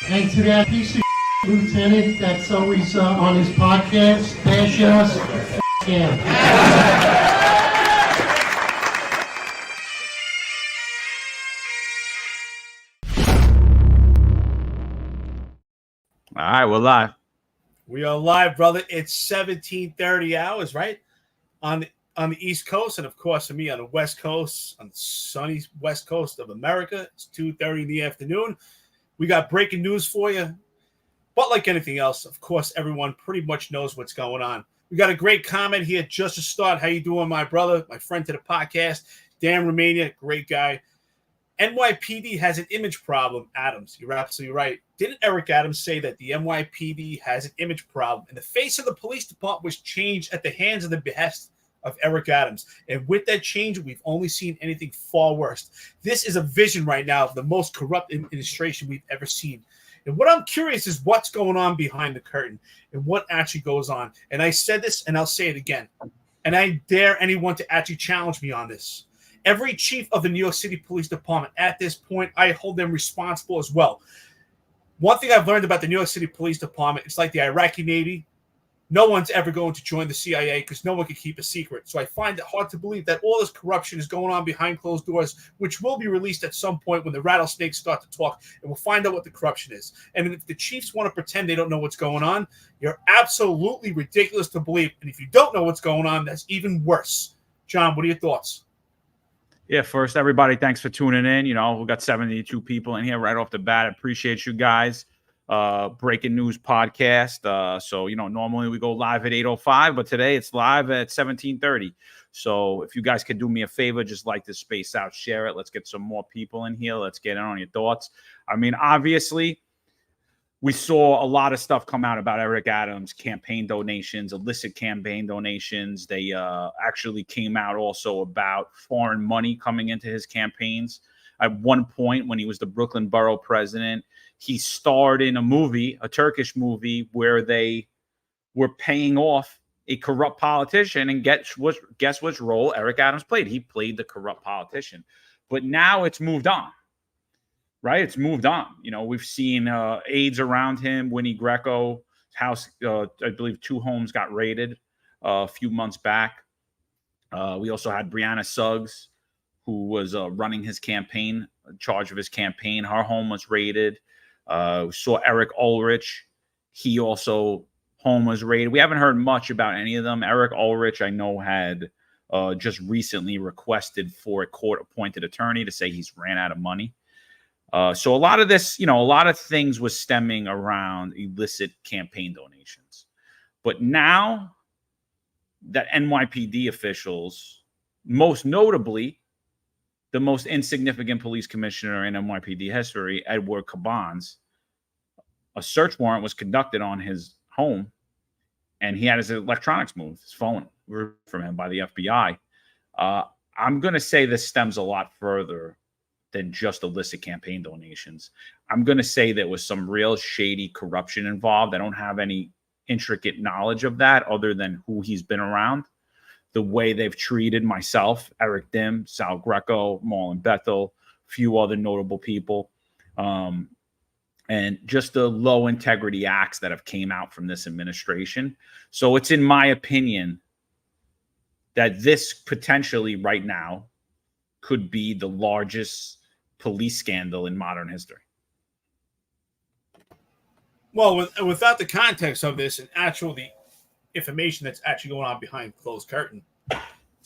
And to that piece of lieutenant that's always on his podcast, bash us, yeah. All right, we're live. We are live, brother. It's 17:30 hours, right? On the East Coast, and of course for me on the West Coast, on the sunny West Coast of America, it's 2:30 in the afternoon. We got breaking news for you. But like anything else, of course, everyone pretty much knows what's going on. We got a great comment here just to start. How you doing, my brother, my friend to the podcast, Dan Romania, great guy. NYPD has an image problem, Adams. You're absolutely right. Didn't Eric Adams say that the NYPD has an image problem? And the face of the police department was changed at the hands of the behest of Eric Adams. And with that change, we've only seen anything far worse. This is a vision right now of the most corrupt administration we've ever seen. And what I'm curious is what's going on behind the curtain and what actually goes on. And I said this, and I'll say it again. And I dare anyone to actually challenge me on this. Every chief of the New York City Police Department at this point, I hold them responsible as well. One thing I've learned about the New York City Police Department, it's like the Iraqi Navy. No one's ever going to join the CIA because no one can keep a secret. So I find it hard to believe that all this corruption is going on behind closed doors, which will be released at some point when the rattlesnakes start to talk, and we'll find out what the corruption is. And if the chiefs want to pretend they don't know what's going on, you're absolutely ridiculous to believe. And if you don't know what's going on, that's even worse. John, what are your thoughts? Yeah, first, everybody, thanks for tuning in. You know, we got 72 people in here right off the bat. I appreciate you guys. Breaking news podcast. So, you know, normally we go live at 8:05, but today it's live at 17:30. So if you guys could do me a favor, just like to space out, share it. Let's get some more people in here. Let's get in on your thoughts. I mean, obviously, we saw a lot of stuff come out about Eric Adams' campaign donations, illicit campaign donations. They actually came out also about foreign money coming into his campaigns. At one point, when he was the Brooklyn borough president, he starred in a movie, a Turkish movie, where they were paying off a corrupt politician. And guess which role Eric Adams played? He played the corrupt politician. But now it's moved on. Right? It's moved on. You know, we've seen aides around him. Winnie Greco's house, I believe 2 homes got raided a few months back. We also had Brianna Suggs, who was running his campaign, in charge of his campaign. Her home was raided. We saw Eric Ulrich. He also, home was raided. We haven't heard much about any of them. Eric Ulrich, I know, had just recently requested for a court-appointed attorney to say he's ran out of money. So a lot of this, you know, a lot of things was stemming around illicit campaign donations. But now that NYPD officials, most notably the most insignificant police commissioner in NYPD history, Edward Caban's, a search warrant was conducted on his home, and he had his electronics moved, his phone from him by the FBI. I'm going to say this stems a lot further than just illicit campaign donations. I'm going to say there was some real shady corruption involved. I don't have any intricate knowledge of that other than who he's been around, the way they've treated myself, Eric Dim, Sal Greco, Marlon Bethel, a few other notable people, and just the low integrity acts that have came out from this administration. So it's in my opinion that this potentially right now could be the largest police scandal in modern history. Well, without the context of this and the information that's actually going on behind closed curtain,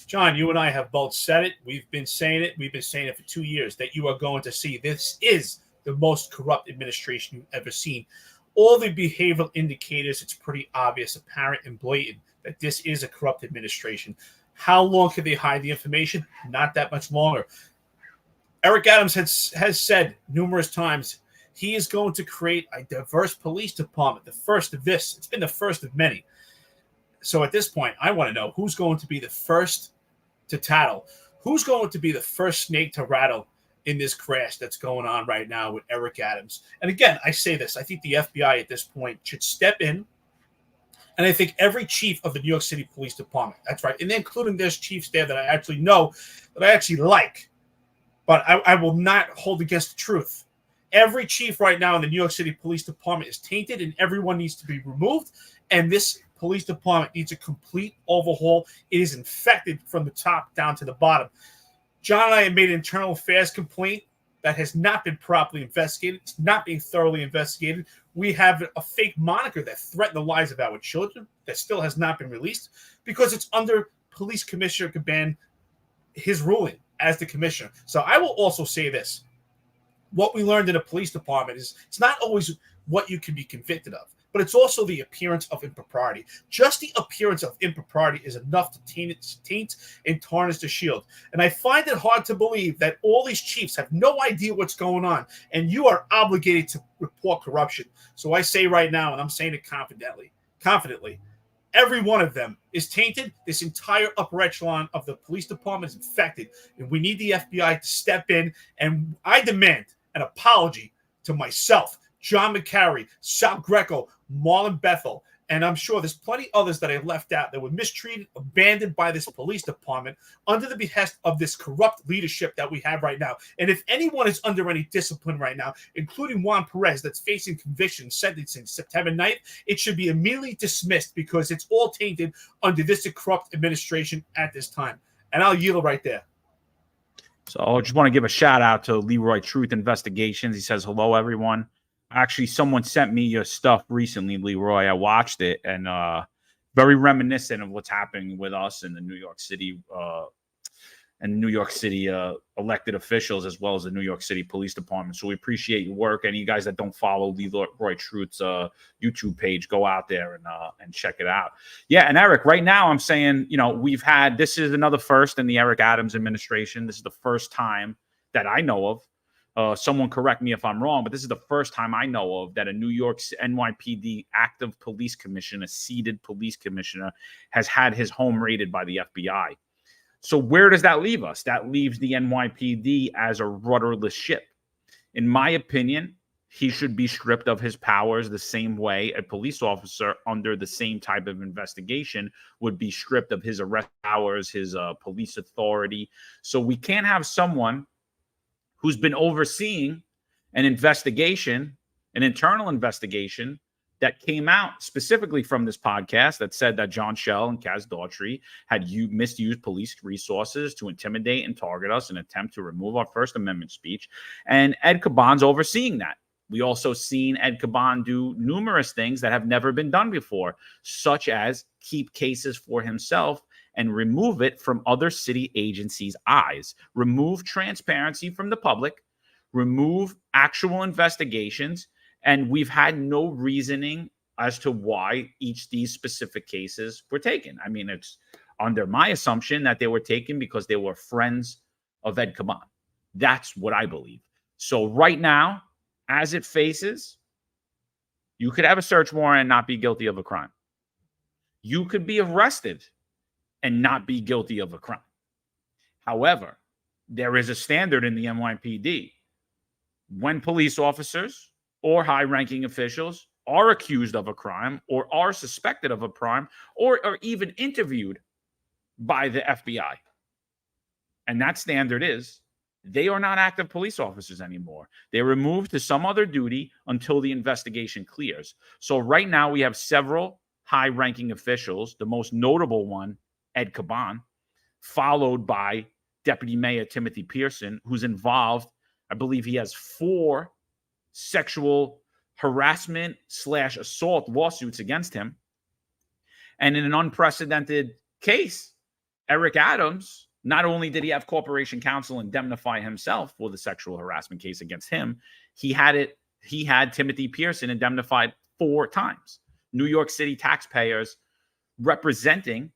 John, you and I have both said it. We've been saying it. We've been saying it for 2 years that you are going to see this is the most corrupt administration you've ever seen. All the behavioral indicators, it's pretty obvious, apparent, and blatant that this is a corrupt administration. How long can they hide the information? Not that much longer. Eric Adams has said numerous times he is going to create a diverse police department, the first of this. It's been the first of many. So at this point, I want to know who's going to be the first to tattle. Who's going to be the first snake to rattle in this crash that's going on right now with Eric Adams? And again, I say this. I think the FBI at this point should step in. And I think every chief of the New York City Police Department, that's right, and including there's chiefs there that I actually know, that I actually like, but I will not hold against the truth. Every chief right now in the New York City Police Department is tainted, and everyone needs to be removed. And this police department needs a complete overhaul. It is infected from the top down to the bottom. John and I have made an internal affairs complaint that has not been properly investigated. It's not being thoroughly investigated. We have a fake moniker that threatened the lives of our children that still has not been released because it's under Police Commissioner Caban, his ruling as the commissioner. So I will also say this. What we learned in the police department is it's not always what you can be convicted of, but it's also the appearance of impropriety. Just the appearance of impropriety is enough to taint and tarnish the shield. And I find it hard to believe that all these chiefs have no idea what's going on, and you are obligated to report corruption. So I say right now, and I'm saying it confidently, every one of them is tainted. This entire upper echelon of the police department is infected, and we need the FBI to step in. And I demand an apology to myself, John McCary, Sal Greco, Marlon Bethel, and I'm sure there's plenty others that I left out that were mistreated, abandoned by this police department under the behest of this corrupt leadership that we have right now. And if anyone is under any discipline right now, including Juan Perez, that's facing conviction sentencing September 9th, it should be immediately dismissed because it's all tainted under this corrupt administration at this time. And I'll yield right there. So I just want to give a shout out to Leroy Truth Investigations. He says, hello, everyone. Actually, someone sent me your stuff recently, Leroy. I watched it, and very reminiscent of what's happening with us in the New York City elected officials, as well as the New York City Police Department. So we appreciate your work. Any guys that don't follow Leroy Truth's YouTube page, go out there and check it out. Yeah, and Eric, right now I'm saying, this is another first in the Eric Adams administration. This is the first time that I know of. Someone correct me if I'm wrong, but this is the first time I know of that a New York NYPD active police commissioner, seated police commissioner, has had his home raided by the FBI. So where does that leave us? That leaves the NYPD as a rudderless ship. In my opinion, he should be stripped of his powers the same way a police officer under the same type of investigation would be stripped of his arrest powers, his police authority. So we can't have someone who's been overseeing an investigation, an internal investigation that came out specifically from this podcast that said that John Schell and Kaz Daughtry had misused police resources to intimidate and target us in an attempt to remove our First Amendment speech. And Ed Caban's overseeing that. We also seen Ed Caban do numerous things that have never been done before, such as keep cases for himself and remove it from other city agencies' eyes, remove transparency from the public, remove actual investigations, and we've had no reasoning as to why these specific cases were taken. I mean, it's under my assumption that they were taken because they were friends of Ed Caban. That's what I believe. So right now, as it faces, you could have a search warrant and not be guilty of a crime. You could be arrested and not be guilty of a crime. However, there is a standard in the NYPD. When police officers or high-ranking officials are accused of a crime or are suspected of a crime or are even interviewed by the FBI, and that standard is they are not active police officers anymore. They're removed to some other duty until the investigation clears. So right now we have several high-ranking officials, the most notable one, Ed Caban, followed by Deputy Mayor Timothy Pearson, who's involved. I believe he has 4 sexual harassment / assault lawsuits against him. And in an unprecedented case, Eric Adams, not only did he have Corporation Counsel indemnify himself for the sexual harassment case against him, he had Timothy Pearson indemnified 4 times. New York City taxpayers representing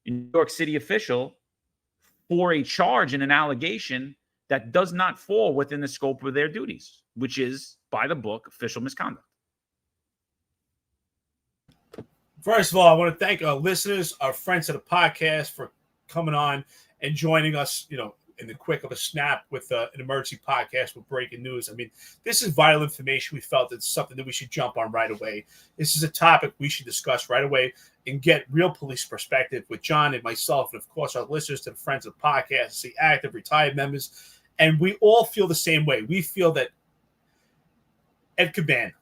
a New York City official for a charge and an allegation that does not fall within the scope of their duties, which is, by the book, official misconduct. First of all, I want to thank our listeners, our friends of the podcast for coming on and joining us, in the quick of a snap with an emergency podcast with breaking news. I mean, this is vital information. We felt it's something that we should jump on right away. This is a topic we should discuss right away and get real police perspective with John and myself, and of course our listeners to the friends of the podcast, the active, retired members. And we all feel the same way. We feel that Ed Caban,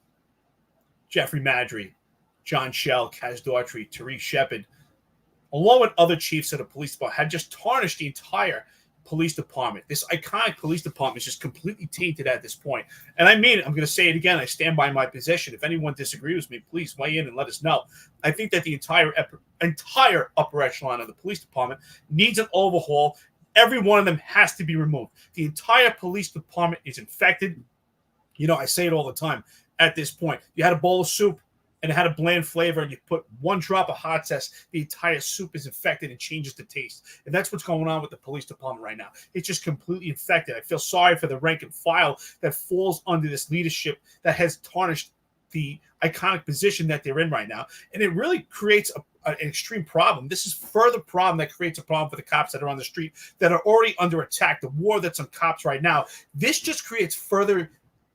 Jeffrey Madry, John Schell, Kaz Daughtry, Tariq Shepard, along with other chiefs of the police department, had just tarnished the entire police department. This iconic police department is just completely tainted at this point. And I mean it. I'm going to say it again. I stand by my position. If anyone disagrees with me, please weigh in and let us know. I think that the entire upper echelon of the police department needs an overhaul. Every one of them has to be removed. The entire police department is infected. You know, I say it all the time. At this point, you had a bowl of soup and it had a bland flavor, and you put one drop of hot sauce, the entire soup is infected and changes the taste. And that's what's going on with the police department right now. It's just completely infected. I feel sorry for the rank and file that falls under this leadership that has tarnished the iconic position that they're in right now. And it really creates an extreme problem. This is further problem that creates a problem for the cops that are on the street that are already under attack. The war that's on cops right now. This just creates further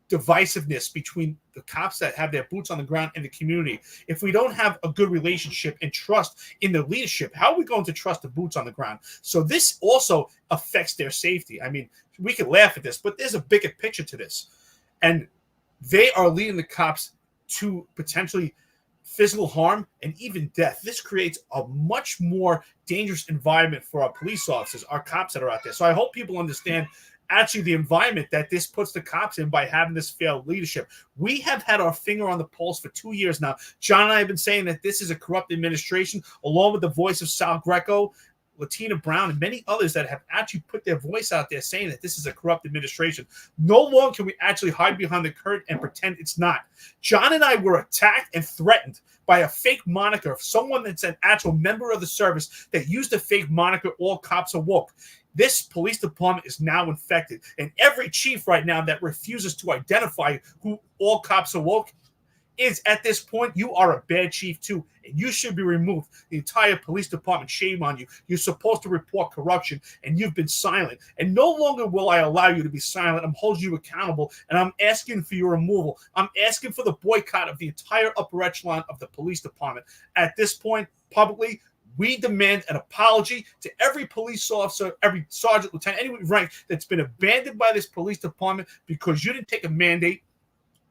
divisiveness between the cops that have their boots on the ground and the community. If we don't have a good relationship and trust in the leadership, how are we going to trust the boots on the ground? So this also affects their safety. I mean, we can laugh at this, but there's a bigger picture to this. And they are leading the cops to potentially physical harm and even death. This creates a much more dangerous environment for our police officers, our cops that are out there. So I hope people understand actually the environment that this puts the cops in by having this failed leadership. We have had our finger on the pulse for 2 years now. John and I have been saying that this is a corrupt administration, along with the voice of Sal Greco, Latina Brown, and many others that have actually put their voice out there saying that this is a corrupt administration. No longer can we actually hide behind the curtain and pretend it's not. John and I were attacked and threatened by a fake moniker of someone that's an actual member of the service that used a fake moniker, all cops are woke. This police department is now infected. And every chief right now that refuses to identify who all cops are woke is, at this point, you are a bad chief too. And you should be removed. The entire police department, shame on you. You're supposed to report corruption, and you've been silent. And no longer will I allow you to be silent. I'm holding you accountable, and I'm asking for your removal. I'm asking for the boycott of the entire upper echelon of the police department. At this point, publicly, we demand an apology to every police officer, every sergeant, lieutenant, any rank that's been abandoned by this police department because you didn't take a mandate,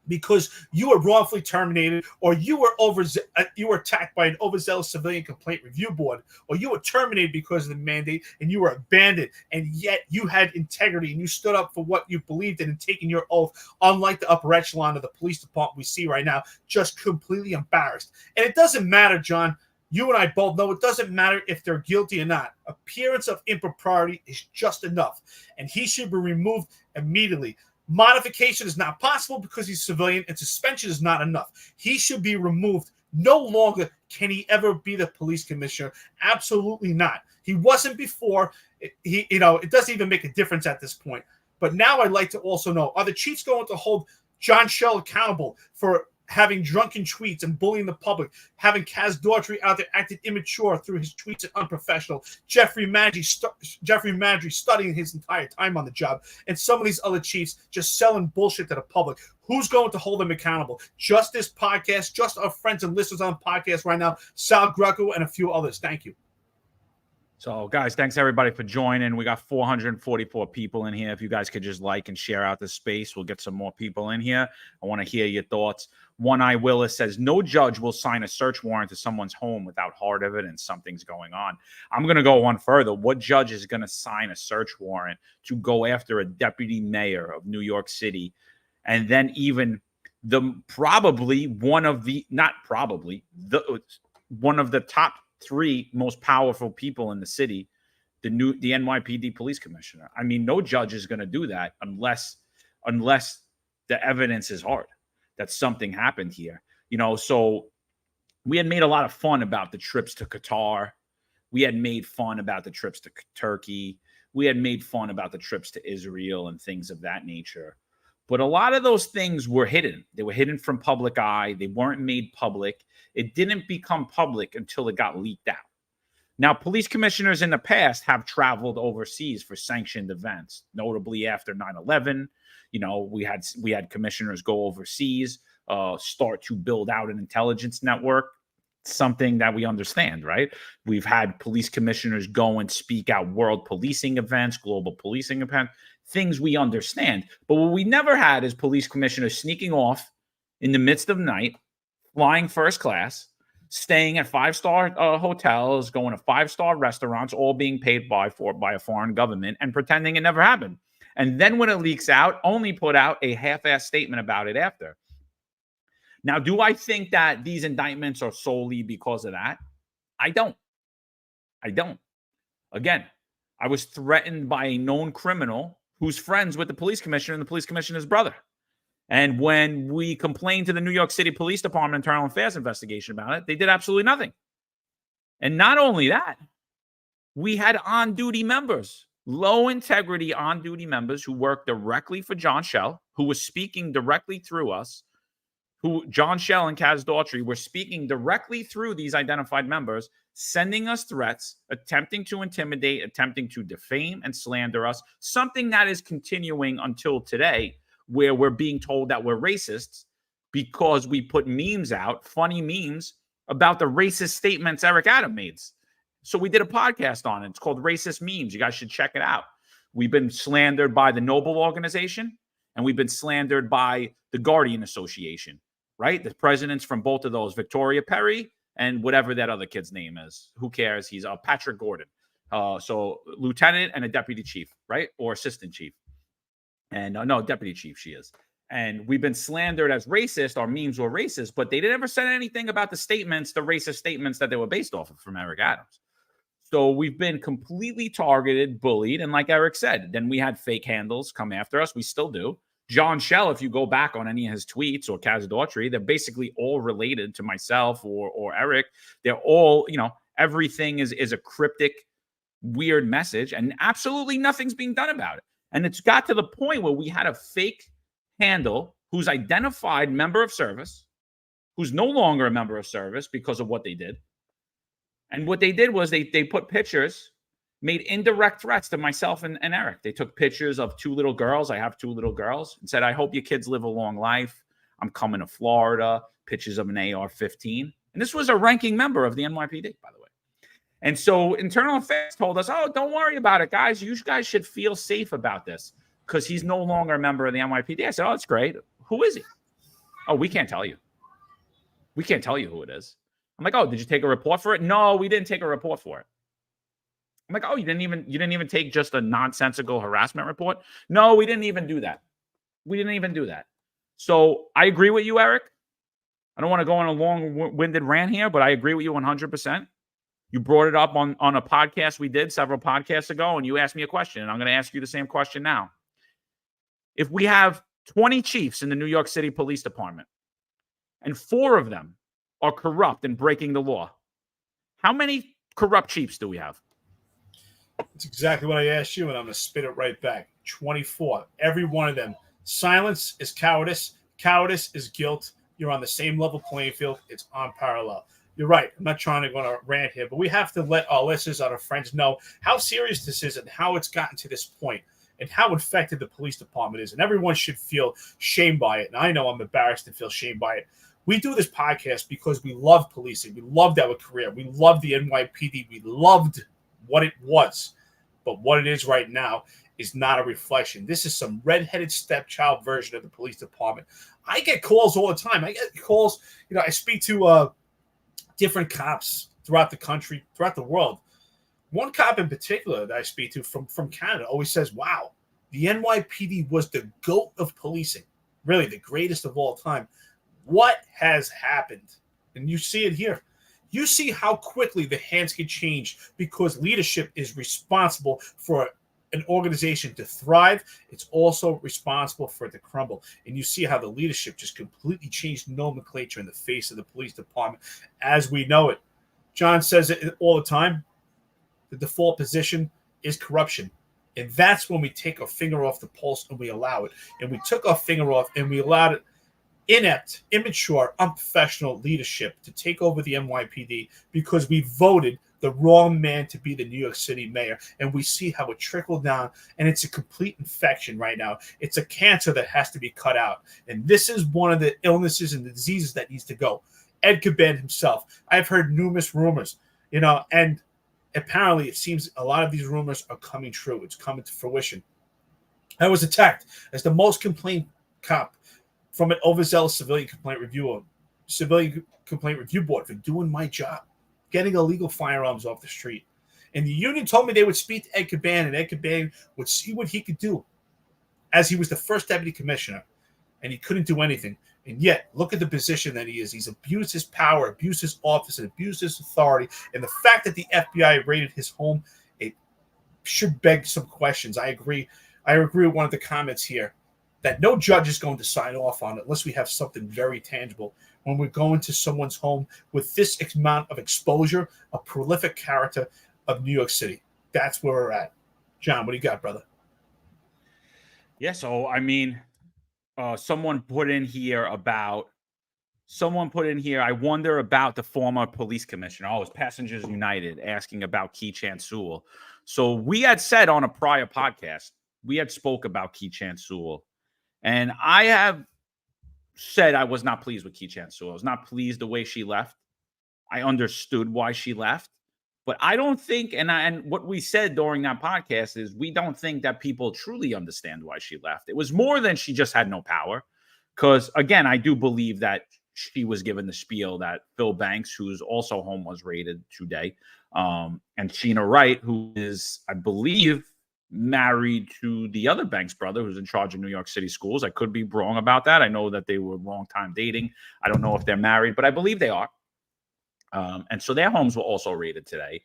because you were wrongfully terminated, or you were attacked by an overzealous civilian complaint review board, or you were terminated because of the mandate and you were abandoned, and yet you had integrity and you stood up for what you believed in and taken your oath, unlike the upper echelon of the police department we see right now, just completely embarrassed. And it doesn't matter, John. You and I both know it doesn't matter if they're guilty or not. Appearance of impropriety is just enough, and he should be removed immediately. Modification is not possible because he's civilian, and suspension is not enough. He should be removed. No longer can he ever be the police commissioner. Absolutely not. He wasn't before. It doesn't even make a difference at this point. But now I'd like to also know, are the chiefs going to hold John Schell accountable for having drunken tweets and bullying the public, having Kaz Daughtry out there acting immature through his tweets and unprofessional, Jeffrey Madry studying his entire time on the job, and some of these other chiefs just selling bullshit to the public? Who's going to hold them accountable? Just this podcast, just our friends and listeners on the podcast right now, Sal Greco and a few others. Thank you. So, guys, thanks everybody for joining. We got 444 people in here. If you guys could just like and share out the space, we'll get some more people in here. I want to hear your thoughts. One Eye Willis says, no judge will sign a search warrant to someone's home without hard evidence something's going on. I'm going to go one further. What judge is going to sign a search warrant to go after a deputy mayor of New York City, and then even one of the top 3 most powerful people in the city, the NYPD police commissioner? I mean, no judge is going to do that unless the evidence is hard that something happened here. So we had made a lot of fun about the trips to Qatar. We had made fun about the trips to Turkey. We had made fun about the trips to Israel and things of that nature. But a lot of those things were hidden. They were hidden from public eye. They weren't made public. It didn't become public until it got leaked out. Now, police commissioners in the past have traveled overseas for sanctioned events, notably after 9/11. We had commissioners go overseas, start to build out an intelligence network, something that we understand, right? We've had police commissioners go and speak at world policing events, global policing events, things we understand. But what we never had is police commissioners sneaking off in the midst of night, flying first class, staying at five-star hotels, going to five-star restaurants, all being paid by a foreign government, and pretending it never happened. And then when it leaks out, only put out a half-assed statement about it after. Now, do I think that these indictments are solely because of that? I don't. Again, I was threatened by a known criminal who's friends with the police commissioner and the police commissioner's brother. And when we complained to the New York City Police Department Internal Affairs investigation about it, they did absolutely nothing. And not only that, we had on-duty members, low-integrity on-duty members who worked directly for John Schell, who was speaking directly through us, who John Schell and Kaz Daughtry were speaking directly through these identified members, sending us threats, attempting to intimidate, attempting to defame and slander us, something that is continuing until today, where we're being told that we're racists because we put memes out, funny memes, about the racist statements Eric Adams made. So we did a podcast on it. It's called Racist Memes. You guys should check it out. We've been slandered by the Noble Organization, and we've been slandered by the Guardian Association, right? The presidents from both of those, Victoria Perry and whatever that other kid's name is. Who cares? He's Patrick Gordon. So lieutenant and a deputy chief, right? Or assistant chief. And no, deputy chief she is. And we've been slandered as racist. Our memes were racist, but they never said anything about the statements, the racist statements that they were based off of from Eric Adams. So we've been completely targeted, bullied. And like Eric said, then we had fake handles come after us. We still do. John Schell, if you go back on any of his tweets, or Kaz Daughtry, they're basically all related to myself or Eric. They're all, everything is a cryptic, weird message, and absolutely nothing's being done about it. And it's got to the point where we had a fake handle who's identified member of service, who's no longer a member of service because of what they did. And what they did was they put pictures, made indirect threats to myself and Eric. They took pictures of two little girls. I have two little girls, and said, I hope your kids live a long life. I'm coming to Florida. Pictures of an AR-15. And this was a ranking member of the NYPD, by the way. And so Internal Affairs told us, oh, don't worry about it, guys. You guys should feel safe about this because he's no longer a member of the NYPD. I said, oh, that's great. Who is he? Oh, we can't tell you. We can't tell you who it is. I'm like, oh, did you take a report for it? No, we didn't take a report for it. I'm like, oh, you didn't even take just a nonsensical harassment report? No, we didn't even do that. We didn't even do that. So I agree with you, Eric. I don't want to go on a long-winded rant here, but I agree with you 100%. You brought it up on a podcast we did several podcasts ago, and you asked me a question, and I'm going to ask you the same question now. If we have 20 chiefs in the New York City Police Department, and 4 of them are corrupt and breaking the law, how many corrupt chiefs do we have? That's exactly what I asked you, and I'm going to spit it right back. 24. Every one of them. Silence is cowardice. Cowardice is guilt. You're on the same level playing field. It's on parallel. You're right. I'm not trying to go on a rant here, but we have to let our listeners, our friends know how serious this is and how it's gotten to this point and how infected the police department is. And everyone should feel shame by it. And I know I'm embarrassed and feel shame by it. We do this podcast because we love policing. We loved our career. We loved the NYPD. We loved what it was. But what it is right now is not a reflection. This is some redheaded stepchild version of the police department. I get calls all the time. I get calls, I speak to different cops throughout the country, throughout the world. One cop in particular that I speak to from Canada always says, wow, the NYPD was the GOAT of policing, really the greatest of all time. What has happened? And you see it here. You see how quickly the hands can change because leadership is responsible for an organization to thrive. It's also responsible for it to crumble. And you see how the leadership just completely changed nomenclature in the face of the police department as we know it. John says it all the time. The default position is corruption. And that's when we take our finger off the pulse and we allow it. And we took our finger off and we allowed it. Inept, immature, unprofessional leadership to take over the NYPD because we voted the wrong man to be the New York City mayor. And we see how it trickled down, and it's a complete infection right now. It's a cancer that has to be cut out. And this is one of the illnesses and the diseases that needs to go. Ed Caban himself. I've heard numerous rumors, and apparently it seems a lot of these rumors are coming true. It's coming to fruition. I was attacked as the most complained cop from an overzealous civilian complaint review board for doing my job, getting illegal firearms off the street. And the union told me they would speak to Ed Caban, and Ed Caban would see what he could do, as he was the first deputy commissioner, and he couldn't do anything. And yet, look at the position that he is. He's abused his power, abused his office, and abused his authority. And the fact that the FBI raided his home, it should beg some questions. I agree. I agree with one of the comments here that no judge is going to sign off on it unless we have something very tangible. When we're going to someone's home with this amount of exposure, a prolific character of New York City. That's where we're at. John, what do you got, brother? Yeah, so I mean, someone put in here, I wonder about the former police commissioner. Oh, it's Passengers United asking about Keechant Sewell. So we had said on a prior podcast, we had spoke about Keechant Sewell. And I have said I was not pleased with Keechant Sewell. I was not pleased the way she left. I understood why she left. But I don't think, and what we said during that podcast is we don't think that people truly understand why she left. It was more than she just had no power. Because, again, I do believe that she was given the spiel that Phil Banks, whose also home was raided today, and Sheena Wright, who is, I believe, married to the other Banks brother who's in charge of New York City schools. I could be wrong about that. I know that they were long time dating. I don't know if they're married, but I believe they are. And so their homes were also raided today.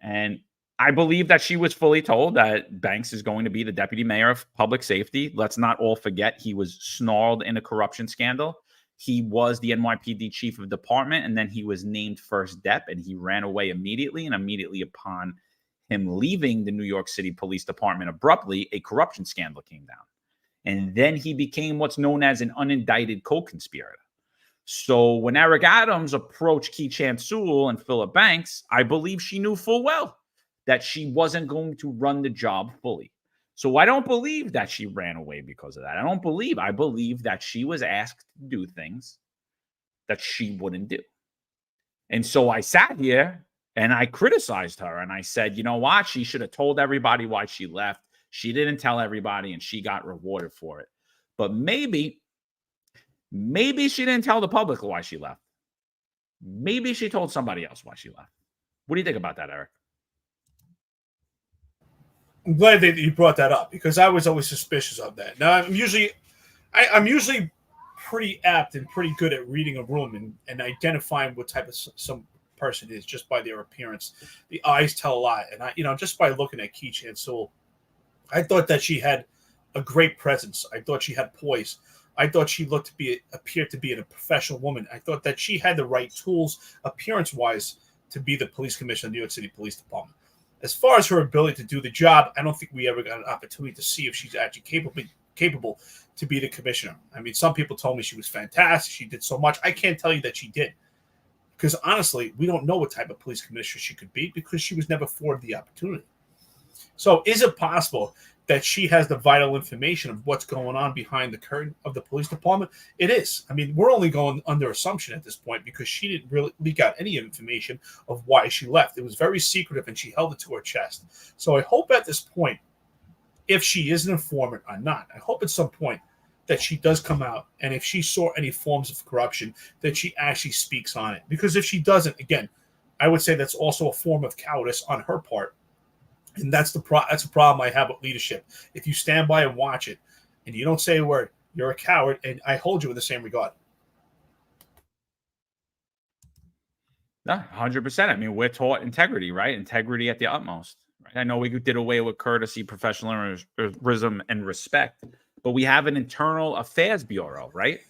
And I believe that she was fully told that Banks is going to be the deputy mayor of public safety. Let's not all forget he was snarled in a corruption scandal. He was the NYPD chief of department, and then he was named first dep, and he ran away immediately. And immediately upon him leaving the New York City Police Department abruptly, a corruption scandal came down. And then he became what's known as an unindicted co-conspirator. So when Eric Adams approached Keechant Sewell and Philip Banks, I believe she knew full well that she wasn't going to run the job fully. So I don't believe that she ran away because of that. I believe that she was asked to do things that she wouldn't do. And so I sat here and I criticized her and I said, you know what? She should have told everybody why she left. She didn't tell everybody and she got rewarded for it. But maybe she didn't tell the public why she left. Maybe she told somebody else why she left. What do you think about that, Eric? I'm glad that you brought that up because I was always suspicious of that. Now, I'm usually pretty apt and pretty good at reading a room and identifying what type of some person is just by their appearance. The eyes tell a lot. And just by looking at Keechant Sewell, I thought that she had a great presence. I thought she had poise. I thought she appeared to be a professional woman. I thought that she had the right tools, appearance-wise, to be the police commissioner of the New York City Police Department. As far as her ability to do the job, I don't think we ever got an opportunity to see if she's actually capable to be the commissioner. I mean, some people told me she was fantastic. She did so much. I can't tell you that she did. Because honestly, we don't know what type of police commissioner she could be because she was never afforded the opportunity. So is it possible that she has the vital information of what's going on behind the curtain of the police department? It is. I mean, we're only going under assumption at this point because she didn't really leak out any information of why she left. It was very secretive and she held it to her chest. So I hope at this point, if she is an informant or not, I hope at some point that she does come out, and if she saw any forms of corruption, that she actually speaks on it. Because if she doesn't, again, I would say that's also a form of cowardice on her part. And that's a problem I have with leadership. If you stand by and watch it and you don't say a word, you're a coward, and I hold you in the same regard. No, 100%. I mean, we're taught integrity, right? Integrity at the utmost. Right? I know we did away with courtesy, professionalism, and respect, but we have an internal affairs bureau, right?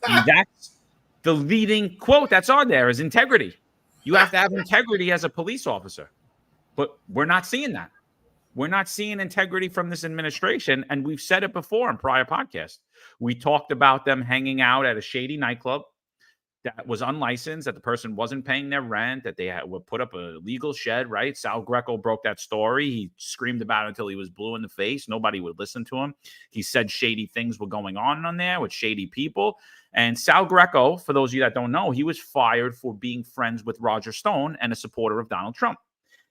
And that's the leading quote that's on there is integrity. You have to have integrity as a police officer. But we're not seeing that. We're not seeing integrity from this administration. And we've said it before in prior podcasts. We talked about them hanging out at a shady nightclub that was unlicensed, that the person wasn't paying their rent, that they would put up a legal shed, right? Sal Greco broke that story. He screamed about it until he was blue in the face. Nobody would listen to him. He said shady things were going on there with shady people. And Sal Greco, for those of you that don't know, he was fired for being friends with Roger Stone and a supporter of Donald Trump.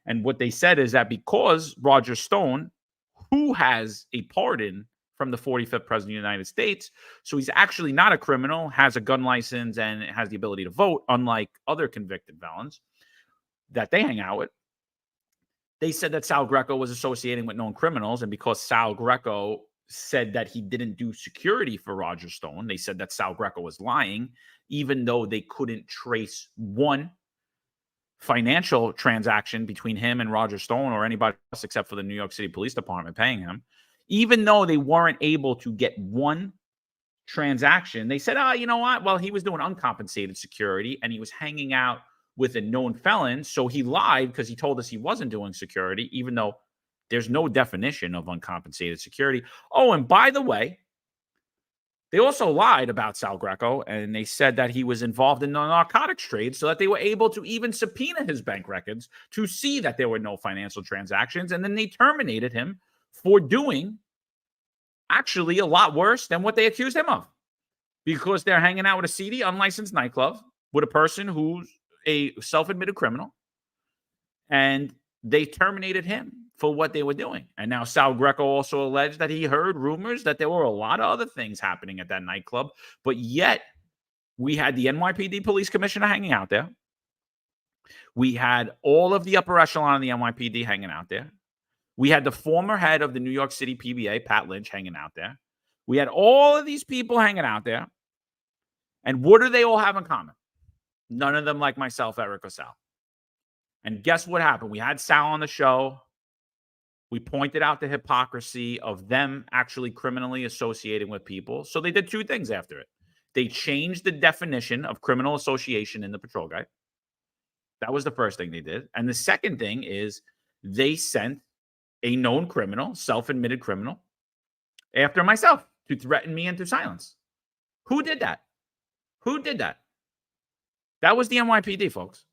And what they said is that because Roger Stone, who has a pardon from the 45th president of the United States. So he's actually not a criminal, has a gun license, and has the ability to vote, unlike other convicted felons that they hang out with. They said that Sal Greco was associating with known criminals, and because Sal Greco said that he didn't do security for Roger Stone, they said that Sal Greco was lying, even though they couldn't trace one financial transaction between him and Roger Stone or anybody else except for the New York City Police Department paying him. Even though they weren't able to get one transaction, they said, oh, you know what? Well, he was doing uncompensated security and he was hanging out with a known felon. So he lied because he told us he wasn't doing security, even though there's no definition of uncompensated security. Oh, and by the way, they also lied about Sal Greco, and they said that he was involved in the narcotics trade so that they were able to even subpoena his bank records to see that there were no financial transactions. And then they terminated him for doing actually a lot worse than what they accused him of, because they're hanging out with a seedy, unlicensed nightclub with a person who's a self-admitted criminal, and they terminated him for what they were doing. And now Sal Greco also alleged that he heard rumors that there were a lot of other things happening at that nightclub, but yet we had the NYPD police commissioner hanging out there. We had all of the upper echelon of the NYPD hanging out there. We had the former head of the New York City PBA, Pat Lynch, hanging out there. We had all of these people hanging out there. And what do they all have in common? None of them like myself, Eric, or Sal. And guess what happened? We had Sal on the show. We pointed out the hypocrisy of them actually criminally associating with people. So they did two things after it. They changed the definition of criminal association in the patrol guide. That was the first thing they did. And the second thing is they sent a known criminal, self-admitted criminal, after myself to threaten me into silence. Who did that? Who did that? That was the NYPD, folks.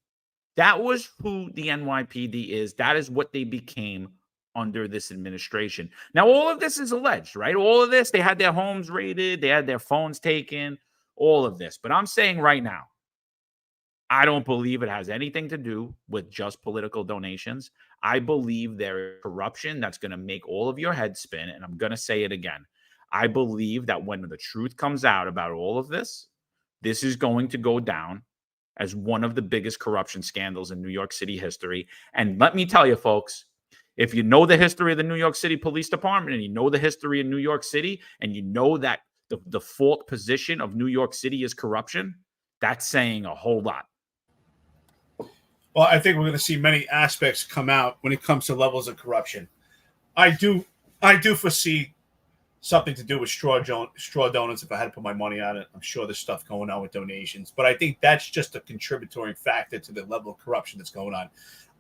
That was who the NYPD is. That is what they became under this administration. Now, all of this is alleged, right? All of this, they had their homes raided, they had their phones taken, all of this. But I'm saying right now, I don't believe it has anything to do with just political donations. I believe there is corruption that's going to make all of your heads spin. And I'm going to say it again. I believe that when the truth comes out about all of this, this is going to go down as one of the biggest corruption scandals in New York City history. And let me tell you, folks, if you know the history of the New York City Police Department and you know the history of New York City and you know that the default position of New York City is corruption, that's saying a whole lot. Well, I think we're going to see many aspects come out when it comes to levels of corruption. I do foresee something to do with straw donuts. If I had to put my money on it, I'm sure there's stuff going on with donations, but I think that's just a contributory factor to the level of corruption that's going on.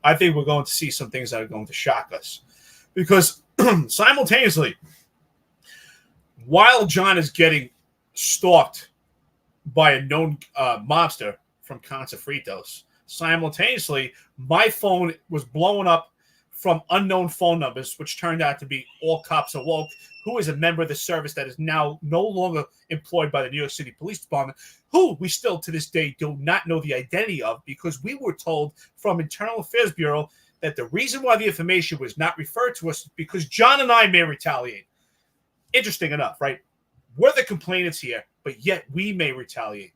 I think we're going to see some things that are going to shock us, because simultaneously, while John is getting stalked by a known mobster from Casa Fritos, simultaneously, my phone was blowing up from unknown phone numbers, which turned out to be All Cops Are Woke, who is a member of the service that is now no longer employed by the New York City Police Department, who we still to this day do not know the identity of, because we were told from Internal Affairs Bureau that the reason why the information was not referred to us is because John and I may retaliate. Interesting enough, right? We're the complainants here, but yet we may retaliate.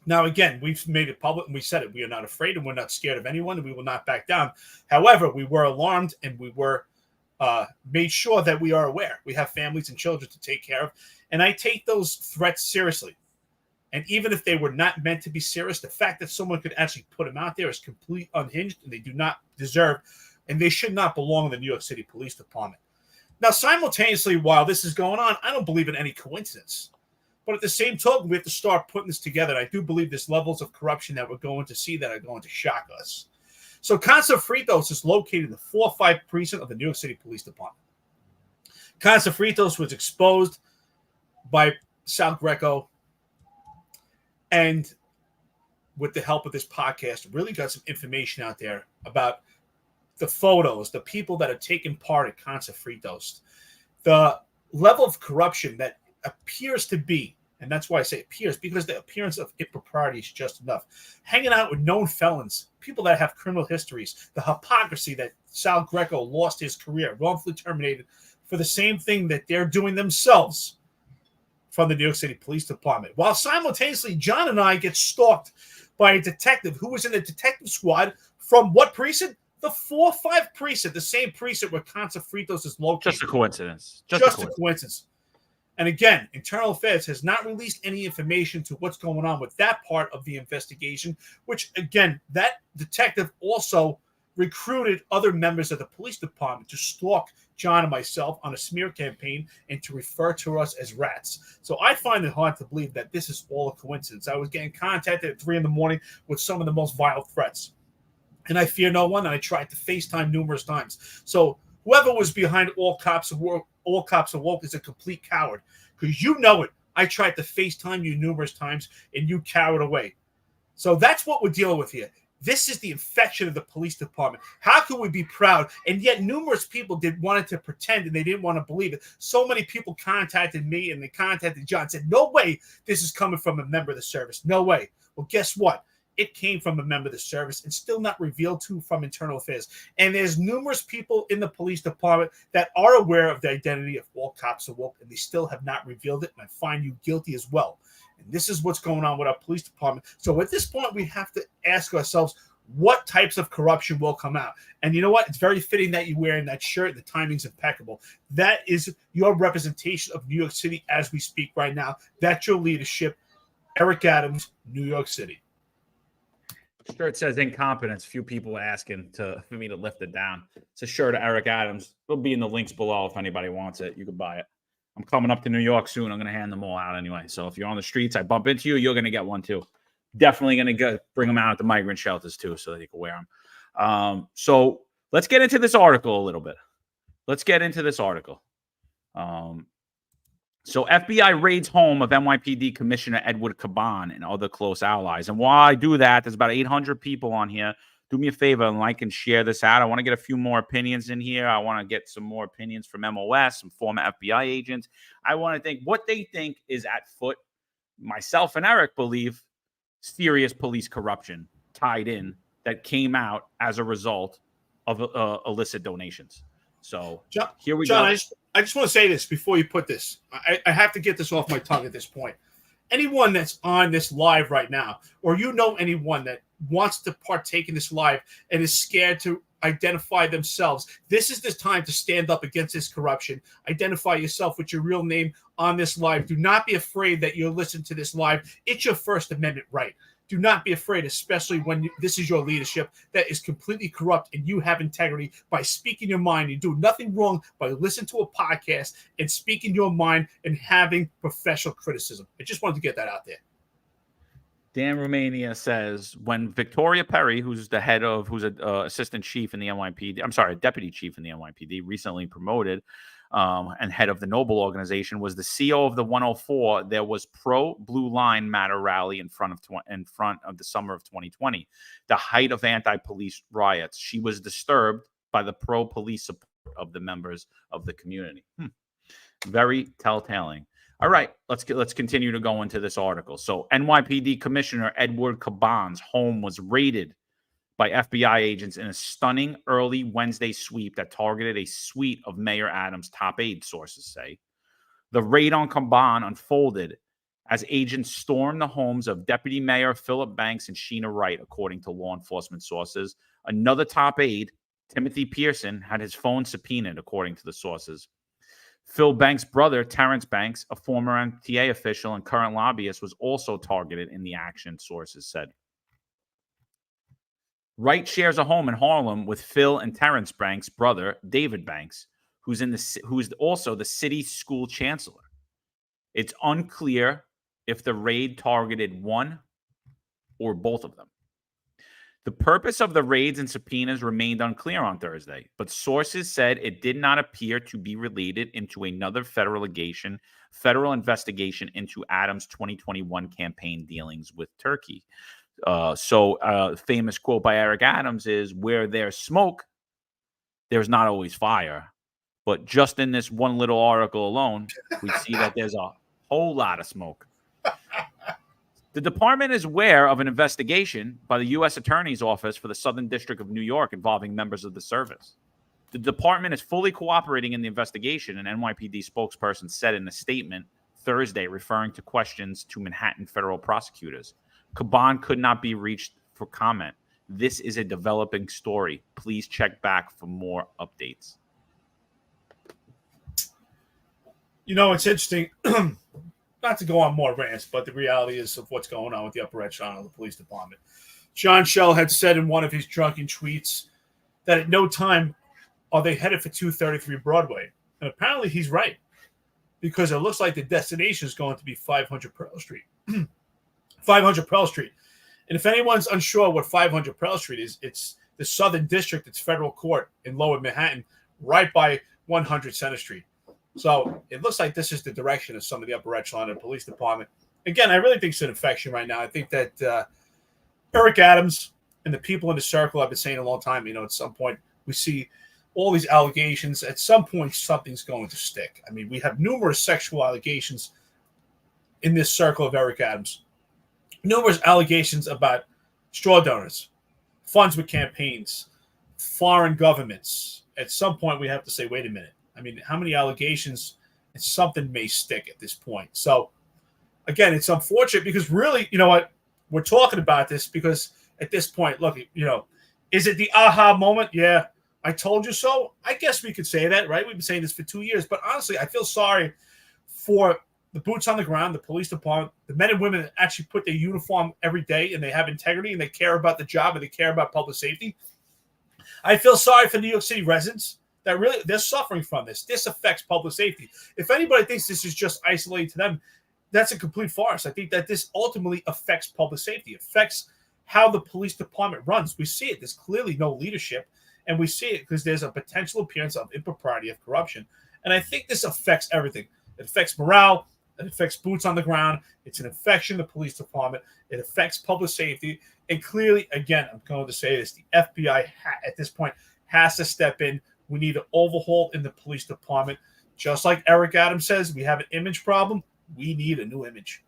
Now, again, we've made it public and we said it. We are not afraid and we're not scared of anyone and we will not back down. However, we were alarmed and we were made sure that we are aware. We have families and children to take care of. And I take those threats seriously. And even if they were not meant to be serious, the fact that someone could actually put them out there is completely unhinged, and they do not deserve, and they should not belong in the New York City Police Department. Now, simultaneously, while this is going on, I don't believe in any coincidence. But at the same token, we have to start putting this together. And I do believe there's levels of corruption that we're going to see that are going to shock us. So Casa Fritos is located in the 405 precinct of the New York City Police Department. Casa Fritos was exposed by Sal Greco, and with the help of this podcast, really got some information out there about the photos, the people that are taking part at Casa Fritos, the level of corruption that appears to be, and that's why I say appears, because the appearance of impropriety is just enough. Hanging out with known felons, people that have criminal histories, the hypocrisy that Sal Greco lost his career, wrongfully terminated for the same thing that they're doing themselves from the New York City Police Department. While simultaneously, John and I get stalked by a detective who was in the detective squad from what precinct? The 4-5 precinct, the same precinct where Concha Fritos is located. Just a coincidence. Just a coincidence. And again, Internal Affairs has not released any information to what's going on with that part of the investigation, which, again, that detective also recruited other members of the police department to stalk John and myself on a smear campaign and to refer to us as rats. So I find it hard to believe that this is all a coincidence. I was getting contacted at 3 a.m. with some of the most vile threats. And I fear no one, and I tried to FaceTime numerous times. So whoever was behind All Cops Are Woke is a complete coward, because you know it. I tried to FaceTime you numerous times, and you cowered away. So that's what we're dealing with here. This is the infection of the police department. How can we be proud? And yet numerous people wanted to pretend, and they didn't want to believe it. So many people contacted me, and they contacted John and said, no way this is coming from a member of the service. No way. Well, guess what? It came from a member of the service and still not revealed to from Internal Affairs. And there's numerous people in the police department that are aware of the identity of All Cops Are Woke, and they still have not revealed it, and I find you guilty as well. And this is what's going on with our police department. So at this point, we have to ask ourselves, what types of corruption will come out? And you know what? It's very fitting that you're wearing that shirt. The timing's impeccable. That is your representation of New York City as we speak right now. That's your leadership. Eric Adams, New York City. Shirt says incompetence. Few people asking for me to lift it down. It's a shirt of Eric Adams. It'll be in the links below if anybody wants it. You can buy it. I'm coming up to New York soon. I'm going to hand them all out anyway. So if you're on the streets, I bump into you, you're going to get one too. Definitely going to bring them out at the migrant shelters too, so that you can wear them. So let's get into this article a little bit. So FBI raids home of NYPD Commissioner Edward Caban and other close allies. And while I do that, there's about 800 people on here. Do me a favor and like and share this out. I want to get a few more opinions in here. I want to get some more opinions from MOS, some former FBI agents. I want to think what they think is at foot. Myself and Eric believe serious police corruption tied in that came out as a result of illicit donations. So here we go. I just want to say this before you put this. I have to get this off my tongue at this point. Anyone that's on this live right now, or you know anyone that wants to partake in this live and is scared to identify themselves, this is the time to stand up against this corruption. Identify yourself with your real name on this live. Do not be afraid that you're listening to this live. It's your First Amendment right. Do not be afraid, especially when this is your leadership that is completely corrupt and you have integrity by speaking your mind. You do nothing wrong by listening to a podcast and speaking your mind and having professional criticism. I just wanted to get that out there. Dan Romania says, when Victoria Perry, who's an assistant chief in the NYPD, deputy chief in the NYPD, recently promoted and head of the Noble organization, was the CEO of the 104, there was pro-Blue Line Matter rally in front of the summer of 2020, the height of anti-police riots. She was disturbed by the pro-police support of the members of the community. Very telltale. All right, let's continue to go into this article. So NYPD Commissioner Edward Caban's home was raided by FBI agents in a stunning early Wednesday sweep that targeted a suite of Mayor Adams' top aide, sources say. The raid on Caban unfolded as agents stormed the homes of Deputy Mayor Philip Banks and Sheena Wright, according to law enforcement sources. Another top aide, Timothy Pearson, had his phone subpoenaed, according to the sources. Phil Banks' brother, Terrence Banks, a former MTA official and current lobbyist, was also targeted in the action, sources said. Wright shares a home in Harlem with Phil and Terrence Banks' brother, David Banks, who's also the city's school chancellor. It's unclear if the raid targeted one or both of them. The purpose of the raids and subpoenas remained unclear on Thursday, but sources said it did not appear to be related into another federal investigation into Adams' 2021 campaign dealings with Turkey. Famous quote by Eric Adams is, where there's smoke, there's not always fire. But just in this one little article alone, we see that there's a whole lot of smoke. The department is aware of an investigation by the U.S. Attorney's Office for the Southern District of New York involving members of the service. The department is fully cooperating in the investigation, an NYPD spokesperson said in a statement Thursday, referring to questions to Manhattan federal prosecutors. Caban could not be reached for comment. This is a developing story. Please check back for more updates. You know, it's interesting, not to go on more rants, but the reality is of what's going on with the upper echelon of the police department. John Schell had said in one of his drunken tweets that at no time are they headed for 233 Broadway. And apparently he's right, because it looks like the destination is going to be 500 Pearl Street. 500 Pearl Street. And if anyone's unsure what 500 Pearl Street is, it's the Southern District. It's federal court in Lower Manhattan, right by 100 Center Street. So it looks like this is the direction of some of the upper echelon of the police department. Again, I really think it's an infection right now. I think that Eric Adams and the people in the circle, I've been saying a long time, at some point we see all these allegations. At some point, something's going to stick. I mean, we have numerous sexual allegations in this circle of Eric Adams. Numerous allegations about straw donors, funds with campaigns, foreign governments. At some point, we have to say, wait a minute. I mean, how many allegations? And something may stick at this point. So, again, it's unfortunate because really, you know what? We're talking about this because at this point, look, is it the aha moment? Yeah, I told you so. I guess we could say that, right? We've been saying this for 2 years. But honestly, I feel sorry for the boots on the ground, the police department, the men and women that actually put their uniform every day and they have integrity and they care about the job and they care about public safety. I feel sorry for New York City residents that really they're suffering from this. This affects public safety. If anybody thinks this is just isolated to them, that's a complete farce. I think that this ultimately affects public safety. It affects how the police department runs. We see it. There's clearly no leadership, and we see it because there's a potential appearance of impropriety, of corruption. And I think this affects everything. It affects morale. It affects boots on the ground. It's an infection of the police department. It affects public safety. And clearly, again, I'm going to say this, the FBI at this point has to step in. We need an overhaul in the police department. Just like Eric Adams says, we have an image problem. We need a new image.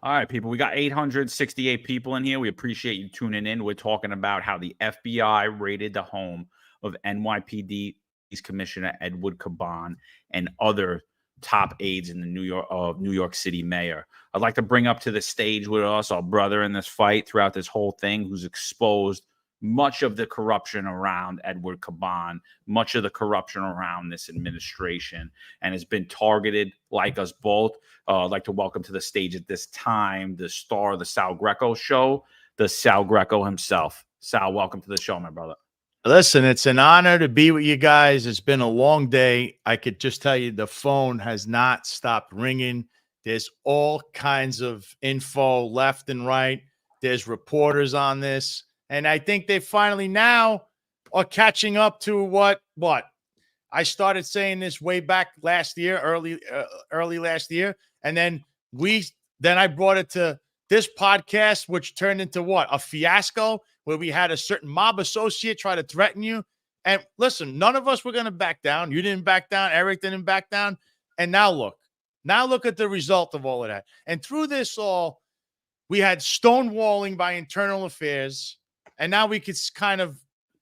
All right, people, we got 868 people in here. We appreciate you tuning in. We're talking about how the FBI raided the home of NYPD Commissioner Edward Caban and other top aides in the New York City mayor. I'd like to bring up to the stage with us our brother in this fight throughout this whole thing, who's exposed much of the corruption around Edward Caban, much of the corruption around this administration, and has been targeted like us both. I'd like to welcome to the stage at this time the star of the Sal Greco show, the Sal Greco himself. Sal, welcome to the show, my brother. Listen, it's an honor to be with you guys. It's been a long day. I could just tell you the phone has not stopped ringing. There's all kinds of info left and right. There's reporters on this. And I think they finally now are catching up to what I started saying this way back last year, early last year. And then I brought it to this podcast, which turned into a fiasco where we had a certain mob associate try to threaten you. And listen, none of us were going to back down. You didn't back down. Eric didn't back down. And now look at the result of all of that. And through this all, we had stonewalling by internal affairs. And now we could kind of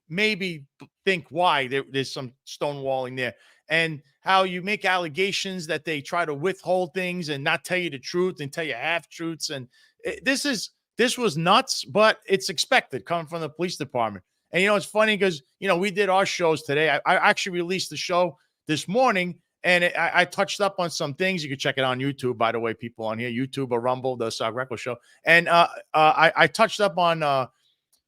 maybe think why there's some stonewalling there, and how you make allegations that they try to withhold things and not tell you the truth and tell you half truths. And this was nuts, but it's expected coming from the police department. And, it's funny because, we did our shows today. I actually released the show this morning, and I touched up on some things. You can check it on YouTube, by the way, people on here, YouTube or Rumble, the Sal Greco show. And I touched up on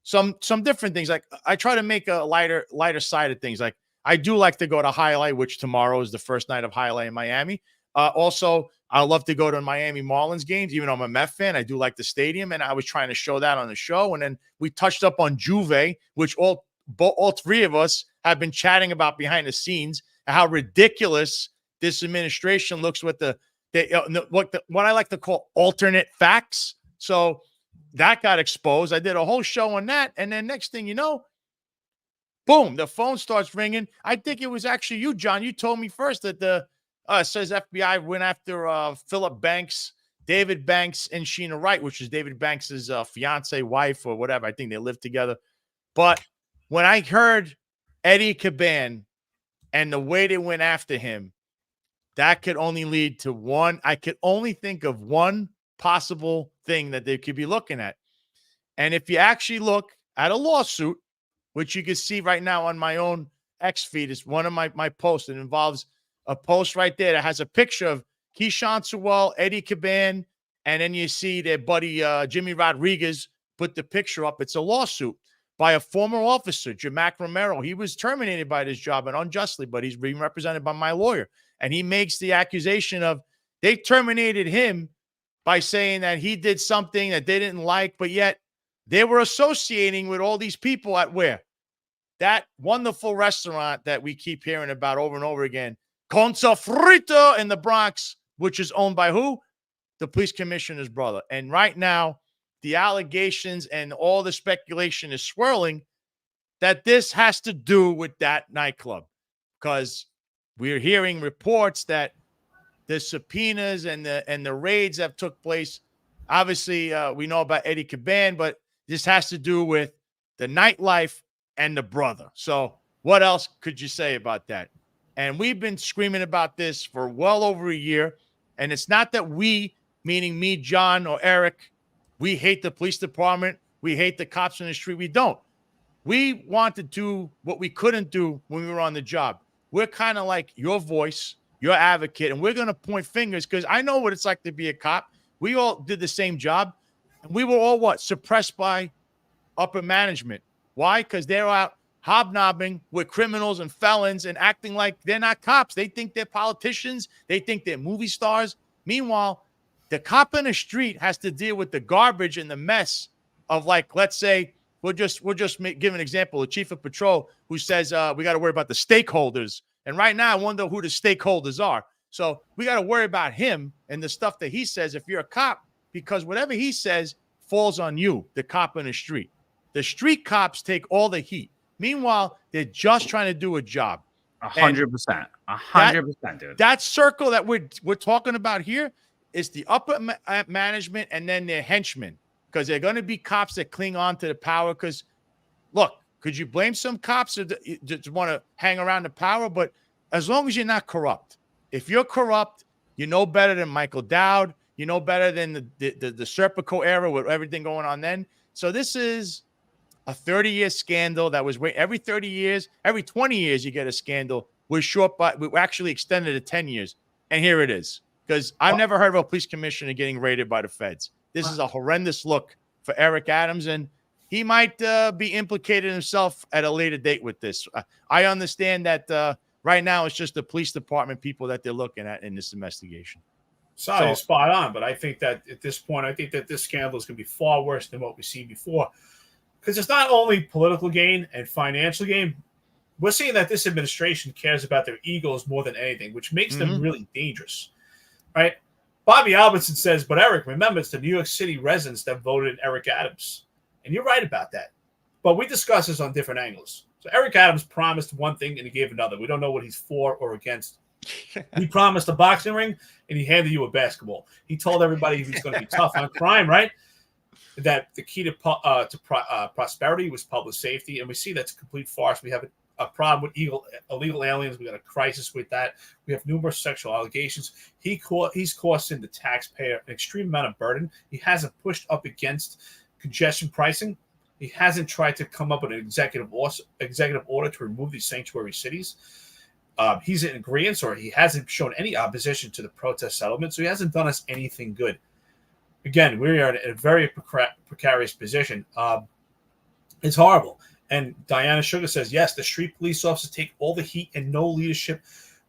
some different things. Like I try to make a lighter side of things. Like I do like to go to Highlight, which tomorrow is the first night of Highlight in Miami. Also, I love to go to Miami Marlins games. Even though I'm a Met fan, I do like the stadium, and I was trying to show that on the show. And then we touched up on Juve, which all three of us have been chatting about behind the scenes, and how ridiculous this administration looks with what I like to call alternate facts. So that got exposed. I did a whole show on that. And then next thing you know, boom, the phone starts ringing. I think it was actually you, John. You told me first that it says FBI went after Philip Banks, David Banks, and Sheena Wright, which is David Banks' fiance, wife, or whatever. I think they live together. But when I heard Eddie Caban and the way they went after him, that could only lead to one. I could only think of one possible thing that they could be looking at. And if you actually look at a lawsuit, which you can see right now on my own X feed, is one of my posts. It involves a post right there that has a picture of Keyshawn Sewell, Eddie Caban, and then you see their buddy Jimmy Rodriguez put the picture up. It's a lawsuit by a former officer, Jamac Romero. He was terminated by this job and unjustly, but he's being represented by my lawyer. And he makes the accusation of they terminated him by saying that he did something that they didn't like, but yet they were associating with all these people at where? That wonderful restaurant that we keep hearing about over and over again, Concha Frito in the Bronx, which is owned by who? The police commissioner's brother. And right now, the allegations and all the speculation is swirling that this has to do with that nightclub, because we're hearing reports that the subpoenas and the raids that took place. Obviously, we know about Eddie Caban, but this has to do with the nightlife and the brother. So what else could you say about that? And we've been screaming about this for well over a year. And it's not that we, meaning me, John, or Eric, we hate the police department. We hate the cops in the street. We don't. We want to do what we couldn't do when we were on the job. We're kind of like your voice, your advocate, and we're going to point fingers because I know what it's like to be a cop. We all did the same job, and we were all what? Suppressed by upper management. Why? Because they're out hobnobbing with criminals and felons and acting like they're not cops. They think they're politicians. They think they're movie stars. Meanwhile, the cop in the street has to deal with the garbage and the mess of, like, let's say, we'll just give an example. The chief of patrol who says we got to worry about the stakeholders. And right now, I wonder who the stakeholders are. So we got to worry about him and the stuff that he says if you're a cop, because whatever he says falls on you, the cop in the street. The street cops take all the heat. Meanwhile, they're just trying to do a job. 100%. 100%, dude. That circle that we're talking about here is the upper management and then their henchmen, because they're going to be cops that cling on to the power. Because, look, could you blame some cops that just want to hang around the power? But as long as you're not corrupt. If you're corrupt, you know better than Michael Dowd. You know better than the Serpico era with everything going on then. So this is a 30-year scandal that was every 30 years, every 20 years you get a scandal. We're short, but we actually extended it 10 years. And here it is. Because I've never heard of a police commissioner getting raided by the feds. This is a horrendous look for Eric Adams, and he might be implicated himself at a later date with this. I understand that right now it's just the police department people that they're looking at in this investigation. Sorry, you're spot on, but I think that at this point, I think that this scandal is going to be far worse than what we've seen before. Because it's not only political gain and financial gain. We're seeing that this administration cares about their egos more than anything, which makes them really dangerous. Right? Bobby Albertson says, but Eric, remember, it's the New York City residents that voted in Eric Adams. And you're right about that. But we discuss this on different angles. So Eric Adams promised one thing and he gave another. We don't know what he's for or against. He promised a boxing ring and he handed you a basketball. He told everybody he's going to be tough on crime, right? That the key to prosperity was public safety. And we see that's a complete farce. We have a problem with illegal aliens. We got a crisis with that. We have numerous sexual allegations. He's costing the taxpayer an extreme amount of burden. He hasn't pushed up against congestion pricing. He hasn't tried to come up with an executive order to remove these sanctuary cities. He's in agreement, or he hasn't shown any opposition to the protest settlement, so he hasn't done us anything good. Again, we are in a very precarious position. It's horrible. And Diana Sugar says, yes, the street police officers take all the heat and no leadership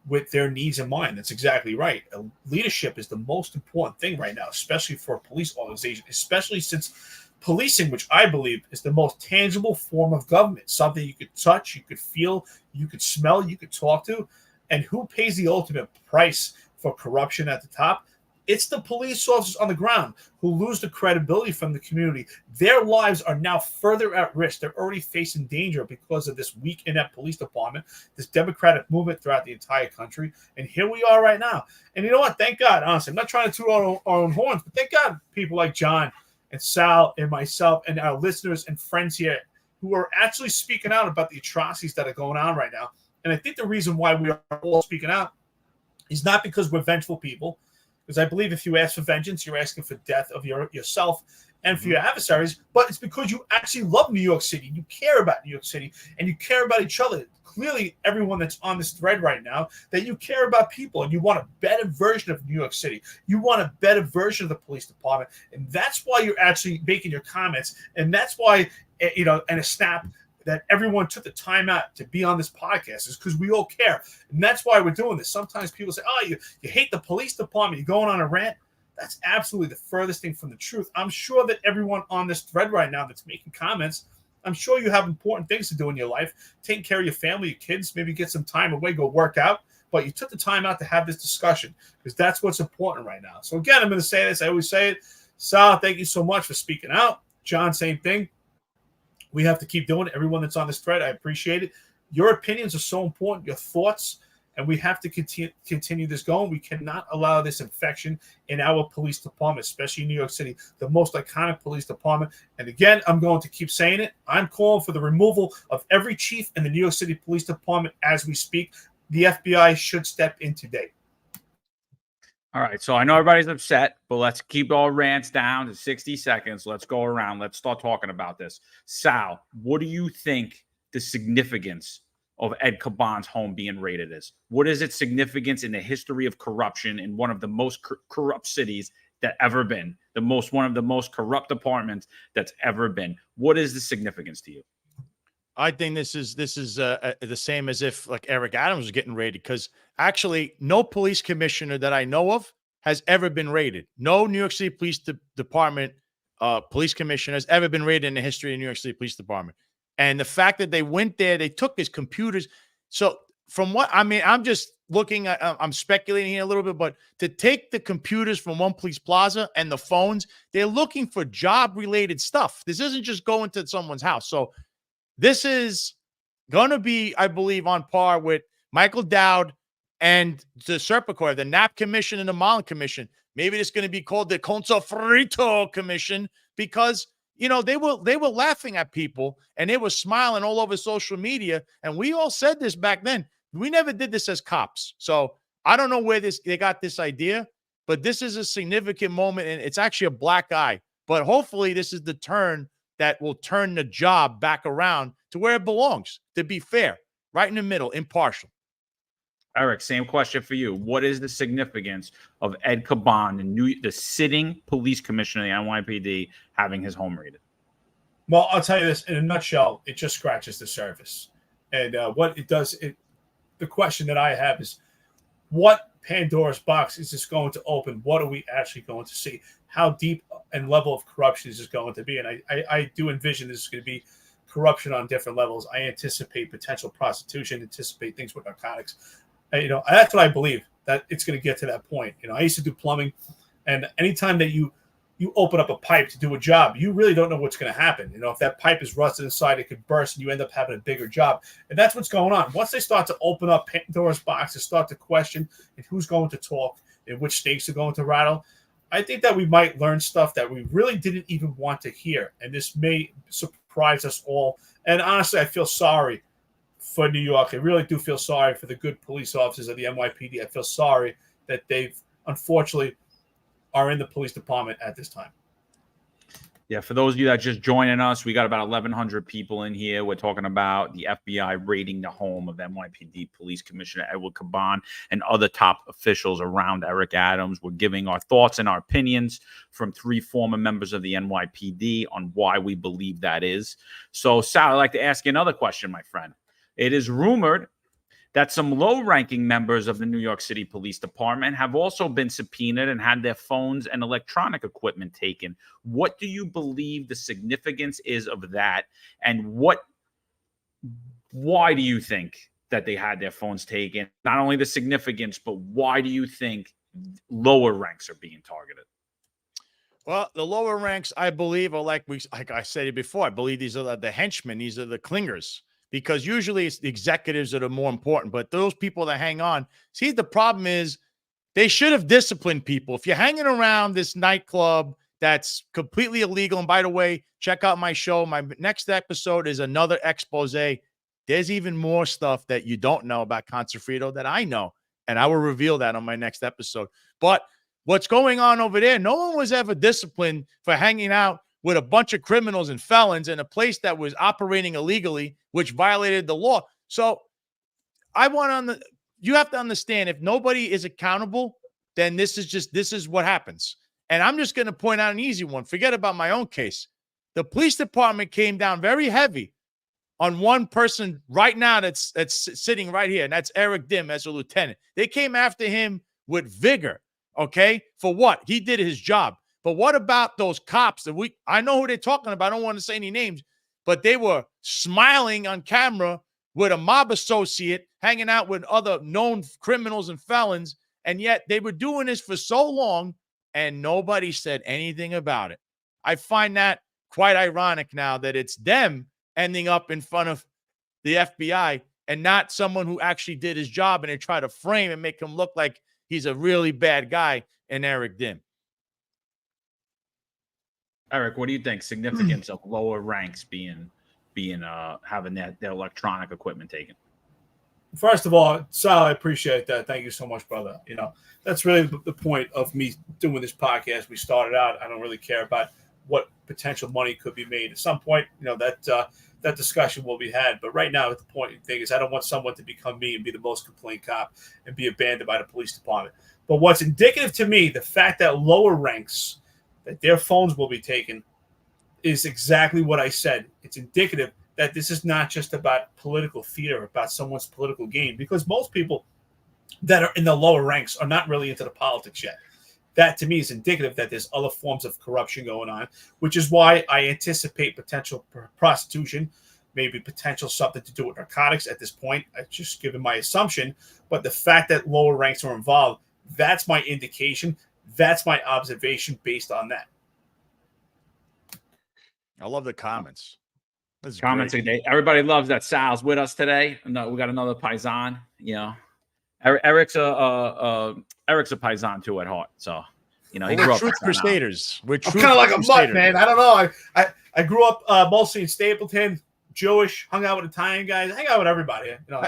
with their needs in mind. That's exactly right. Leadership is the most important thing right now, especially for a police organization, especially since policing, which I believe is the most tangible form of government, something you could touch, you could feel, you could smell, you could talk to. And who pays the ultimate price for corruption at the top? It's the police officers on the ground who lose the credibility from the community. Their lives are now further at risk. They're already facing danger because of this weak, inept police department, this democratic movement throughout the entire country. And here we are right now. And you know what? Thank God, honestly, I'm not trying to toot our own horns, but thank God people like John and Sal and myself and our listeners and friends here who are actually speaking out about the atrocities that are going on right now. And I think the reason why we are all speaking out is not because we're vengeful people, because I believe if you ask for vengeance, you're asking for death of yourself and for your adversaries, but it's because you actually love New York City. You care about New York City, and you care about each other. Clearly, everyone that's on this thread right now, that you care about people, and you want a better version of New York City. You want a better version of the police department, and that's why you're actually making your comments, and that's why, and a snap that everyone took the time out to be on this podcast is because we all care, and that's why we're doing this. Sometimes people say, "Oh, you hate the police department. You're going on a rant." That's absolutely the furthest thing from the truth. I'm sure that everyone on this thread right now that's making comments, I'm sure you have important things to do in your life, taking care of your family, your kids, maybe get some time away, go work out. But you took the time out to have this discussion because that's what's important right now. So again, I'm going to say this. I always say it. Sal, thank you so much for speaking out. John, same thing. We have to keep doing it. Everyone that's on this thread, I appreciate it. Your opinions are so important, your thoughts, and we have to continue this going. We cannot allow this infection in our police department, especially in New York City, the most iconic police department. And again, I'm going to keep saying it. I'm calling for the removal of every chief in the New York City Police Department as we speak. The FBI should step in today. All right, so I know everybody's upset, but let's keep our rants down to 60 seconds. Let's go around. Let's start talking about this. Sal, what do you think the significance of Ed Caban's home being raided is? What is its significance in the history of corruption in one of the most corrupt cities that ever been? One of the most corrupt departments that's ever been. What is the significance to you? I think this is the same as if like Eric Adams was getting raided, because actually no police commissioner that I know of has ever been raided. No New York City Police Department police commissioner has ever been raided in the history of New York City Police Department. And the fact that they went there, they took his computers. So from what, I mean, I'm just looking at, I'm speculating here a little bit, but to take the computers from one police plaza and the phones, they're looking for job related stuff. This isn't just going to someone's house. So this is going to be, I believe, on par with Michael Dowd and the Serpico, the NAP Commission and the Mullen Commission. Maybe it's going to be called the Conso Frito Commission, because they were laughing at people and they were smiling all over social media. And we all said this back then. We never did this as cops. So I don't know where they got this idea, but this is a significant moment, and it's actually a black eye. But hopefully this is the turn that will turn the job back around to where it belongs, to be fair, right in the middle, impartial. Eric, same question for you. What is the significance of Ed Caban, the sitting police commissioner of the NYPD, having his home raided? Well, I'll tell you this in a nutshell. It just scratches the surface. And what it does, the question that I have is, what Pandora's box is this going to open? What are we actually going to see? How deep and level of corruption is this going to be? And I do envision this is going to be corruption on different levels. I anticipate potential prostitution, anticipate things with narcotics. That's what I believe, that it's going to get to that point. I used to do plumbing, and anytime that you open up a pipe to do a job, you really don't know what's going to happen. If that pipe is rusted inside, it could burst and you end up having a bigger job. And that's what's going on. Once they start to open up Pandora's box and start to question and who's going to talk and which stakes are going to rattle, I think that we might learn stuff that we really didn't even want to hear. And this may surprise us all. And honestly, I feel sorry for New York. I really do feel sorry for the good police officers of the NYPD. I feel sorry that they've unfortunately are in the police department at this time. Yeah, for those of you that just joining us, we got about 1,100 people in here. We're talking about the FBI raiding the home of NYPD Police Commissioner Edward Caban and other top officials around Eric Adams. We're giving our thoughts and our opinions from 3 former members of the NYPD on why we believe that is. So, Sal, I'd like to ask you another question, my friend. It is rumored that some low-ranking members of the New York City Police Department have also been subpoenaed and had their phones and electronic equipment taken. What do you believe the significance is of that? And why do you think that they had their phones taken? Not only the significance, but why do you think lower ranks are being targeted? Well, the lower ranks, I believe, are like I said it before. I believe these are the henchmen. These are the clingers. Because usually it's the executives that are more important, but those people that hang on, see, the problem is they should have disciplined people. If you're hanging around this nightclub, that's completely illegal. And by the way, check out my show. My next episode is another expose. There's even more stuff that you don't know about Consafrito that I know, and I will reveal that on my next episode. But what's going on over there, no one was ever disciplined for hanging out with a bunch of criminals and felons in a place that was operating illegally, which violated the law. So you have to understand, if nobody is accountable, then this is what happens. And I'm just going to point out an easy one. Forget about my own case. The police department came down very heavy on one person right now that's sitting right here, and that's Eric Dim as a lieutenant. They came after him with vigor, okay? For what? He did his job. But what about those cops that I know who they're talking about. I don't want to say any names, but they were smiling on camera with a mob associate hanging out with other known criminals and felons, and yet they were doing this for so long, and nobody said anything about it. I find that quite ironic now that it's them ending up in front of the FBI and not someone who actually did his job, and they try to frame and make him look like he's a really bad guy in Eric Dim. Eric, what do you think? Significance of lower ranks being having their electronic equipment taken? First of all, Sal, I appreciate that. Thank you so much, brother. You know, that's really the point of me doing this podcast. We started out, I don't really care about what potential money could be made. At some point, you know, that discussion will be had. But right now, the point thing is I don't want someone to become me and be the most complaint cop and be abandoned by the police department. But what's indicative to me, the fact that lower ranks, that their phones will be taken, is exactly what I said. It's indicative that this is not just about political theater, about someone's political gain, because most people that are in the lower ranks are not really into the politics yet. That, to me, is indicative that there's other forms of corruption going on, which is why I anticipate potential prostitution, maybe potential something to do with narcotics at this point. I just given my assumption. But the fact that lower ranks are involved, that's my indication. That's my observation based on that. I love the comments. Comments today. Everybody loves that Sal's with us today. No, we got another Paisan. You know, Eric's a Paisan too at heart. So, you know, he grew up Truth Crusaders. We're I'm kind of like a mutt, man. I don't know. I grew up mostly in Stapleton, Jewish, hung out with Italian guys, hang out with everybody. You know,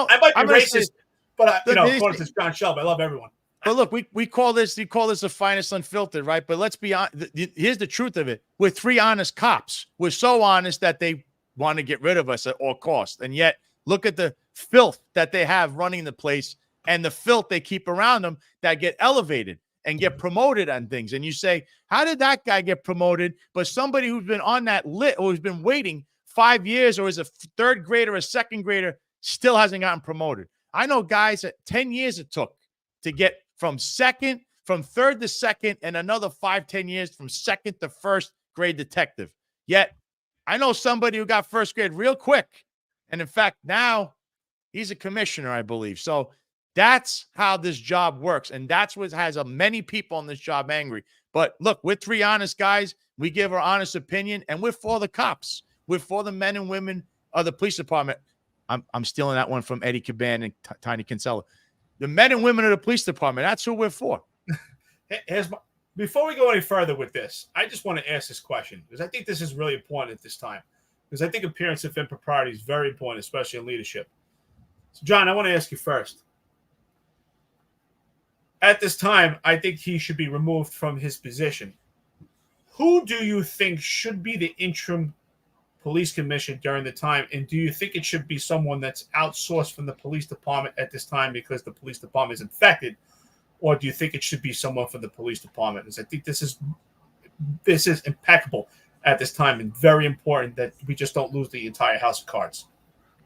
I might be racist, but according to John Shelby, I love everyone. But look, we call this the Finest Unfiltered, right? But let's be honest. Here's the truth of it: we're three honest cops. We're so honest that they want to get rid of us at all costs, and yet look at the filth that they have running the place, and the filth they keep around them that get elevated and get promoted on things. And you say, how did that guy get promoted? But somebody who's been on that lit or who's been waiting 5 years or is a third grader, a second grader, still hasn't gotten promoted. I know guys that 10 years it took to get from third to second, and another 5-10 years from second to first grade detective. Yet I know somebody who got first grade real quick. And in fact, now he's a commissioner, I believe. So that's how this job works. And that's what has many people on this job angry. But look, we're three honest guys. We give our honest opinion, and we're for the cops. We're for the men and women of the police department. I'm stealing that one from Eddie Caban and Tiny Kinsella. The men and women of the police department. That's who we're for. Before we go any further with this, I just want to ask this question, because I think this is really important at this time. Because I think appearance of impropriety is very important, especially in leadership. So, John, I want to ask you first. At this time, I think he should be removed from his position. Who do you think should be the interim police commission during the time, and do you think it should be someone that's outsourced from the police department at this time because the police department is infected, or do you think it should be someone from the police department? Because I think this is impeccable at this time, and very important that we just don't lose the entire house of cards.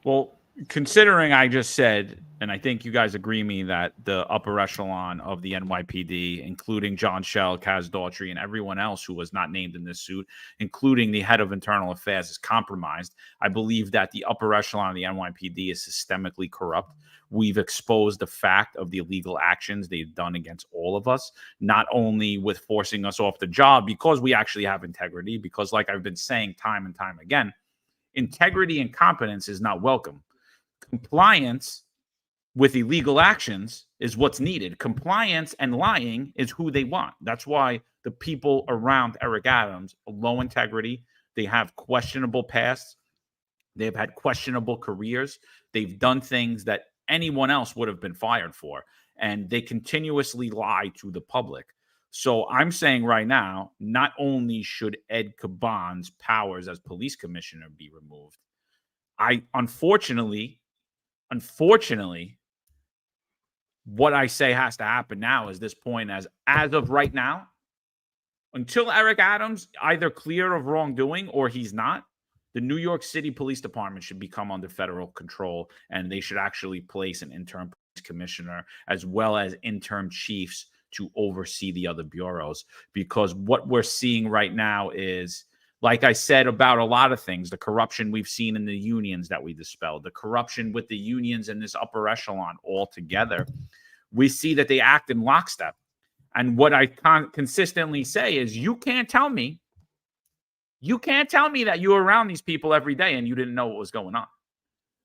Well, considering I just said, and I think you guys agree me, that the upper echelon of the NYPD, including John Shell, Kaz Daughtry, and everyone else who was not named in this suit, including the head of internal affairs, is compromised. I believe that the upper echelon of the NYPD is systemically corrupt. We've exposed the fact of the illegal actions they've done against all of us, not only with forcing us off the job because we actually have integrity, because like I've been saying time and time again, integrity and competence is not welcome. Compliance with illegal actions is what's needed. Compliance and lying is who they want. That's why the people around Eric Adams are low integrity. They have questionable pasts. They've had questionable careers. They've done things that anyone else would have been fired for. And they continuously lie to the public. So I'm saying right now, not only should Ed Caban's powers as police commissioner be removed, unfortunately, what I say has to happen now is this point as of right now, until Eric Adams either clear of wrongdoing or he's not, the New York City Police Department should become under federal control, and they should actually place an interim police commissioner as well as interim chiefs to oversee the other bureaus. Because what we're seeing right now is, like I said about a lot of things, the corruption we've seen in the unions that we dispelled, the corruption with the unions and this upper echelon all together, we see that they act in lockstep. And what I consistently say is, you can't tell me that you were around these people every day and you didn't know what was going on.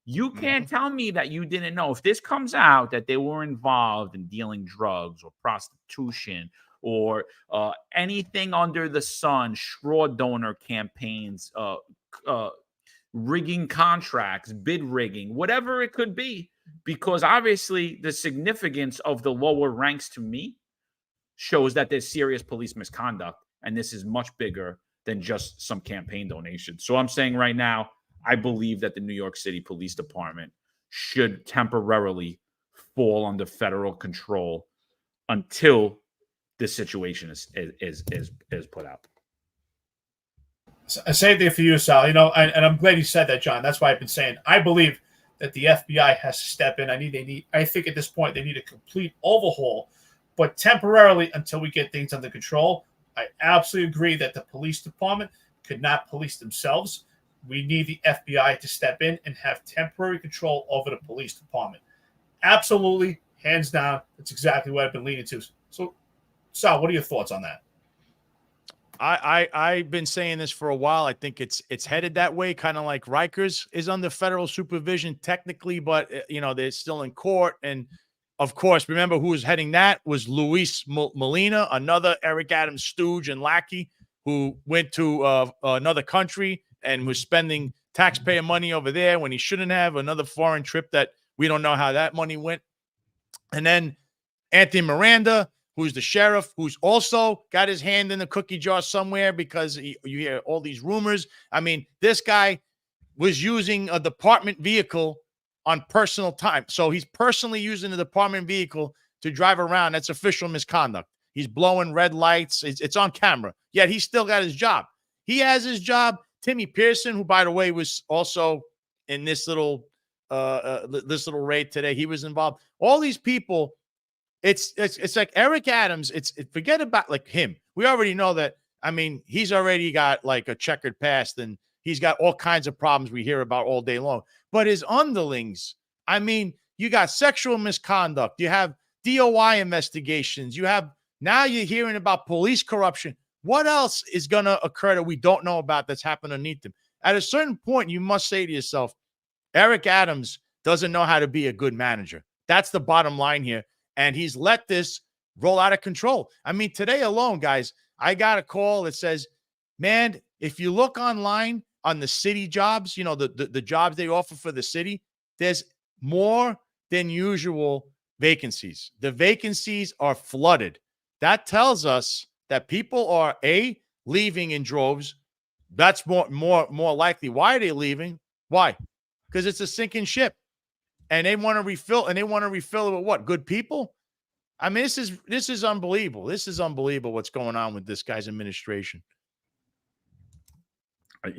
You can't tell me that you didn't know. If this comes out that they were involved in dealing drugs or prostitution or anything under the sun, straw donor campaigns, rigging contracts, bid rigging, whatever it could be, because obviously the significance of the lower ranks to me shows that there's serious police misconduct, and this is much bigger than just some campaign donations. So I'm saying right now, I believe that the New York City Police Department should temporarily fall under federal control until this situation is put out. Same thing for you, Sal. You know, and I'm glad you said that, John. That's why I've been saying I believe that the FBI has to step in. I think at this point they need a complete overhaul, but temporarily until we get things under control. I absolutely agree that the police department could not police themselves. We need the FBI to step in and have temporary control over the police department. Absolutely, hands down. That's exactly what I've been leaning to. So, Sal, what are your thoughts on that? I've been saying this for a while. I think it's headed that way, kind of like Rikers is under federal supervision technically, but they're still in court. And of course, remember who was heading that was Luis Molina, another Eric Adams stooge and lackey who went to another country and was spending taxpayer money over there when he shouldn't have. Another foreign trip that we don't know how that money went. And then Anthony Miranda, who's the sheriff, who's also got his hand in the cookie jar somewhere because you hear all these rumors. I mean, this guy was using a department vehicle on personal time. So he's personally using the department vehicle to drive around. That's official misconduct. He's blowing red lights. It's on camera. Yet he still got his job. He has his job. Timmy Pearson, who, by the way, was also in this little raid today. He was involved. All these people. It's like Eric Adams. Forget about like him. We already know that. I mean, he's already got like a checkered past, and he's got all kinds of problems we hear about all day long. But his underlings, I mean, you got sexual misconduct. You have DOI investigations. Now you're hearing about police corruption. What else is going to occur that we don't know about that's happened underneath them? At a certain point, you must say to yourself, Eric Adams doesn't know how to be a good manager. That's the bottom line here. And he's let this roll out of control. I mean, today alone, guys, I got a call that says, man, if you look online on the city jobs, the jobs they offer for the city, there's more than usual vacancies. The vacancies are flooded. That tells us that people are leaving in droves. That's more likely. Why are they leaving? Why? Because it's a sinking ship. And they want to refill, it with what? Good people? I mean, this is unbelievable. This is unbelievable what's going on with this guy's administration.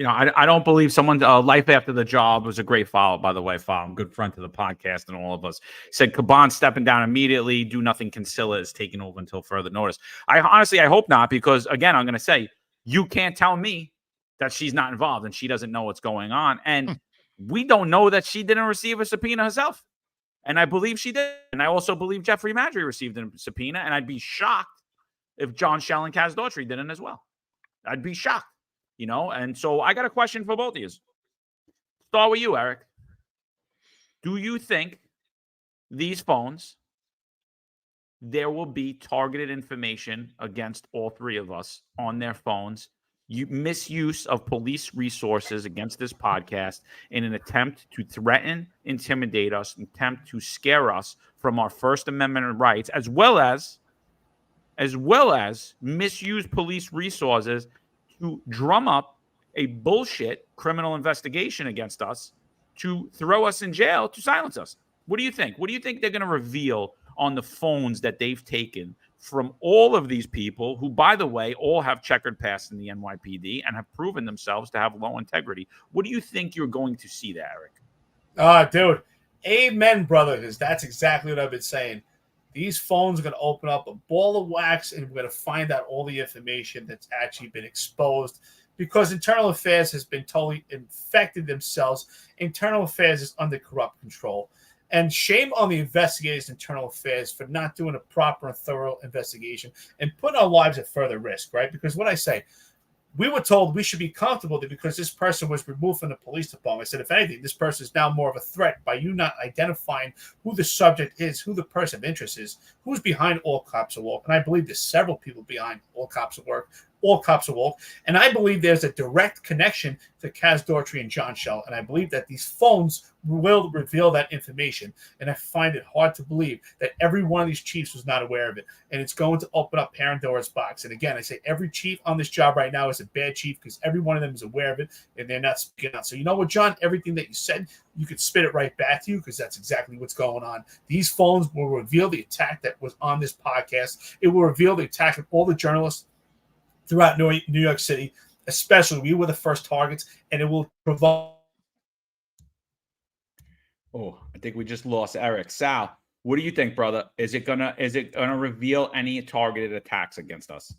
I don't believe someone life after the job was a great follow, by the way. I'm a good friend to the podcast and all of us. Said Caban stepping down immediately. Do nothing. Kinsella is taking over until further notice. I hope not, because again, I'm going to say you can't tell me that she's not involved and she doesn't know what's going on. And we don't know that she didn't receive a subpoena herself. And I believe she did. And I also believe Jeffrey Madry received a subpoena. And I'd be shocked if John Shell and Kaz Daughtry didn't as well. I'd be shocked. And so I got a question for both of you. Start with you, Eric. Do you think these phones there will be targeted information against all three of us on their phones. Misuse of police resources against this podcast in an attempt to threaten, intimidate us, attempt to scare us from our First Amendment rights, as well as misuse police resources to drum up a bullshit criminal investigation against us, to throw us in jail, to silence us. What do you think? What do you think they're going to reveal on the phones that they've taken from all of these people who, by the way, all have checkered past in the NYPD and have proven themselves to have low integrity? What do you think you're going to see there, Eric? Dude, amen, brother, because that's exactly what I've been saying. These phones are going to open up a ball of wax, and we're going to find out all the information that's actually been exposed, because Internal Affairs has been totally infected themselves. Internal Affairs is under corrupt control. And shame on the investigators, Internal Affairs, for not doing a proper and thorough investigation and putting our lives at further risk, right? Because what I say, we were told we should be comfortable because this person was removed from the police department. I said, if anything, this person is now more of a threat by you not identifying who the subject is, who the person of interest is, who's behind All Cops Are Woke. And I believe there's several people behind All Cops Are Woke. All Cops Are Woke. And I believe there's a direct connection to Kaz Daughtry and John Shell. And I believe that these phones will reveal that information. And I find it hard to believe that every one of these chiefs was not aware of it. And it's going to open up Pandora's box. And again, I say every chief on this job right now is a bad chief because every one of them is aware of it and they're not speaking out. So you know what, John? Everything that you said, you could spit it right back to you because that's exactly what's going on. These phones will reveal the attack that was on this podcast. It will reveal the attack of all the journalists throughout New York City, especially we were the first targets, and it will provide. Oh, I think we just lost Eric. Sal, what do you think, brother? Is it gonna reveal any targeted attacks against us?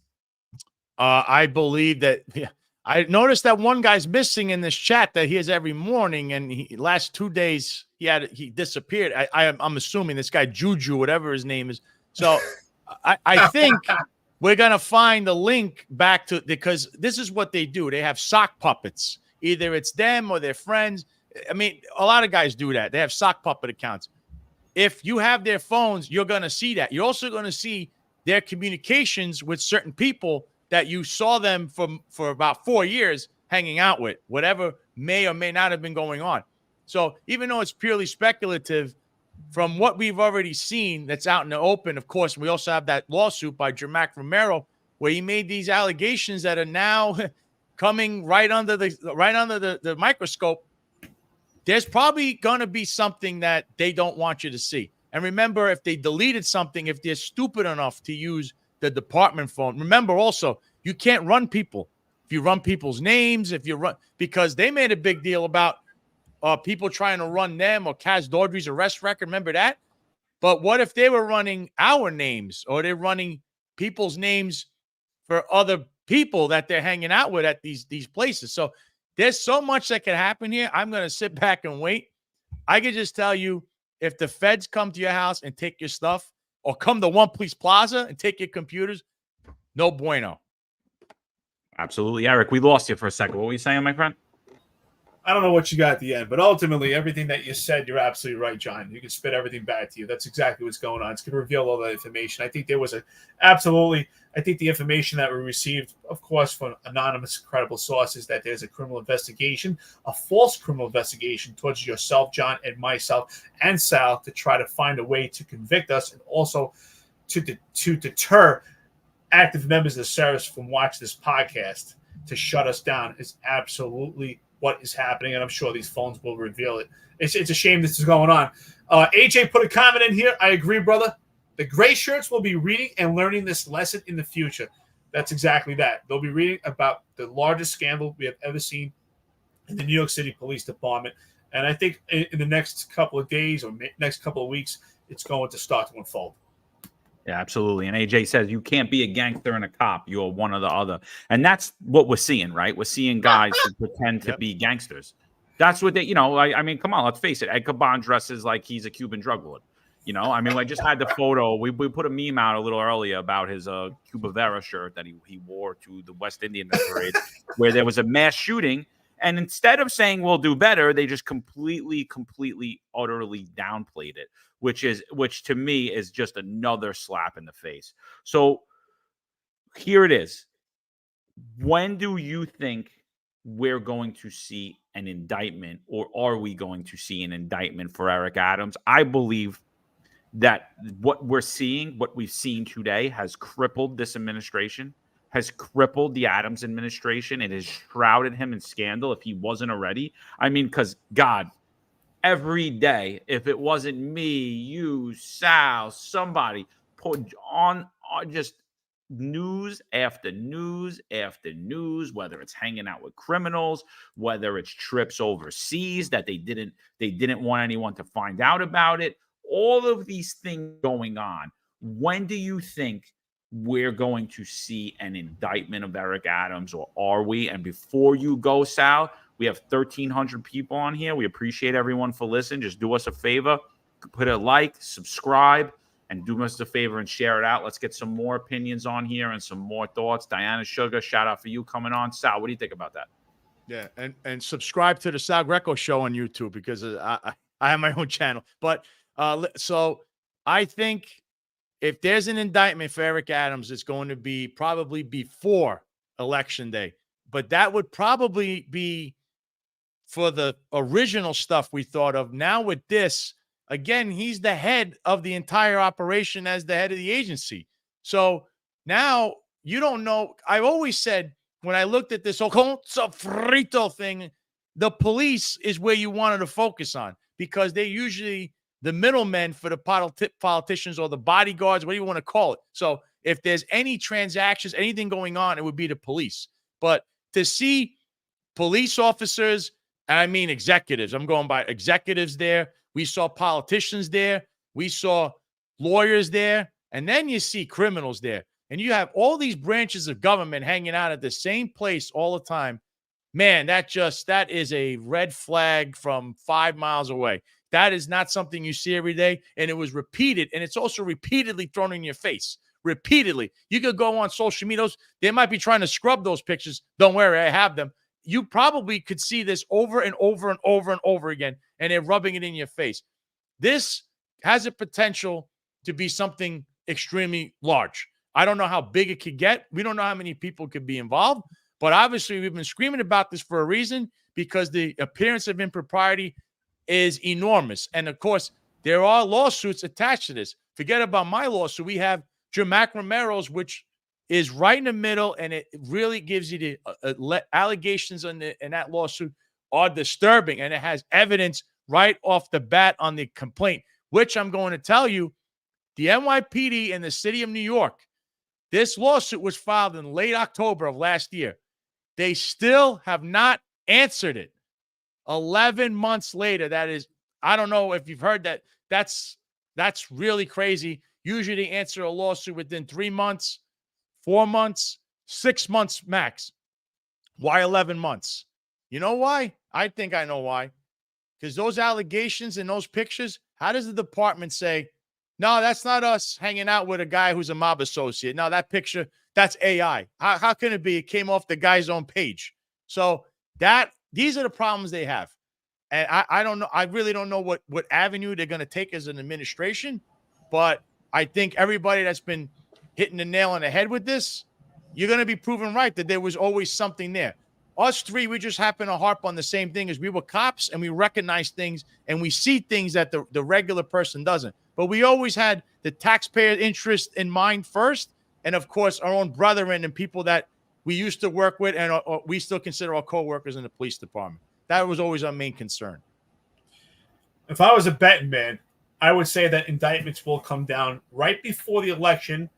I believe that. Yeah, I noticed that one guy's missing in this chat that he has every morning, and last 2 days he disappeared. I'm assuming this guy Juju, whatever his name is. So I think. We're going to find the link back to, because this is what they do. They have sock puppets. Either it's them or their friends. I mean, a lot of guys do that. They have sock puppet accounts. If you have their phones, you're going to see that. You're also going to see their communications with certain people that you saw them for about 4 years hanging out with, whatever may or may not have been going on. So even though it's purely speculative, from what we've already seen that's out in the open, of course, we also have that lawsuit by Jermac Romero where he made these allegations that are now coming right under the microscope. There's probably going to be something that they don't want you to see. And remember, if they deleted something, if they're stupid enough to use the department phone, remember also, you can't run people. If you run people's names, because they made a big deal about people trying to run them or Kaz Daughtry's arrest record. Remember that? But what if they were running our names, or they're running people's names for other people that they're hanging out with at these places? So there's so much that can happen here. I'm going to sit back and wait. I can just tell you, if the feds come to your house and take your stuff, or come to One Police Plaza and take your computers, no bueno. Absolutely. Eric, we lost you for a second. What were you saying, my friend? I don't know what you got at the end, but ultimately everything that you said, you're absolutely right, John. You can spit everything back to you. That's exactly what's going on. It's going to reveal all that information. I think there was I think the information that we received, of course, from anonymous, credible sources, that there's a criminal investigation, a false criminal investigation towards yourself, John, and myself, and Sal, to try to find a way to convict us, and also to deter active members of the service from watching this podcast, to shut us down, is absolutely what is happening, and I'm sure these phones will reveal it. It's a shame this is going on. AJ put a comment in here. I agree, brother. The gray shirts will be reading and learning this lesson in the future. That's exactly that. They'll be reading about the largest scandal we have ever seen in the New York City Police Department. And I think in the next couple of days or next couple of weeks, it's going to start to unfold. Yeah, absolutely. And AJ says you can't be a gangster and a cop. You're one or the other. And that's what we're seeing, right? We're seeing guys who pretend to be gangsters. That's what they, I mean, come on, let's face it. Ed Caban dresses like he's a Cuban drug lord. I mean, I just had the photo. We put a meme out a little earlier about his Cuba Vera shirt that he wore to the West Indian parade, where there was a mass shooting. And instead of saying we'll do better, they just completely, utterly downplayed it, which to me is just another slap in the face. So here it is. When do you think we're going to see an indictment, or are we going to see an indictment for Eric Adams? I believe that what we've seen today has crippled this administration, has crippled the Adams administration. It has shrouded him in scandal if he wasn't already. I mean, because God, every day, if it wasn't me, you, Sal, somebody put on just news after news after news, whether it's hanging out with criminals, whether it's trips overseas that they didn't want anyone to find out about it, all of these things going on. When do you think we're going to see an indictment of Eric Adams, or are we? And before you go, Sal, we have 1,300 people on here. We appreciate everyone for listening. Just do us a favor, put a like, subscribe, and do us a favor and share it out. Let's get some more opinions on here and some more thoughts. Diana Sugar, shout out for you coming on. Sal, what do you think about that? Yeah, and subscribe to the Sal Greco Show on YouTube, because I have my own channel. But so I think if there's an indictment for Eric Adams, it's going to be probably before Election Day. But that would probably be for the original stuff we thought of. Now with this, again, he's the head of the entire operation as the head of the agency. So now you don't know. I've always said, when I looked at this whole frito thing, the police is where you wanted to focus on, because they're usually the middlemen for the politicians or the bodyguards, what do you want to call it? So if there's any transactions, anything going on, it would be the police. But to see police officers, and I mean executives, I'm going by executives there. We saw politicians there. We saw lawyers there. And then you see criminals there. And you have all these branches of government hanging out at the same place all the time. Man, that is a red flag from 5 miles away. That is not something you see every day. And it was repeated. And it's also repeatedly thrown in your face. Repeatedly. You could go on social media. They might be trying to scrub those pictures. Don't worry, I have them. You probably could see this over and over and over and over again, and they're rubbing it in your face. This has a potential to be something extremely large. I don't know how big it could get. We don't know how many people could be involved, but obviously we've been screaming about this for a reason, because the appearance of impropriety is enormous. And of course, there are lawsuits attached to this. Forget about my lawsuit. We have Jermac Romero's, which is right in the middle, and it really gives you the allegations in that lawsuit are disturbing, and it has evidence right off the bat on the complaint, which I'm going to tell you, the NYPD in the city of New York, this lawsuit was filed in late October of last year. They still have not answered it. 11 months later, that is, I don't know if you've heard that. That's really crazy. Usually they answer a lawsuit within 3 months, 4 months, 6 months max. Why 11 months? You know why? I think I know why. Because those allegations and those pictures, how does the department say, no, that's not us hanging out with a guy who's a mob associate? No, that picture, that's AI. How can it be? It came off the guy's own page. So these are the problems they have. And I don't know. I really don't know what avenue they're going to take as an administration. But I think everybody that's been hitting the nail on the head with this, you're going to be proven right that there was always something there. Us three, we just happen to harp on the same thing, as we were cops and we recognize things and we see things that the regular person doesn't. But we always had the taxpayer interest in mind first. And of course, our own brethren and people that we used to work with and we still consider our co-workers in the police department. That was always our main concern. If I was a betting man, I would say that indictments will come down right before the election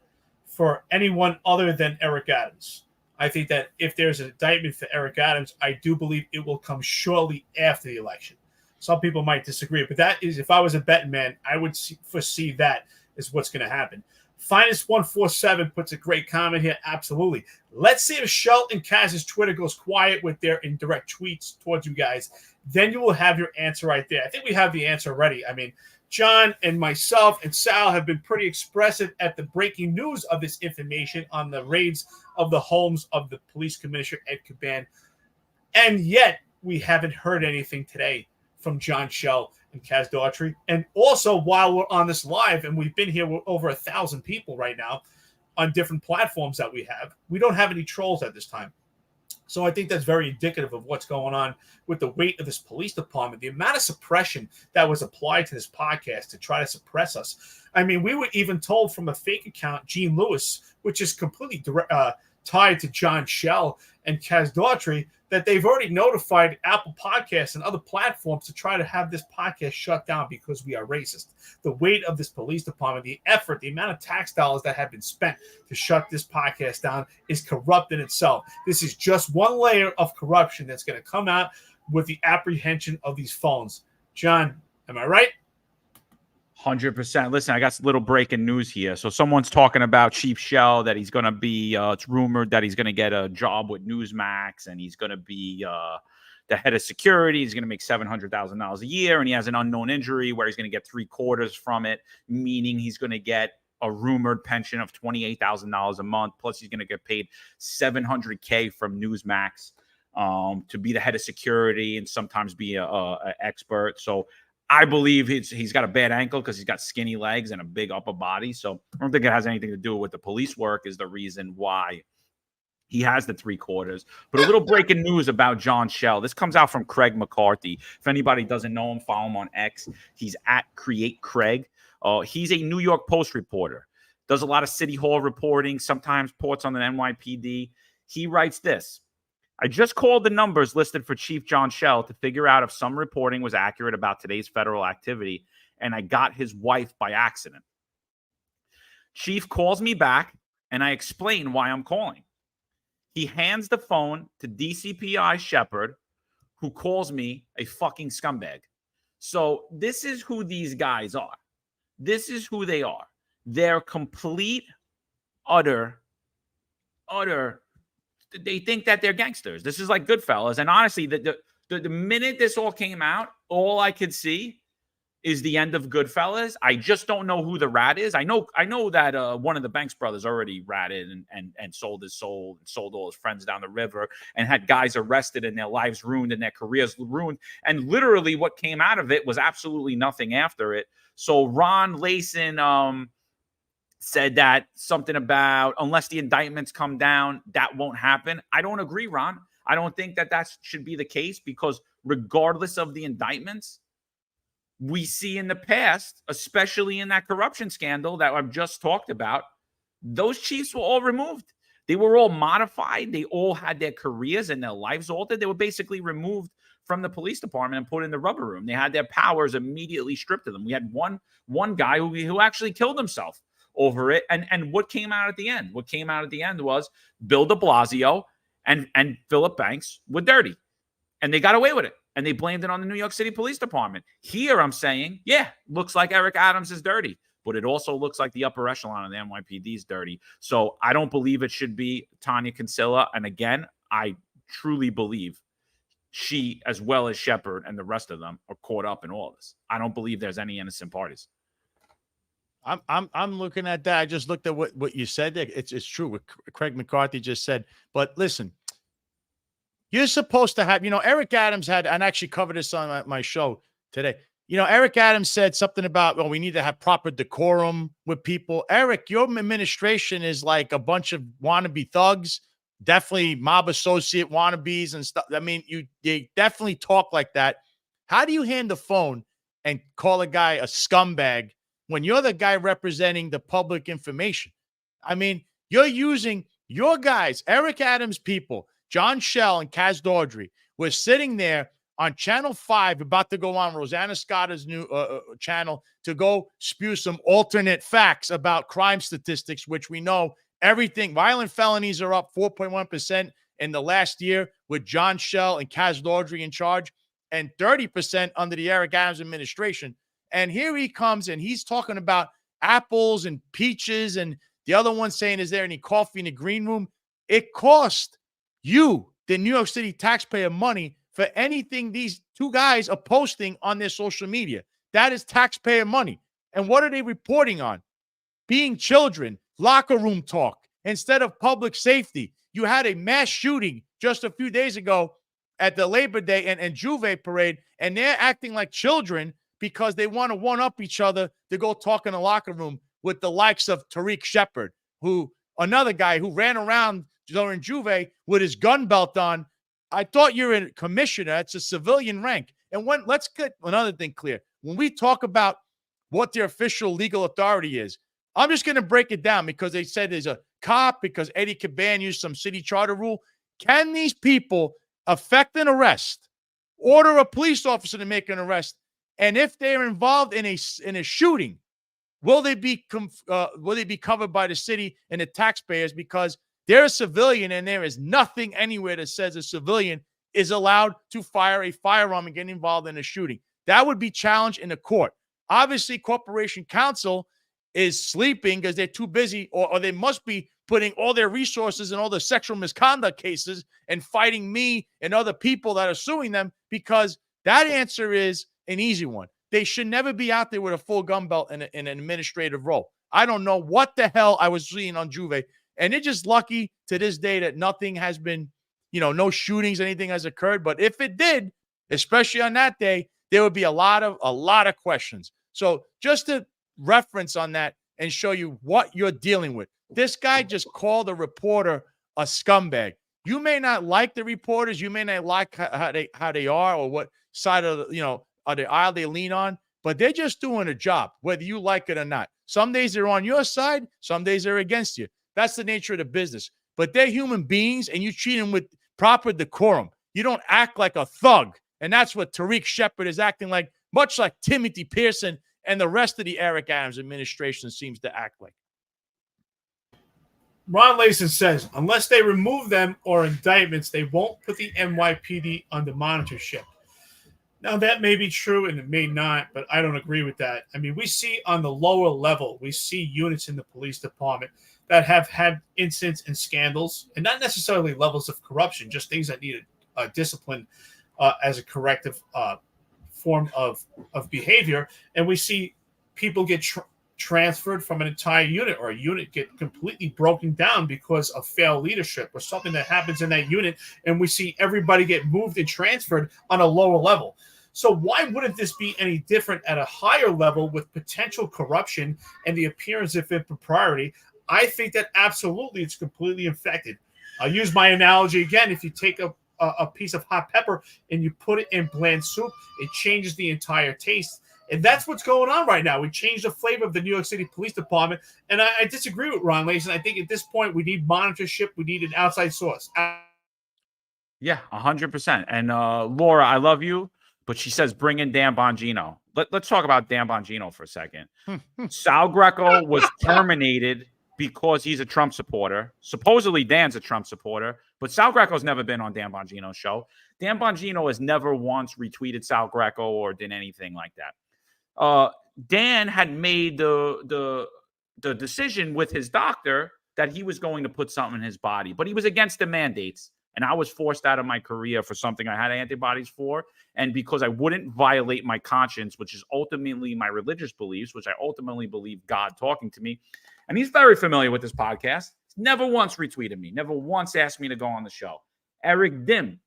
for anyone other than Eric Adams. I think that if there's an indictment for Eric Adams, I do believe it will come shortly after the election. Some people might disagree, but that is, if I was a betting man, I would foresee that is what's going to happen. Finest 147 puts a great comment here. Absolutely. Let's see if Shelton Kaz's Twitter goes quiet with their indirect tweets towards you guys. Then you will have your answer right there. I think we have the answer ready. I mean, John and myself and Sal have been pretty expressive at the breaking news of this information on the raids of the homes of the police commissioner, Ed Caban. And yet, we haven't heard anything today from John Shell and Kaz Daughtry. And also, while we're on this live, and we've been here with over 1,000 people right now on different platforms that we don't have any trolls at this time. So I think that's very indicative of what's going on with the weight of this police department, the amount of suppression that was applied to this podcast to try to suppress us. I mean, we were even told from a fake account, Gene Lewis, which is completely tied to John Shell and Kaz Daughtry, that they've already notified Apple Podcasts and other platforms to try to have this podcast shut down because we are racist. The weight of this police department, the effort, the amount of tax dollars that have been spent to shut this podcast down is corrupt in itself. This is just one layer of corruption that's going to come out with the apprehension of these phones. John, am I right? 100%. Listen, I got some little breaking news here. So someone's talking about Chief Shell, that he's going to be, it's rumored that he's going to get a job with Newsmax, and he's going to be the head of security. He's going to make $700,000 a year, and he has an unknown injury where he's going to get 3/4 from it, meaning he's going to get a rumored pension of $28,000 a month. Plus, he's going to get paid $700K from Newsmax to be the head of security and sometimes be a expert. So I believe he's got a bad ankle because he's got skinny legs and a big upper body. So I don't think it has anything to do with the police work is the reason why he has the 3/4. But a little breaking news about John Shell. This comes out from Craig McCarthy. If anybody doesn't know him, follow him on X. He's at Create Craig. He's a New York Post reporter. Does a lot of City Hall reporting, sometimes reports on the NYPD. He writes this. I just called the numbers listed for Chief John Shell to figure out if some reporting was accurate about today's federal activity, and I got his wife by accident. Chief calls me back, and I explain why I'm calling. He hands the phone to DCPI Shepard, who calls me a fucking scumbag. So this is who these guys are. This is who they are. They're complete, utter. They think that they're gangsters. This is like Goodfellas. And honestly, the minute this all came out, all I could see is the end of Goodfellas. I just don't know who the rat is. I know that one of the Banks brothers already ratted and sold his soul and sold all his friends down the river and had guys arrested and their lives ruined and their careers ruined. And literally what came out of it was absolutely nothing after it. So Ron Layson said that something about unless the indictments come down, that won't happen. I don't agree, Ron. I don't think that should be the case because regardless of the indictments, we see in the past, especially in that corruption scandal that I've just talked about, those chiefs were all removed. They were all modified. They all had their careers and their lives altered. They were basically removed from the police department and put in the rubber room. They had their powers immediately stripped of them. We had one guy who actually killed himself over it. And what came out at the end? What came out at the end was Bill de Blasio and Philip Banks were dirty. And they got away with it. And they blamed it on the New York City Police Department. Here I'm saying, yeah, looks like Eric Adams is dirty. But it also looks like the upper echelon of the NYPD is dirty. So I don't believe it should be Tanya Kinsella. And again, I truly believe she, as well as Shepard and the rest of them, are caught up in all this. I don't believe there's any innocent parties. I'm looking at that. I just looked at what you said there. It's true what Craig McCarthy just said. But listen, you're supposed to have, Eric Adams had, and I actually covered this on my show today. Eric Adams said something about, well, we need to have proper decorum with people. Eric, your administration is like a bunch of wannabe thugs, definitely mob associate wannabes and stuff. I mean, they definitely talk like that. How do you hand the phone and call a guy a scumbag when you're the guy representing the public information? I mean, you're using your guys, Eric Adams people, John Shell and Kaz Daughtry, were sitting there on Channel 5, about to go on Rosanna Scotta's new channel to go spew some alternate facts about crime statistics, which we know everything. Violent felonies are up 4.1% in the last year with John Shell and Kaz Daughtry in charge, and 30% under the Eric Adams administration. And here he comes and he's talking about apples and peaches, and the other one saying, is there any coffee in the green room? It cost you, the New York City taxpayer, money for anything these two guys are posting on their social media. That is taxpayer money. And what are they reporting on? Being children, locker room talk, instead of public safety. You had a mass shooting just a few days ago at the Labor Day and Juve parade, and they're acting like children because they want to one-up each other to go talk in the locker room with the likes of Tariq Shepard, another guy who ran around during Juve with his gun belt on. I thought you're a commissioner. It's a civilian rank. And let's get another thing clear. When we talk about what their official legal authority is, I'm just going to break it down because they said there's a cop because Eddie Caban used some city charter rule. Can these people effect an arrest, order a police officer to make an arrest, and if they're involved in a shooting, will they be covered by the city and the taxpayers because they're a civilian and there is nothing anywhere that says a civilian is allowed to fire a firearm and get involved in a shooting? That would be challenged in the court. Obviously, Corporation Counsel is sleeping because they're too busy, or they must be putting all their resources in all the sexual misconduct cases and fighting me and other people that are suing them, because that answer is an easy one. They should never be out there with a full gun belt in an administrative role. I don't know what the hell I was seeing on Juve, and they're just lucky to this day that nothing has been, no shootings, anything has occurred. But if it did, especially on that day, there would be a lot of questions. So just to reference on that and show you what you're dealing with. This guy just called a reporter a scumbag. You may not like the reporters, you may not like how they are or what side of the aisle they lean on, but they're just doing a job, whether you like it or not. Some days they're on your side, some days they're against you. That's the nature of the business. But they're human beings, and you treat them with proper decorum. You don't act like a thug, and that's what Tariq Shepard is acting like, much like Timothy Pearson and the rest of the Eric Adams administration seems to act like. Ron Layson says, unless they remove them or indictments, they won't put the NYPD under monitorship. Now, that may be true and it may not, but I don't agree with that. I mean, we see on the lower level, we see units in the police department that have had incidents and scandals, and not necessarily levels of corruption, just things that needed discipline as a corrective form of behavior. And we see people get transferred from an entire unit, or a unit get completely broken down because of failed leadership or something that happens in that unit, and we see everybody get moved and transferred on a lower level. So why wouldn't this be any different at a higher level with potential corruption and the appearance of impropriety? I think that absolutely it's completely infected. I'll use my analogy again. If you take a piece of hot pepper and you put it in bland soup, it changes the entire taste. And that's what's going on right now. We changed the flavor of the New York City Police Department. And I disagree with Ron Layson. I think at this point we need monitorship. We need an outside source. Yeah, 100%. And Laura, I love you, but she says bring in Dan Bongino. Let's talk about Dan Bongino for a second. Sal Greco was terminated because he's a Trump supporter. Supposedly Dan's a Trump supporter, but Sal Greco's never been on Dan Bongino's show. Dan Bongino has never once retweeted Sal Greco or did anything like that. Dan had made the decision with his doctor that he was going to put something in his body, but he was against the mandates. And I was forced out of my career for something I had antibodies for. And because I wouldn't violate my conscience, which is ultimately my religious beliefs, which I ultimately believe God talking to me. And he's very familiar with this podcast. He's never once retweeted me, never once asked me to go on the show. Eric Dim,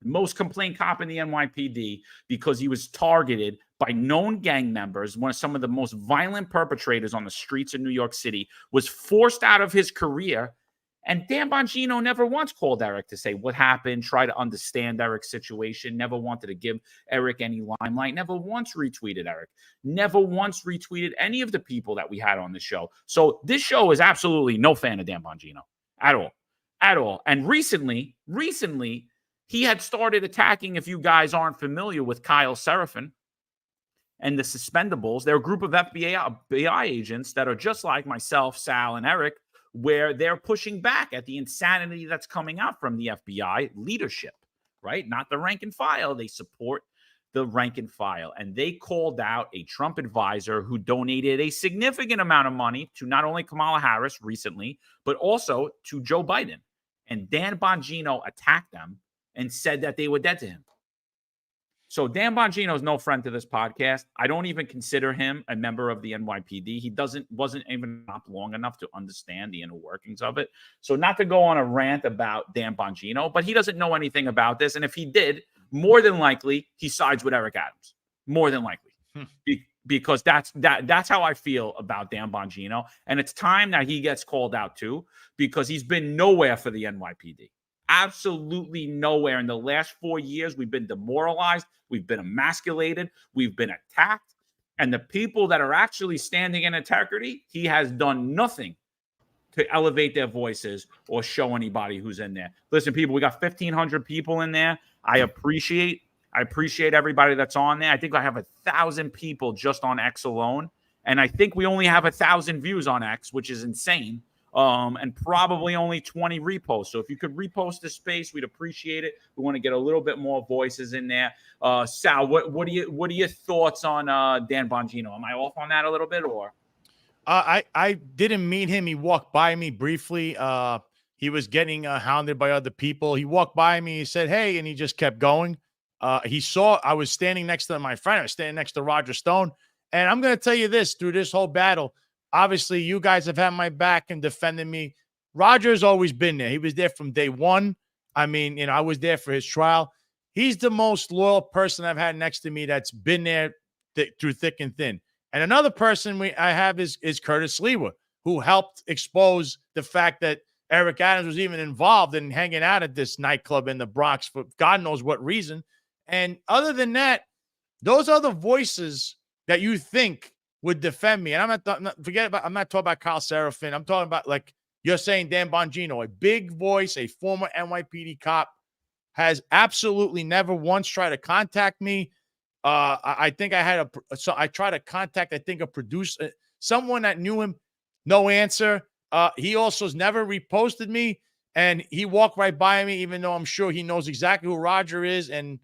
most complained cop in the NYPD, because he was targeted by known gang members, some of the most violent perpetrators on the streets of New York City, was forced out of his career. And Dan Bongino never once called Eric to say what happened, try to understand Eric's situation, never wanted to give Eric any limelight, never once retweeted Eric, never once retweeted any of the people that we had on the show. So this show is absolutely no fan of Dan Bongino at all. And recently, he had started attacking, if you guys aren't familiar with Kyle Seraphin and the Suspendables, they're a group of FBI agents that are just like myself, Sal, and Eric, where they're pushing back at the insanity that's coming out from the FBI leadership, right? Not the rank and file. They support the rank and file. And they called out a Trump advisor who donated a significant amount of money to not only Kamala Harris recently, but also to Joe Biden. And Dan Bongino attacked them and said that they were dead to him. So Dan Bongino is no friend to this podcast. I don't even consider him a member of the NYPD. He wasn't even up long enough to understand the inner workings of it. So not to go on a rant about Dan Bongino, but he doesn't know anything about this. And if he did, more than likely he sides with Eric Adams. More than likely. Because that's how I feel about Dan Bongino. And it's time that he gets called out too, because he's been nowhere for the NYPD. Absolutely nowhere. In the last 4 years, we've been demoralized. We've been emasculated. We've been attacked. And the people that are actually standing in integrity, he has done nothing to elevate their voices or show anybody who's in there. Listen, people, we got 1,500 people in there. I appreciate everybody that's on there. I think I have 1,000 people just on X alone. And I think we only have 1,000 views on X, which is insane. And probably only 20 reposts. So if you could repost this space, we'd appreciate it. We want to get a little bit more voices in there. Sal, what are your thoughts on Dan Bongino? Am I off on that a little bit, or? I didn't meet him. He walked by me briefly. He was getting hounded by other people. He walked by me. He said, "Hey," and he just kept going. He saw I was standing next to my friend. I was standing next to Roger Stone. And I'm going to tell you this, through this whole battle, obviously you guys have had my back and defended me. Roger's always been there. He was there from day one. I mean, I was there for his trial. He's the most loyal person I've had next to me that's been there through thick and thin. And another person I have is Curtis Lewa, who helped expose the fact that Eric Adams was even involved in hanging out at this nightclub in the Bronx for God knows what reason. And other than that, those other voices that you think would defend me, and I'm not talking about Kyle Seraphin. I'm talking about, like you're saying, Dan Bongino, a big voice, a former NYPD cop, has absolutely never once tried to contact me. I think I tried to contact, I think, a producer, someone that knew him, no answer. He also has never reposted me, and he walked right by me, even though I'm sure he knows exactly who Roger is, and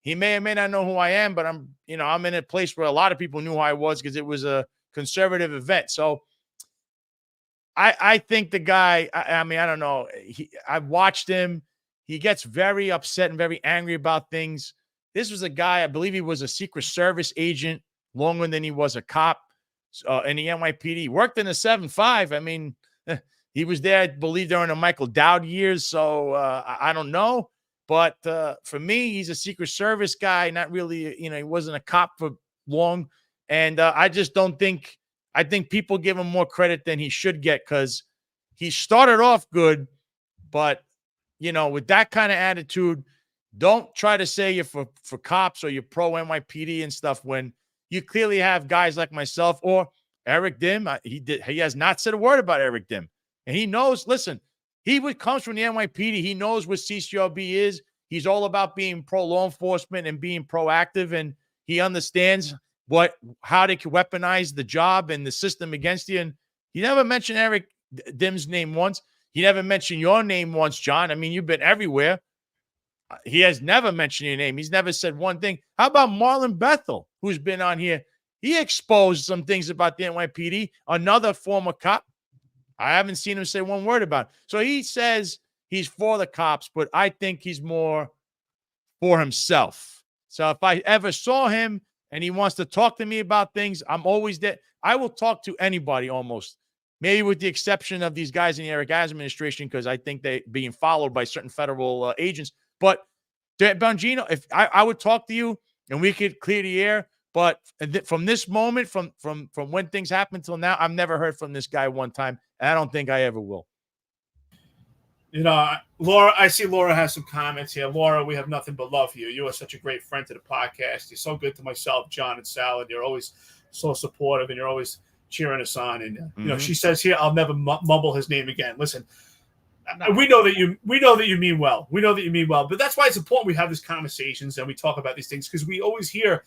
he may or may not know who I am, but I'm in a place where a lot of people knew who I was because it was a conservative event. So I think the guy, I mean, I don't know. I've watched him. He gets very upset and very angry about things. This was a guy, I believe he was a Secret Service agent longer than he was a cop in the NYPD. He worked in the 7-5. I mean, he was there, I believe, during the Michael Dowd years. So I don't know. But for me, he's a Secret Service guy, not really, he wasn't a cop for long. And I just don't think, I think people give him more credit than he should get because he started off good. But, with that kind of attitude, don't try to say you're for cops or you're pro NYPD and stuff when you clearly have guys like myself or Eric Dim. He has not said a word about Eric Dim. And he knows, listen, comes from the NYPD. He knows what CCRB is. He's all about being pro law enforcement and being proactive. And he understands how they can weaponize the job and the system against you. And he never mentioned Eric Dim's name once. He never mentioned your name once, John. I mean, you've been everywhere. He has never mentioned your name. He's never said one thing. How about Marlon Bethel, who's been on here? He exposed some things about the NYPD, another former cop. I haven't seen him say one word about it. So he says he's for the cops, but I think he's more for himself. So if I ever saw him and he wants to talk to me about things, I'm always there. I will talk to anybody almost, maybe with the exception of these guys in the Eric Adams administration, because I think they're being followed by certain federal agents. But Bongino, if I would talk to you and we could clear the air. But from this moment, from when things happen till now, I've never heard from this guy one time. And I don't think I ever will. Laura, I see Laura has some comments here. Laura, we have nothing but love for you. You are such a great friend to the podcast. You're so good to myself, John, and Sal, and you're always so supportive, and you're always cheering us on. And she says here, I'll never mumble his name again. Listen, we know that you mean well. We know that you mean well, but that's why it's important we have these conversations and we talk about these things, because we always hear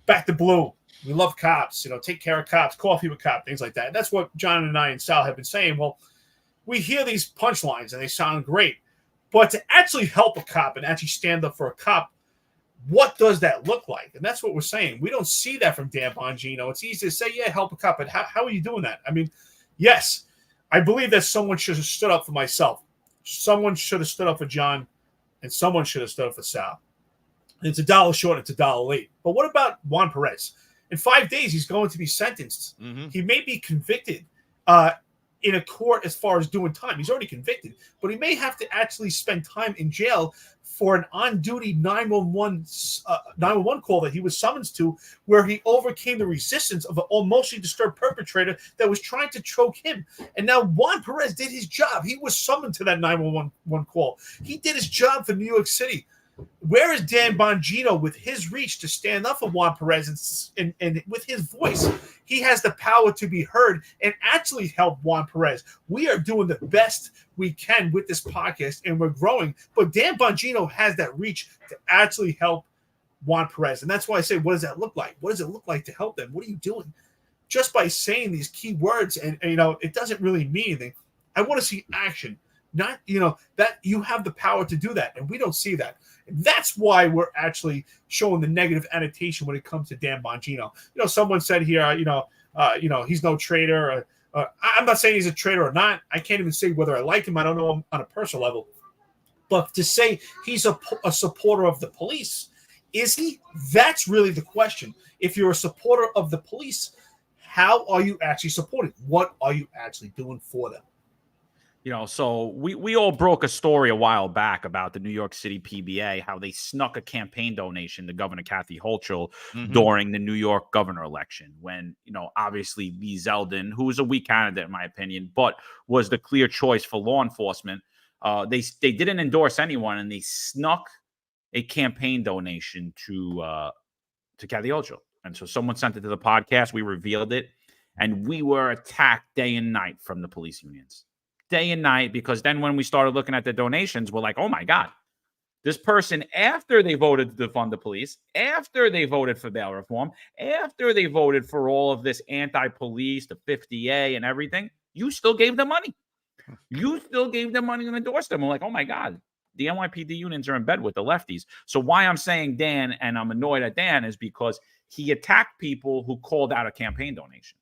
back to blue. We love cops, take care of cops, coffee with cops, things like that. And that's what John and I and Sal have been saying. Well, we hear these punchlines and they sound great, but to actually help a cop and actually stand up for a cop, what does that look like? And that's what we're saying. We don't see that from Dan Bongino. It's easy to say, yeah, help a cop, but how are you doing that? I mean, yes, I believe that someone should have stood up for myself. Someone should have stood up for John, and someone should have stood up for Sal. It's $1 short, it's $1 late. But what about Juan Perez? In 5 days, he's going to be sentenced. Mhm. He may be convicted in a court as far as doing time. He's already convicted, but he may have to actually spend time in jail for an on-duty 911 call that he was summoned to, where he overcame the resistance of an emotionally disturbed perpetrator that was trying to choke him. And now Juan Perez did his job. He was summoned to that 911 call. He did his job for New York City. Where is Dan Bongino with his reach to stand up for Juan Perez and with his voice? He has the power to be heard and actually help Juan Perez. We are doing the best we can with this podcast, and we're growing. But Dan Bongino has that reach to actually help Juan Perez. And that's why I say, what does that look like? What does it look like to help them? What are you doing? Just by saying these key words, and it doesn't really mean anything. I want to see action. Not, that you have the power to do that, and we don't see that. And that's why we're actually showing the negative annotation when it comes to Dan Bongino. Someone said here, he's no traitor. I'm not saying he's a traitor or not. I can't even say whether I like him. I don't know him on a personal level. But to say he's a supporter of the police, is he? That's really the question. If you're a supporter of the police, how are you actually supporting? What are you actually doing for them? So we all broke a story a while back about the New York City PBA, how they snuck a campaign donation to Governor Kathy Hochul during the New York governor election when, obviously B. Zeldin, who was a weak candidate in my opinion, but was the clear choice for law enforcement. They didn't endorse anyone, and they snuck a campaign donation to Kathy Hochul. And so someone sent it to the podcast. We revealed it, and we were attacked day and night from the police unions. Day and night, because then when we started looking at the donations, we're like, oh my God, this person, after they voted to defund the police, after they voted for bail reform, after they voted for all of this anti-police, the 50A and everything, you still gave them money. You still gave them money and endorsed them. We're like, oh my God, the NYPD unions are in bed with the lefties. So why I'm saying Dan, and I'm annoyed at Dan, is because he attacked people who called out a campaign donation.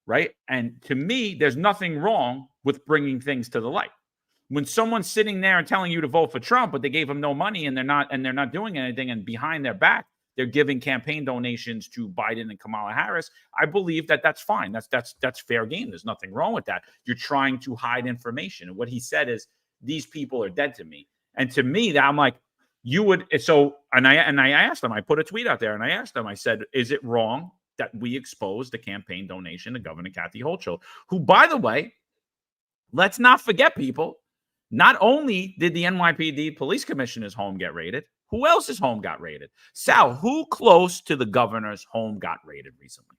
Right. And to me, there's nothing wrong with bringing things to the light. When someone's sitting there and telling you to vote for Trump, but they gave him no money and they're not doing anything, and behind their back, they're giving campaign donations to Biden and Kamala Harris, I believe that that's fine. That's fair game. There's nothing wrong with that. You're trying to hide information. And what he said is, these people are dead to me. And to me, that I'm like, you would. So, and I asked him, I put a tweet out there and I asked him, I said, is it wrong that we exposed the campaign donation to Governor Kathy Hochul, who, by the way, let's not forget, people, not only did the NYPD police commissioner's home get raided, who else's home got raided? Sal, who close to the governor's home got raided recently?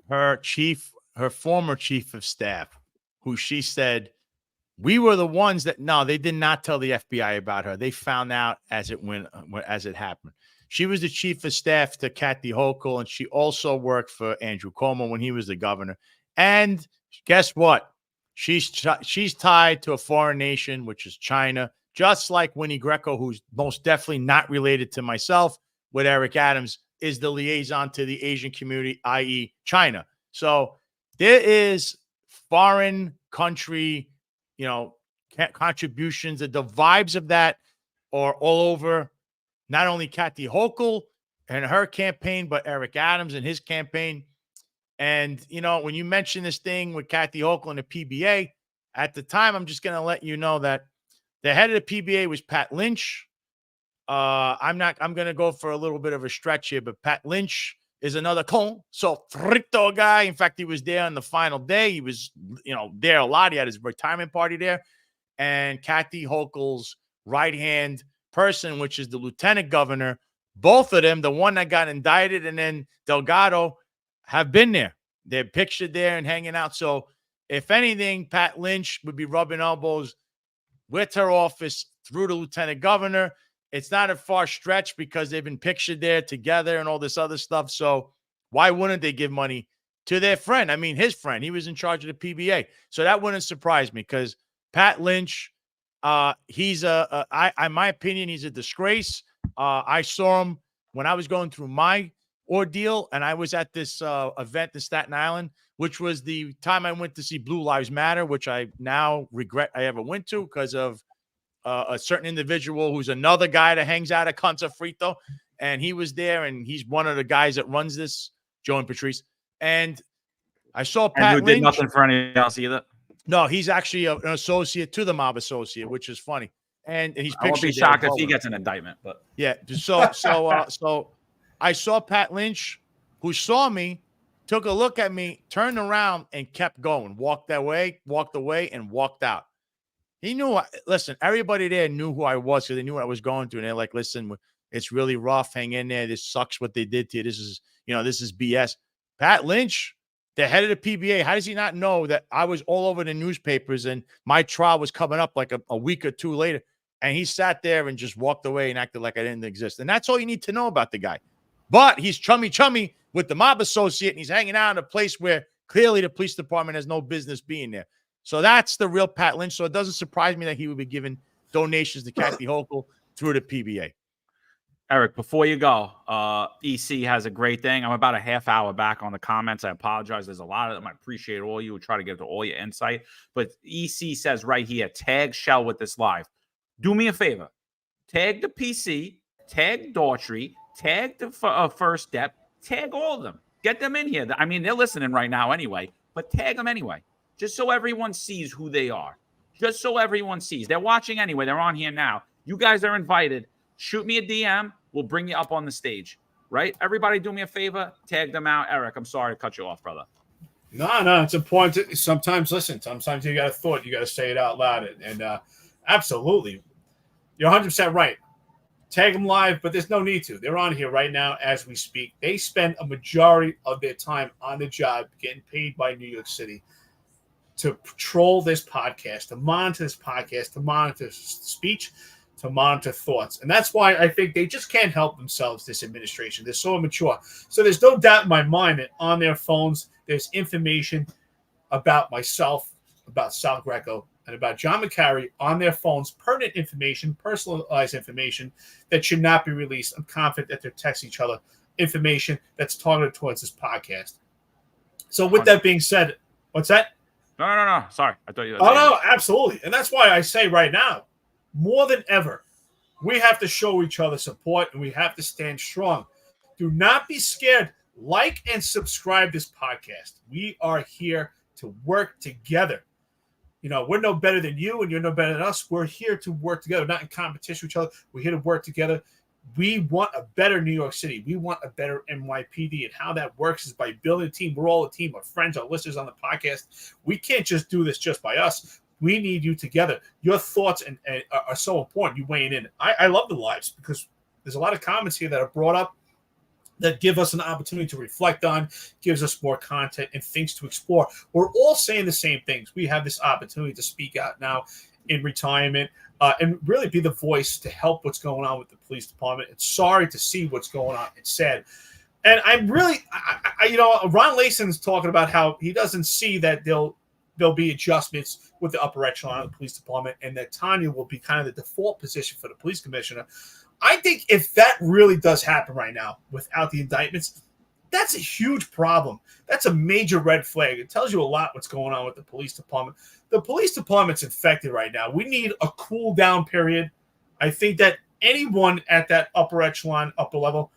Her former chief of staff, who she said, we were the ones that, no, they did not tell the FBI about her. They found out as it happened. She was the chief of staff to Kathy Hochul, and she also worked for Andrew Cuomo when he was the governor. And guess what? She's tied to a foreign nation, which is China, just like Winnie Greco, who's most definitely not related to myself, with Eric Adams, is the liaison to the Asian community, i.e. China. So there is foreign country, contributions. The vibes of that are all over. Not only Kathy Hochul and her campaign, but Eric Adams and his campaign. And, when you mention this thing with Kathy Hochul and the PBA, at the time, I'm just going to let you know that the head of the PBA was Pat Lynch. I'm going to go for a little bit of a stretch here, but Pat Lynch is another con frito guy. In fact, he was there on the final day. He was, there a lot. He had his retirement party there. And Kathy Hochul's right-hand person, which is the lieutenant governor, both of them, the one that got indicted and then Delgado, have been there. They're pictured there and hanging out. So if anything, Pat Lynch would be rubbing elbows with her office through the lieutenant governor. It's not a far stretch because they've been pictured there together and all this other stuff. So why wouldn't they give money to their friend? I mean, his friend, he was in charge of the PBA. So that wouldn't surprise me, because Pat Lynch, he's in my opinion, he's a disgrace. I saw him when I was going through my ordeal, and I was at this event in Staten Island, which was the time I went to see Blue Lives Matter, which I now regret I ever went to because of a certain individual who's another guy that hangs out at Conta Frito, and he was there, and he's one of the guys that runs this, Joe and Patrice. And I saw And Pat who did Lynch. nothing for anyone else either. No, he's actually an associate to the mob associate, which is funny. And he's I won't be pictured there shocked if he going. gets an indictment. But Yeah. So I saw Pat Lynch, who saw me, took a look at me, turned around, and kept going. Walked away, and walked out. He knew. Listen, everybody there knew who I was because they knew what I was going through. And they're like, "Listen, it's really rough. Hang in there. This sucks what they did to you. This is BS." Pat Lynch, the head of the PBA, how does he not know that I was all over the newspapers and my trial was coming up like a week or two later? And he sat there and just walked away and acted like I didn't exist. And that's all you need to know about the guy. But he's chummy with the mob associate, and he's hanging out in a place where clearly the police department has no business being there. So that's the real Pat Lynch. So it doesn't surprise me that he would be giving donations to Kathy Hochul through the PBA. Eric, before you go, EC has a great thing. I'm about a half hour back on the comments. I apologize. There's a lot of them. I appreciate all you. We try to get to all your insight. But EC says right here, tag Shell with this live. Do me a favor. Tag the PC, tag Daughtry, tag the First Step, tag all of them. Get them in here. I mean, they're listening right now anyway, but tag them anyway. Just so everyone sees who they are. Just so everyone sees. They're watching anyway. They're on here now. You guys are invited. Shoot me a DM. We'll bring you up on the stage, right? Everybody do me a favor. Tag them out. Eric, I'm sorry to cut you off, brother. No, it's important. Sometimes you got a thought. You got to say it out loud. And absolutely. You're 100% right. Tag them live, but there's no need to. They're on here right now as we speak. They spend a majority of their time on the job getting paid by New York City to patrol this podcast, to monitor this podcast, to monitor speech, to monitor thoughts. And that's why I think they just can't help themselves, this administration. They're so immature. So there's no doubt in my mind that on their phones, there's information about myself, about Sal Greco, and about John McCarry on their phones, pertinent information, personalized information that should not be released. I'm confident that they're texting each other information that's targeted towards this podcast. So with that being said, what's that? No. Sorry. I thought you. Oh, no, absolutely. And that's why I say right now, more than ever, we have to show each other support and we have to stand strong. Do not be scared. Like and subscribe this podcast. We are here to work together. You know, we're no better than you and you're no better than us. We're here to work together, not in competition with each other. We're here to work together. We want a better New York City. We want a better NYPD. And how that works is by building a team. We're all a team of friends, our listeners on the podcast. We can't just do this just by us. We need you together. Your thoughts are so important. You weighing in. I love the lives because there's a lot of comments here that are brought up that give us an opportunity to reflect on, gives us more content and things to explore. We're all saying the same things. We have this opportunity to speak out now in retirement and really be the voice to help what's going on with the police department. It's sorry to see what's going on. It's sad. And I'm really, Ron Lason's talking about how he doesn't see that there'll be adjustments with the upper echelon of the police department and that Tanya will be kind of the default position for the police commissioner. I think if that really does happen right now without the indictments, that's a huge problem. That's a major red flag. It tells you a lot what's going on with the police department. The police department's infected right now. We need a cool down period. I think that anyone at that upper echelon, upper level,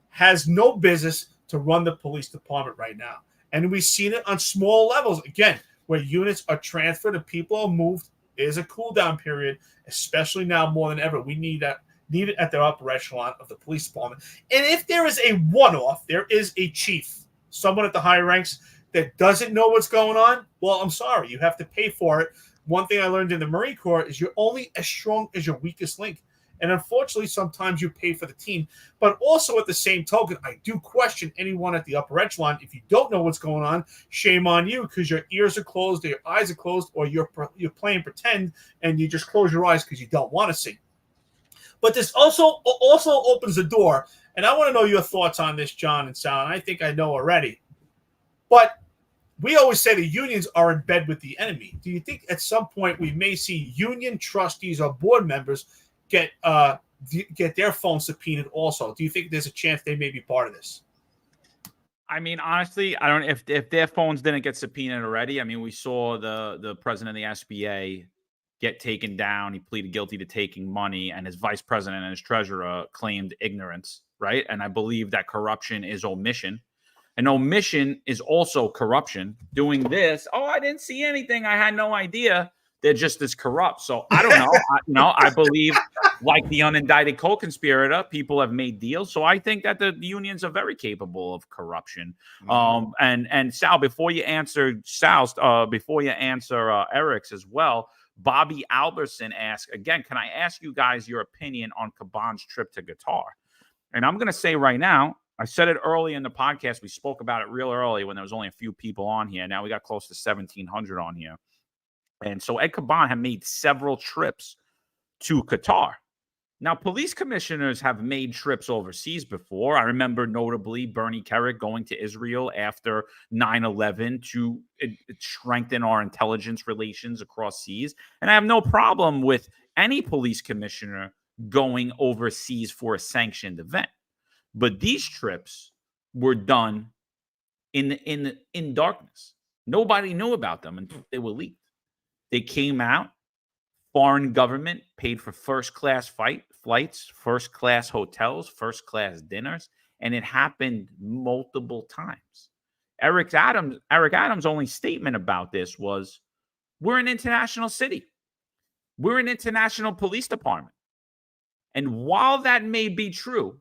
has no business to run the police department right now. And we've seen it on small levels. Again, where units are transferred and people are moved, is a cool down period, especially now more than ever. We need that. Needed at the upper echelon of the police department. And if there is a one-off, there is a chief, someone at the higher ranks that doesn't know what's going on, well, I'm sorry. You have to pay for it. One thing I learned in the Marine Corps is you're only as strong as your weakest link. And unfortunately, sometimes you pay for the team. But also at the same token, I do question anyone at the upper echelon. If you don't know what's going on, shame on you because your ears are closed or your eyes are closed or you're playing pretend and you just close your eyes because you don't want to see. But this also opens the door, and I want to know your thoughts on this, John and Sal, and I think I know already. But we always say the unions are in bed with the enemy. Do you think at some point we may see union trustees or board members get their phones subpoenaed also? Do you think there's a chance they may be part of this? I mean, honestly, I don't if their phones didn't get subpoenaed already. I mean, we saw the president of the SBA get taken down. He pleaded guilty to taking money, and his vice president and his treasurer claimed ignorance, right? And I believe that corruption is omission. And omission is also corruption. Doing this, oh, I didn't see anything. I had no idea. They're just as corrupt. So I don't know. I believe, like the unindicted co-conspirator, people have made deals. So I think that the unions are very capable of corruption. And Sal, before you answer Eric's as well, Bobby Alberson asked again, can I ask you guys your opinion on Caban's trip to Qatar? And I'm going to say right now, I said it early in the podcast. We spoke about it real early when there was only a few people on here. Now we got close to 1,700 on here. And so Ed Caban had made several trips to Qatar. Now, police commissioners have made trips overseas before. I remember notably Bernie Kerik going to Israel after 9/11 to strengthen our intelligence relations across seas. And I have no problem with any police commissioner going overseas for a sanctioned event. But these trips were done in darkness. Nobody knew about them until they were leaked. They came out. Foreign government paid for first-class flights, first-class hotels, first-class dinners, and it happened multiple times. Eric Adams' only statement about this was, we're an international city. We're an international police department. And while that may be true,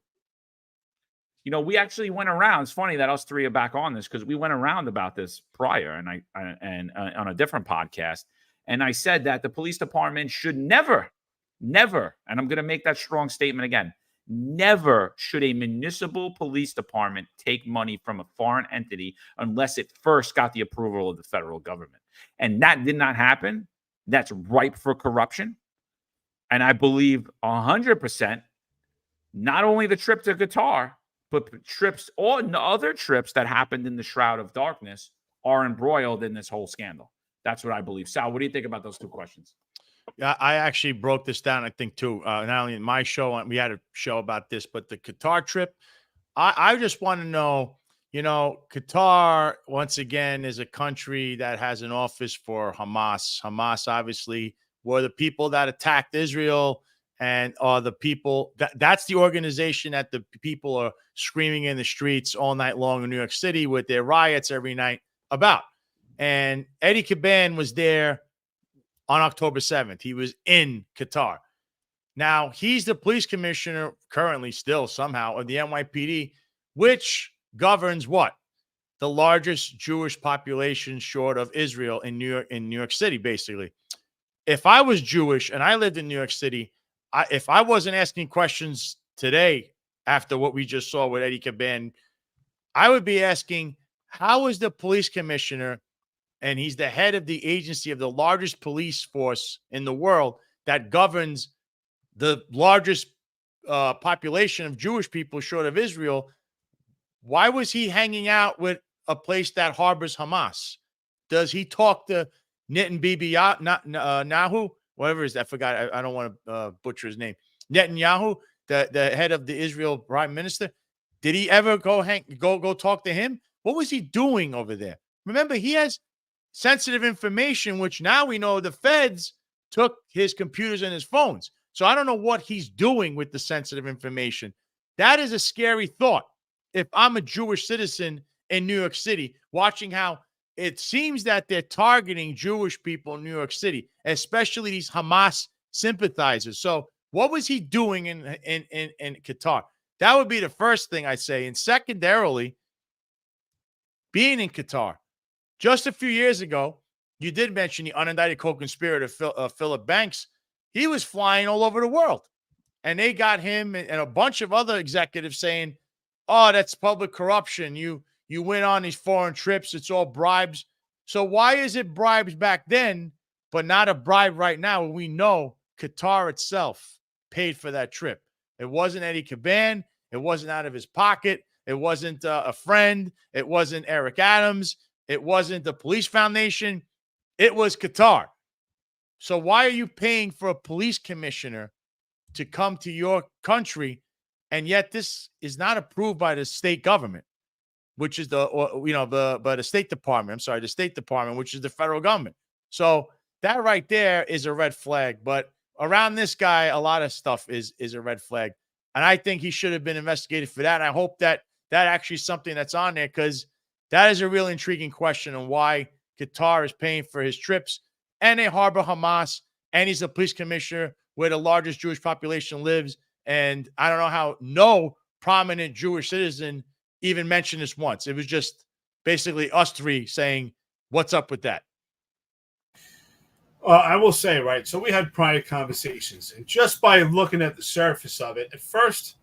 you know, we actually went around. It's funny that us three are back on this because we went around about this prior and on a different podcast. And I said that the police department should never, and I'm going to make that strong statement again, never should a municipal police department take money from a foreign entity unless it first got the approval of the federal government. And that did not happen. That's ripe for corruption. And I believe 100%, not only the trip to Qatar, but trips, all other trips that happened in the shroud of darkness are embroiled in this whole scandal. That's what I believe. Sal, what do you think about those two questions? Yeah, I actually broke this down, I think, too. Not only in my show, we had a show about this, but the Qatar trip, I just want to know, you know, Qatar, once again, is a country that has an office for Hamas. Hamas, obviously, were the people that attacked Israel and are the people that's the organization that the people are screaming in the streets all night long in New York City with their riots every night about. And Eddie Caban was there on October 7th. He was in Qatar. Now, he's the police commissioner currently still somehow of the NYPD, which governs what? The largest Jewish population short of Israel in New York City, basically. If I was Jewish and I lived in New York City, if I wasn't asking questions today after what we just saw with Eddie Caban, I would be asking, how is the police commissioner, and he's the head of the agency of the largest police force in the world that governs the largest population of Jewish people short of Israel, why was he hanging out with a place that harbors Hamas? Does he talk to Netanyahu? Whatever it is, I forgot. I don't want to butcher his name. Netanyahu, the head of the Israel prime minister. Did he ever go talk to him? What was he doing over there? Remember, he has sensitive information, which now we know the feds took his computers and his phones. So I don't know what he's doing with the sensitive information. That is a scary thought. If I'm a Jewish citizen in New York City, watching how it seems that they're targeting Jewish people in New York City, especially these Hamas sympathizers. So what was he doing in Qatar? That would be the first thing I say. And secondarily, being in Qatar, just a few years ago, you did mention the unindicted co-conspirator, Philip Banks. He was flying all over the world. And they got him and a bunch of other executives saying, oh, that's public corruption. You went on these foreign trips. It's all bribes. So why is it bribes back then, but not a bribe right now? We know Qatar itself paid for that trip. It wasn't Eddie Caban. It wasn't out of his pocket. It wasn't a friend. It wasn't Eric Adams. It wasn't the police foundation. It was Qatar. So why are you paying for a police commissioner to come to your country? And yet this is not approved by the state government, which is the State Department. I'm sorry, the State Department, which is the federal government. So that right there is a red flag. But around this guy, a lot of stuff is a red flag. And I think he should have been investigated for that. And I hope that actually is something that's on there, because that is a real intriguing question on why Qatar is paying for his trips, and they harbor Hamas, and he's the police commissioner where the largest Jewish population lives. And I don't know how no prominent Jewish citizen even mentioned this once. It was just basically us three saying, what's up with that? I will say, right, so we had prior conversations, and just by looking at the surface of it, at first,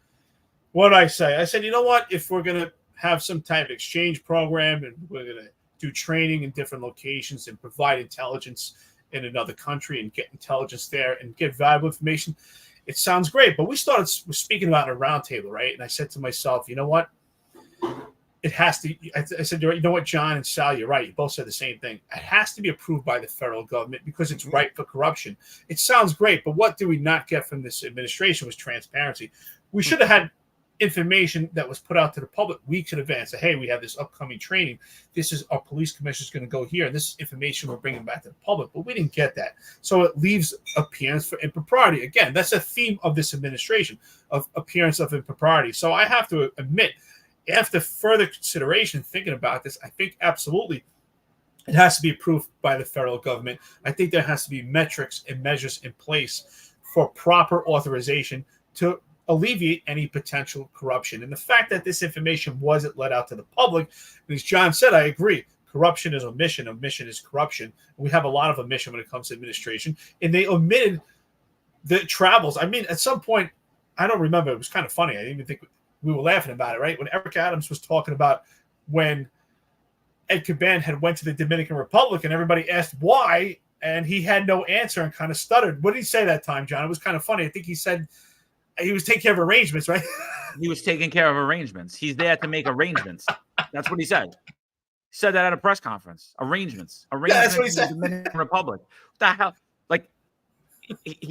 what did I say? I said, you know what? If we're going to have some type of exchange program and we're going to do training in different locations and provide intelligence in another country and get intelligence there and get valuable information, it sounds great. But we started speaking about it in a roundtable, right? And I said to myself, you know what? It has to. I said, you know what, John and Sal, you're right. You both said the same thing. It has to be approved by the federal government because it's ripe for corruption. It sounds great, but what do we not get from this administration was transparency. We should have had information that was put out to the public weeks in advance. Say, hey, we have this upcoming training. This is our police commissioner is going to go here, and this information we're bringing back to the public. But we didn't get that, so it leaves appearance for impropriety. Again, that's a theme of this administration, of appearance of impropriety. So I have to admit, after further consideration, thinking about this, I think absolutely it has to be approved by the federal government. I think there has to be metrics and measures in place for proper authorization to alleviate any potential corruption. And the fact that this information wasn't let out to the public, as John said, I agree. Corruption is omission. Omission is corruption. We have a lot of omission when it comes to administration. And they omitted the travels. I mean, at some point, I don't remember. It was kind of funny. I didn't even think we were laughing about it, right? When Eric Adams was talking about when Ed Caban had went to the Dominican Republic and everybody asked why, and he had no answer and kind of stuttered. What did he say that time, John? It was kind of funny. I think he said he was taking care of arrangements, right? He was taking care of arrangements. He's there to make arrangements. That's what he said. He said that at a press conference. Arrangements. Yeah, that's what he said. In the Dominican Republic. What the hell? Like,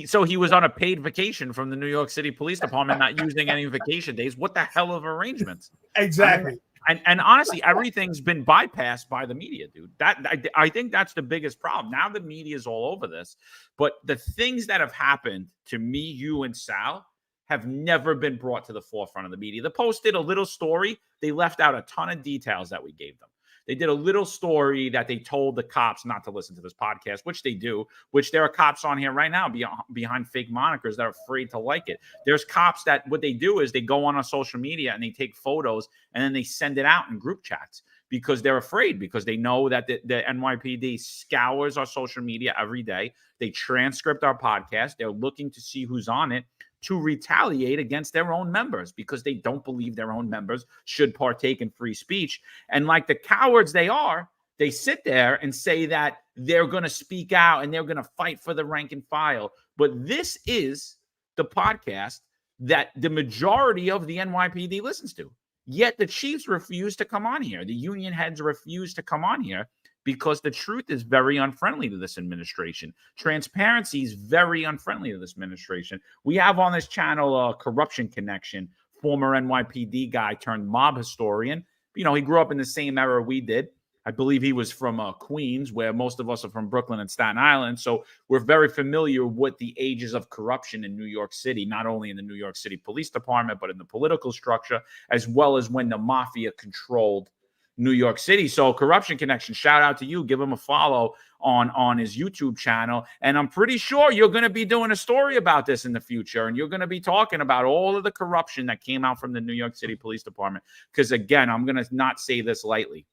so he was on a paid vacation from the New York City Police Department, not using any vacation days. What the hell of arrangements? Exactly. And honestly, everything's been bypassed by the media, dude. I think that's the biggest problem. Now the media is all over this, but the things that have happened to me, you, and Sal have never been brought to the forefront of the media. The Post did a little story. They left out a ton of details that we gave them. They did a little story that they told the cops not to listen to this podcast, which they do, which there are cops on here right now behind fake monikers that are afraid to like it. There's cops that what they do is they go on social media and they take photos and then they send it out in group chats because they're afraid, because they know that the NYPD scours our social media every day. They transcript our podcast. They're looking to see who's on it to retaliate against their own members because they don't believe their own members should partake in free speech. And like the cowards they are, they sit there and say that they're going to speak out and they're going to fight for the rank and file. But this is the podcast that the majority of the NYPD listens to. Yet the chiefs refuse to come on here. The union heads refuse to come on here because the truth is very unfriendly to this administration. Transparency is very unfriendly to this administration. We have on this channel Corruption Connection, former NYPD guy turned mob historian. You know, he grew up in the same era we did. I believe he was from Queens, where most of us are from Brooklyn and Staten Island. So we're very familiar with the ages of corruption in New York City, not only in the New York City Police Department, but in the political structure, as well as when the mafia controlled New York City. So Corruption Connection, shout out to you. Give him a follow on his YouTube channel. And I'm pretty sure you're going to be doing a story about this in the future. And you're going to be talking about all of the corruption that came out from the New York City Police Department. Because again, I'm going to not say this lightly.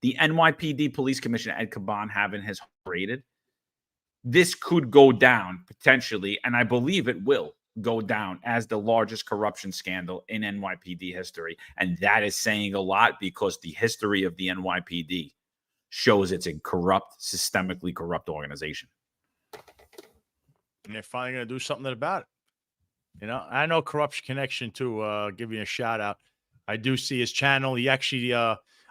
The NYPD Police Commissioner, Ed Caban, having his rated, this could go down potentially. And I believe it will go down as the largest corruption scandal in NYPD history. And that is saying a lot because the history of the NYPD shows it's a corrupt, systemically corrupt organization. And they're finally going to do something about it. You know, I know Corruption Connection too. Give you a shout out. I do see his channel. He actually,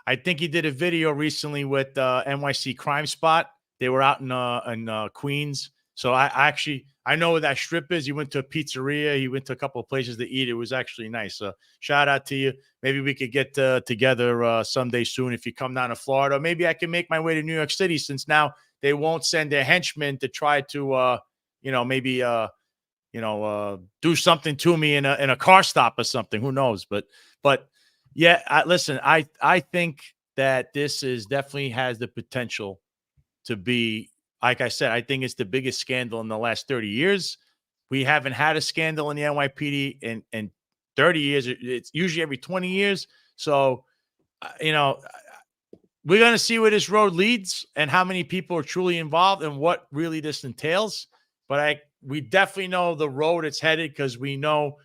I think he did a video recently with NYC Crime Spot. They were out in Queens. So I actually I know where that strip is. He went to a pizzeria. He went to a couple of places to eat. It was actually nice. So shout out to you. Maybe we could get together someday soon if you come down to Florida. Maybe I can make my way to New York City, since now they won't send their henchmen to try to, maybe, do something to me in a car stop or something. Who knows? But yeah, listen, I think that this is definitely has the potential to be, like I said, I think it's the biggest scandal in the last 30 years. We haven't had a scandal in the NYPD in 30 years. It's usually every 20 years. So, we're going to see where this road leads and how many people are truly involved and what really this entails. But we definitely know the road it's headed, because we know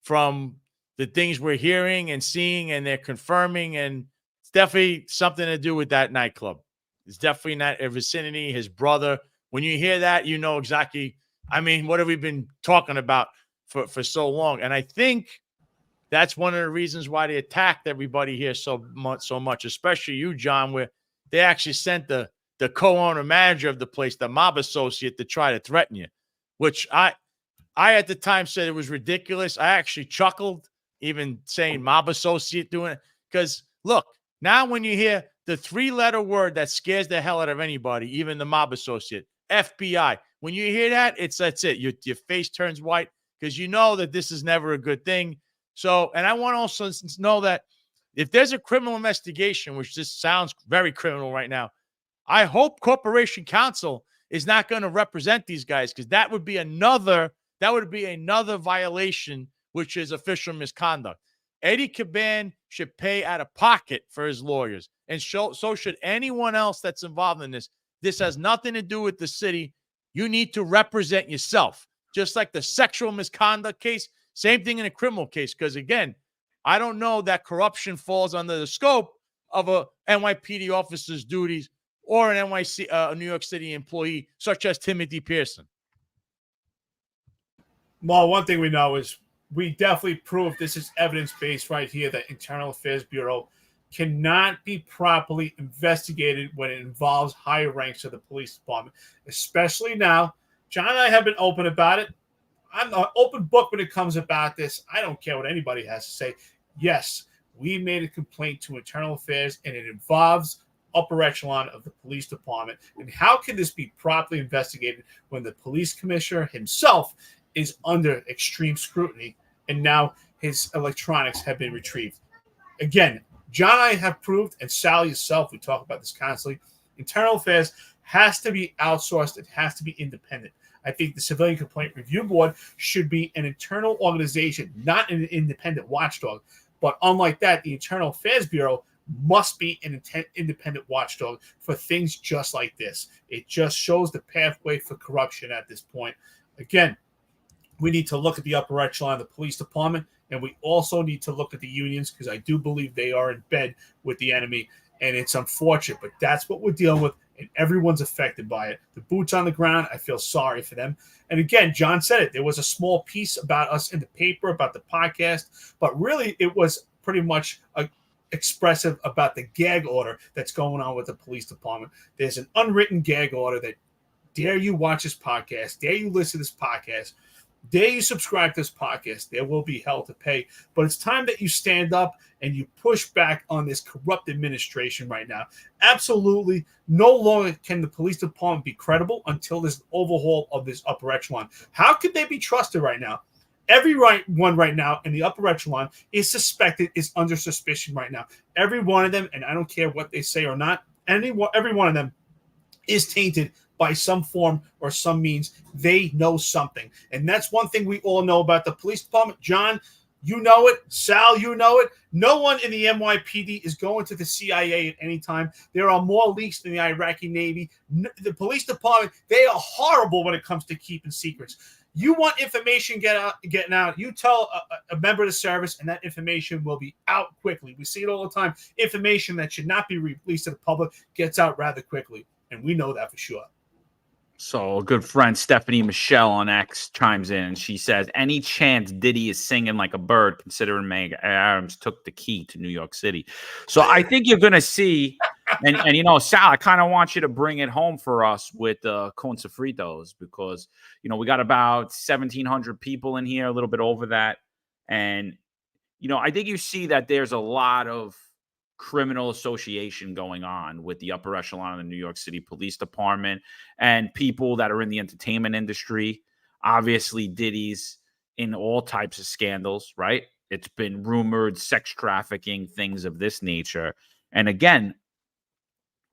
from the things we're hearing and seeing, and they're confirming, and it's definitely something to do with that nightclub. It's definitely not a vicinity, his brother. When you hear that, you know exactly. I mean, what have we been talking about for so long? And I think that's one of the reasons why they attacked everybody here so much, especially you, John, where they actually sent the co-owner manager of the place, the mob associate, to try to threaten you, which I at the time said it was ridiculous. I actually chuckled even saying mob associate doing it, because look, now when you hear the 3-letter word that scares the hell out of anybody, even the mob associate, FBI, when you hear that, that's it. Your face turns white, because you know that this is never a good thing. So, and I want to also know that if there's a criminal investigation, which just sounds very criminal right now, I hope Corporation Counsel is not going to represent these guys, because that would be another violation, which is official misconduct. Eddie Caban should pay out of pocket for his lawyers, and so should anyone else that's involved in this. This has nothing to do with the city. You need to represent yourself, just like the sexual misconduct case. Same thing in a criminal case, because, again, I don't know that corruption falls under the scope of a NYPD officer's duties or an a New York City employee such as Timothy Pearson. Well, one thing we know is we definitely prove this is evidence-based right here, that Internal Affairs Bureau cannot be properly investigated when it involves higher ranks of the police department, especially now. John and I have been open about it. I'm an open book when it comes about this. I don't care what anybody has to say. Yes, we made a complaint to Internal Affairs, and it involves upper echelon of the police department. And how can this be properly investigated when the police commissioner himself is under extreme scrutiny, and now his electronics have been retrieved? Again, John and I have proved, and Sally herself, we talk about this constantly, Internal Affairs has to be outsourced. It has to be independent. I think the Civilian Complaint Review Board should be an internal organization, not an independent watchdog. But unlike that, the Internal Affairs Bureau must be an independent watchdog for things just like this. It just shows the pathway for corruption at this point. Again, we need to look at the upper echelon of the police department, and we also need to look at the unions, because I do believe they are in bed with the enemy, and it's unfortunate, but that's what we're dealing with, and everyone's affected by it. The boots on the ground, I feel sorry for them. And again, John said it. There was a small piece about us in the paper, about the podcast, but really it was pretty much expressive about the gag order that's going on with the police department. There's an unwritten gag order that dare you watch this podcast, dare you listen to this podcast, dare you subscribe to this podcast, there will be hell to pay. But it's time that you stand up and you push back on this corrupt administration right now. Absolutely no longer can the police department be credible until there's an overhaul of this upper echelon. How could they be trusted right now? Everyone right now in the upper echelon is suspected, is under suspicion right now. Every one of them, and I don't care what they say or not, every one of them is tainted by some form or some means. They know something. And that's one thing we all know about the police department. John, you know it. Sal, you know it. No one in the NYPD is going to the CIA at any time. There are more leaks than the Iraqi Navy. The police department, they are horrible when it comes to keeping secrets. You want information getting out, you tell a member of the service, and that information will be out quickly. We see it all the time. Information that should not be released to the public gets out rather quickly, and we know that for sure. So a good friend, Stephanie Michelle on X, chimes in. She says, any chance Diddy is singing like a bird, considering Meg Adams took the key to New York City? So I think you're going to see And you know, Sal, I kind of want you to bring it home for us with con sofritos, because you know we got about 1,700 people in here, a little bit over that, and you know I think you see that there's a lot of criminal association going on with the upper echelon of the New York City Police Department and people that are in the entertainment industry. Obviously, Diddy's in all types of scandals, right? It's been rumored sex trafficking, things of this nature, and again,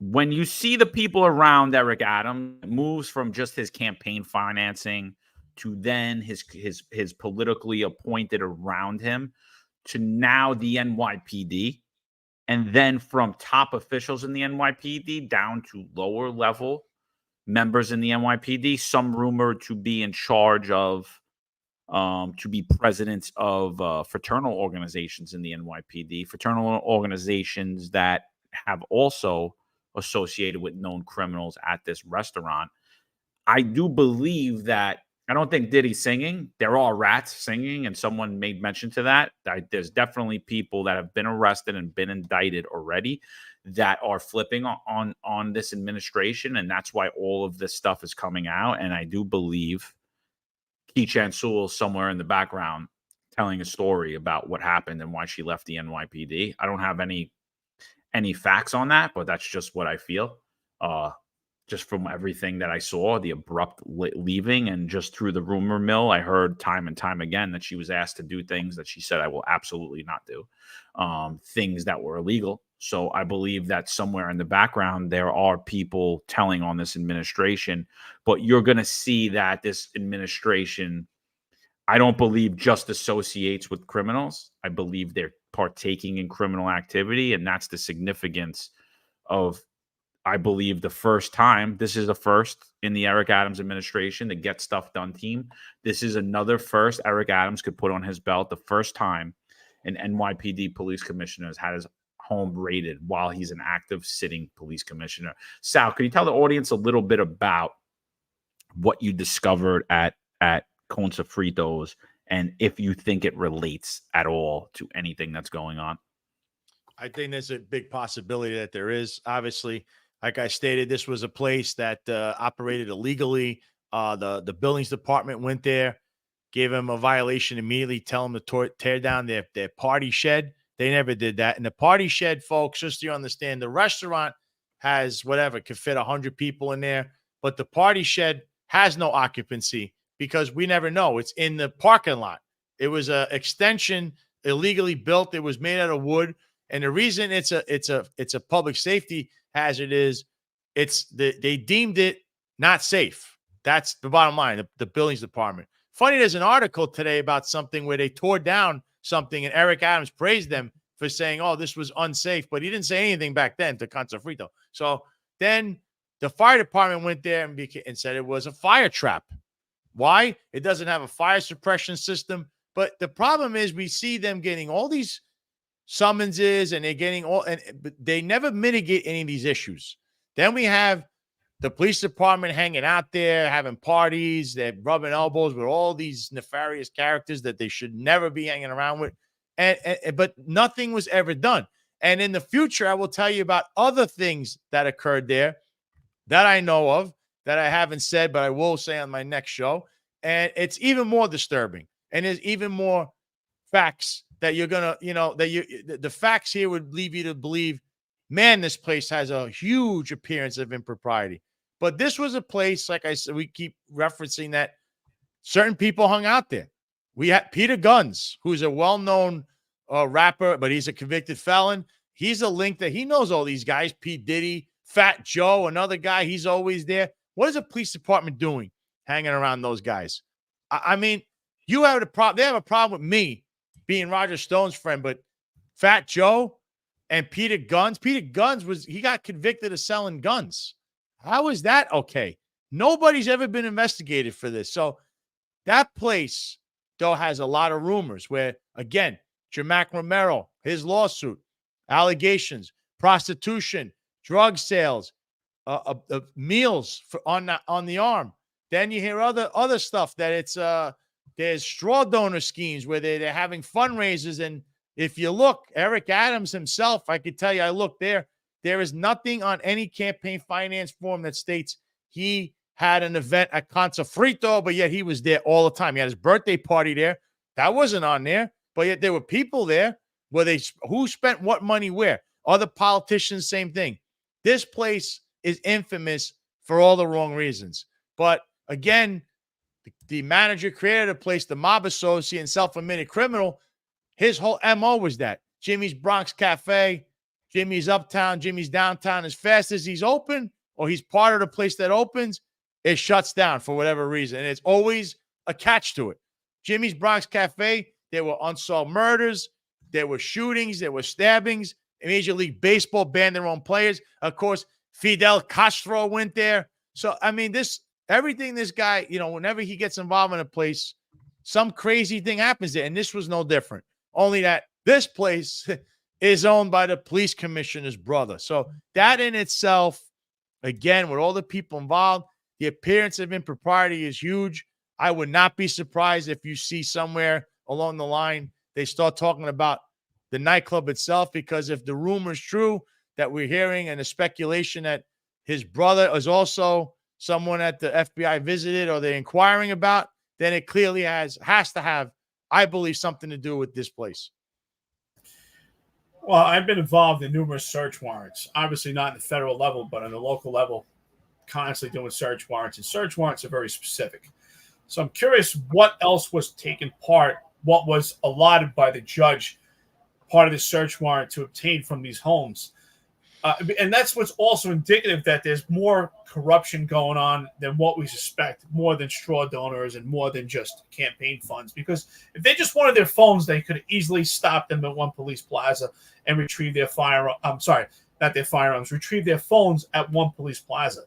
when you see the people around Eric Adams, it moves from just his campaign financing to then his politically appointed around him to now the NYPD, and then from top officials in the NYPD down to lower level members in the NYPD, some rumored to be in charge of to be presidents of fraternal organizations in the NYPD, fraternal organizations that have also associated with known criminals at this restaurant. I do believe that I don't think Diddy's singing. There are rats singing, and someone made mention to that. There's definitely people that have been arrested and been indicted already that are flipping on this administration, and that's why all of this stuff is coming out. And I do believe Key Chan Sewell somewhere in the background telling a story about what happened and why she left the NYPD. I don't have any facts on that, but that's just what I feel. Just from everything that I saw, the abrupt leaving, and just through the rumor mill, I heard time and time again that she was asked to do things that she said, I will absolutely not do, things that were illegal. So I believe that somewhere in the background, there are people telling on this administration, but you're going to see that this administration, I don't believe just associates with criminals. I believe they're partaking in criminal activity, and that's the significance of, I believe, the first time. This is the first in the Eric Adams administration, the Get Stuff Done team. This is another first Eric Adams could put on his belt. The first time an NYPD police commissioner has had his home raided while he's an active sitting police commissioner. Sal, can you tell the audience a little bit about what you discovered at Con Sofritos, and if you think it relates at all to anything that's going on? I think there's a big possibility that there is. Obviously, like I stated, this was a place that operated illegally. The buildings department went there, gave them a violation immediately, tell them to tear down their party shed. They never did that. And the party shed, folks, just so you understand, the restaurant has whatever, could fit 100 people in there, but the party shed has no occupancy because we never know. It's in the parking lot. It was an extension illegally built. It was made out of wood. And the reason it's a public safety hazard is they deemed it not safe. That's the bottom line, the buildings department. Funny, there's an article today about something where they tore down something, and Eric Adams praised them for saying, oh, this was unsafe, but he didn't say anything back then to Con Sofrito. So then the fire department went there and said it was a fire trap. Why? It doesn't have a fire suppression system. But the problem is we see them getting all these summonses, and they're getting but they never mitigate any of these issues. Then we have the police department hanging out there, having parties, they're rubbing elbows with all these nefarious characters that they should never be hanging around with. But nothing was ever done. And in the future, I will tell you about other things that occurred there that I know of, that I haven't said, but I will say on my next show. And it's even more disturbing. And there's even more facts that you're going to, the facts here would leave you to believe, man, this place has a huge appearance of impropriety. But this was a place, like I said, we keep referencing that certain people hung out there. We had Peter Guns, who's a well-known rapper, but he's a convicted felon. He's a link that he knows all these guys, P. Diddy, Fat Joe, another guy. He's always there. What is the police department doing hanging around those guys? I mean, you have a problem. They have a problem with me being Roger Stone's friend, but Fat Joe and Peter Guns he got convicted of selling guns. How is that okay? Nobody's ever been investigated for this. So that place, though, has a lot of rumors where, again, Jermac Romero, his lawsuit, allegations, prostitution, drug sales, meals on the arm. Then you hear other stuff that it's there's straw donor schemes where they're having fundraisers. And if you look, Eric Adams himself, I could tell you, I looked there. There is nothing on any campaign finance form that states he had an event at Casa Frito, but yet he was there all the time. He had his birthday party there. That wasn't on there, but yet there were people there. Who spent what money where? Other politicians, same thing. This place is infamous for all the wrong reasons. But again, the manager created a place, the mob associate and self-admitted criminal. His whole MO was that Jimmy's Bronx Cafe, Jimmy's Uptown, Jimmy's Downtown. As fast as he's open or he's part of the place that opens, it shuts down for whatever reason. And it's always a catch to it. Jimmy's Bronx Cafe, there were unsolved murders, there were shootings, there were stabbings. Major League Baseball banned their own players. Of course, Fidel Castro went there. So, I mean, everything this guy, whenever he gets involved in a place, some crazy thing happens there. And this was no different. Only that this place is owned by the police commissioner's brother. So that in itself, again, with all the people involved, the appearance of impropriety is huge. I would not be surprised if you see somewhere along the line they start talking about the nightclub itself, because if the rumor is true that we're hearing and the speculation that his brother is also someone that the FBI visited or they're inquiring about, then it clearly has to have, I believe, something to do with this place. Well, I've been involved in numerous search warrants, obviously not in the federal level, but on the local level, constantly doing search warrants, and search warrants are very specific. So I'm curious what else was taken part, what was allotted by the judge, part of the search warrant to obtain from these homes. And that's what's also indicative that there's more corruption going on than what we suspect, more than straw donors and more than just campaign funds. Because if they just wanted their phones, they could easily stop them at one police plaza and retrieve their retrieve their phones at one police plaza.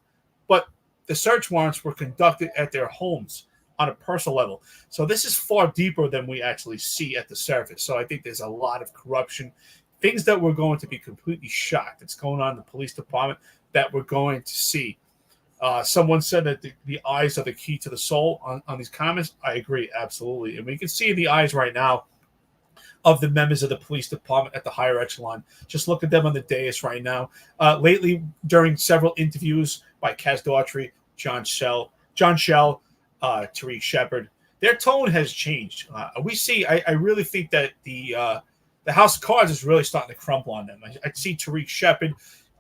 But the search warrants were conducted at their homes on a personal level. So this is far deeper than we actually see at the surface. So I think there's a lot of corruption, things that we're going to be completely shocked that's going on in the police department that we're going to see. Someone said that the eyes are the key to the soul on these comments. I agree, absolutely. And we can see the eyes right now of the members of the police department at the higher echelon. Just look at them on the dais right now. Lately, during several interviews by Kaz Daughtry, John Shell, Tariq Shepard, their tone has changed. I really think that the House of Cards is really starting to crumble on them. I see Tariq Shepard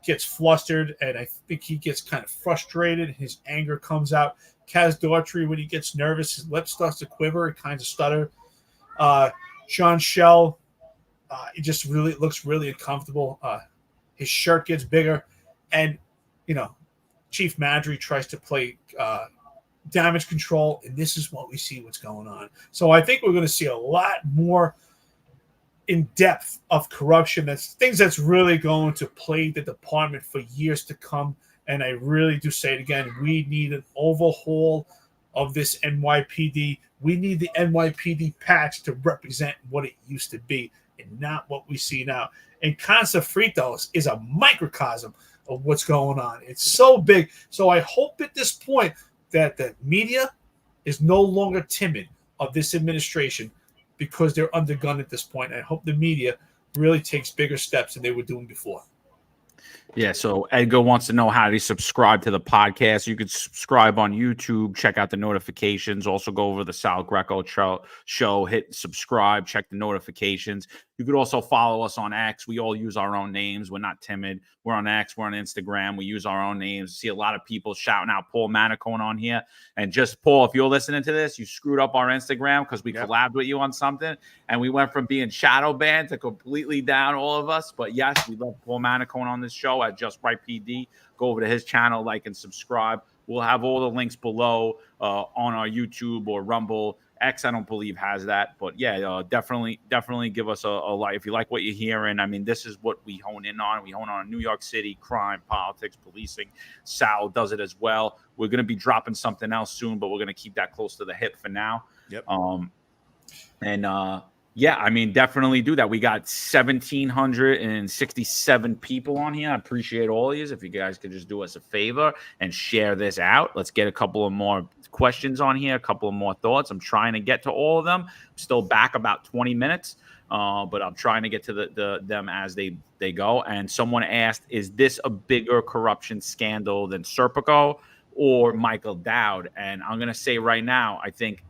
gets flustered, and I think he gets kind of frustrated. His anger comes out. Kaz Daughtry, when he gets nervous, his lip starts to quiver. He kind of stutter. John Shell, it just really looks really uncomfortable. His shirt gets bigger, and Chief Madry tries to play damage control, and this is what we see what's going on. So I think we're going to see a lot more in depth of corruption. That's really going to plague the department for years to come. And I really do say it again, we need an overhaul of this NYPD. We need the NYPD patch to represent what it used to be and not what we see now. And Casa Fritos is a microcosm of what's going on. It's so big. So I hope at this point that the media is no longer timid of this administration, because they're undergunned at this point. I hope the media really takes bigger steps than they were doing before. Yeah, so Edgar wants to know how to subscribe to the podcast. You could subscribe on YouTube, check out the notifications, also go over the Sal Greco show, hit subscribe, check the notifications. You could also follow us on X. We all use our own names. We're not timid. We're on X. We're on Instagram. We use our own names. See a lot of people shouting out Paul Manicone on here. And just, Paul, if you're listening to this, you screwed up our Instagram because we collabed with you on something. And we went from being shadow banned to completely down, all of us. But yes, we love Paul Manicone on this show at Just Right PD. Go over to his channel, like and subscribe. We'll have all the links below on our YouTube or Rumble. X, I don't believe, has that. But yeah, definitely give us a like if you like what you're hearing. I mean, this is what we hone in on. We hone on New York City, crime, politics, policing. Sal does it as well. We're going to be dropping something else soon, but we're going to keep that close to the hip for now. Yep. Yeah, I mean, definitely do that. We got 1,767 people on here. I appreciate all of you. If you guys could just do us a favor and share this out. Let's get a couple of more questions on here, a couple of more thoughts. I'm trying to get to all of them. I'm still back about 20 minutes. but I'm trying to get to them as they go. And someone asked, is this a bigger corruption scandal than Serpico or Michael Dowd? And I'm going to say right now, I think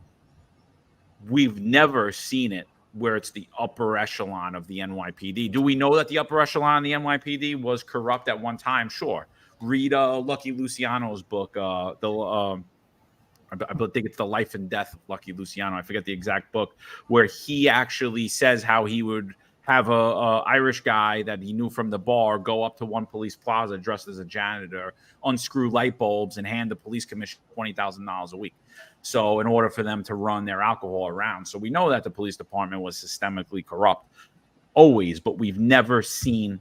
we've never seen it where it's the upper echelon of the NYPD. Do we know that the upper echelon of the NYPD was corrupt at one time? Sure. Read Lucky Luciano's book, I think it's The Life and Death of Lucky Luciano. I forget the exact book, where he actually says how he would have a Irish guy that he knew from the bar go up to one police plaza dressed as a janitor, unscrew light bulbs, and hand the police commissioner $20,000 a week. So in order for them to run their alcohol around. So we know that the police department was systemically corrupt always, but we've never seen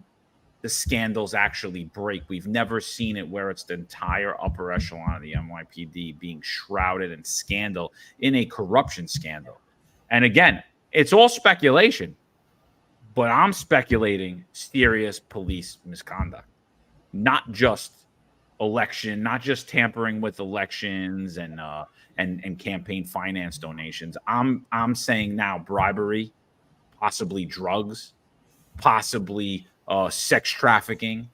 the scandals actually break. We've never seen it where it's the entire upper echelon of the NYPD being shrouded in scandal, in a corruption scandal. And again, it's all speculation, but I'm speculating serious police misconduct, not just election, not just tampering with elections and campaign finance donations. I'm saying now bribery, possibly drugs, possibly sex trafficking.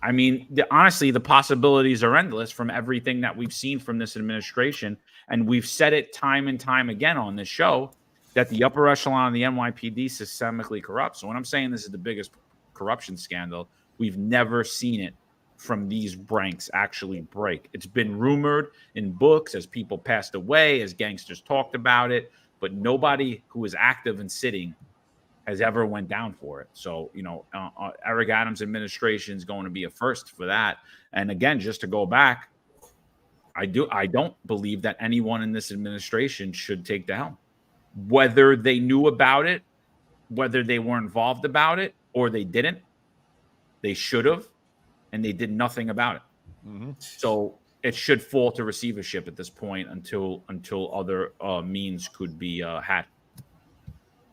I mean, honestly, the possibilities are endless from everything that we've seen from this administration. And we've said it time and time again on this show that the upper echelon of the NYPD systemically corrupt. So when I'm saying this is the biggest corruption scandal, we've never seen it from these ranks actually break. It's been rumored in books as people passed away, as gangsters talked about it, but nobody who is active and sitting has ever went down for it. So, Eric Adams' administration is going to be a first for that. And again, just to go back, I don't believe that anyone in this administration should take the helm. Whether they knew about it, whether they were involved about it, or they didn't, they should have, and they did nothing about it. Mm-hmm. So it should fall to receivership at this point until other means could be had.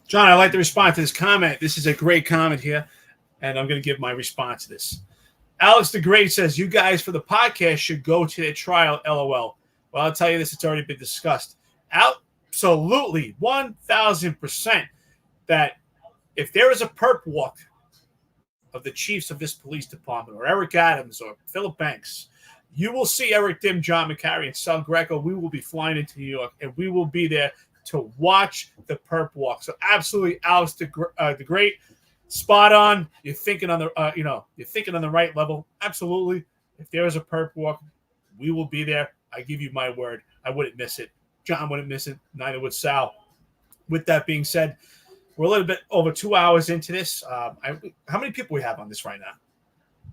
John, I'd like to respond to this comment. This is a great comment here, and I'm going to give my response to this. Alex the Great says, you guys for the podcast should go to their trial, LOL. Well, I'll tell you this, it's already been discussed. Absolutely, 1,000% that if there is a perp walk of the chiefs of this police department, or Eric Adams, or Philip Banks, you will see Eric Dim, John McCarry, and Sal Greco. We will be flying into New York, and we will be there to watch the perp walk. So absolutely, Alex the Great, spot on. You're thinking on the you're thinking on the right level. Absolutely, if there is a perp walk, we will be there. I give you my word. I wouldn't miss it. John wouldn't miss it. Neither would Sal. With that being said, we're a little bit over 2 hours into this. How many people we have on this right now?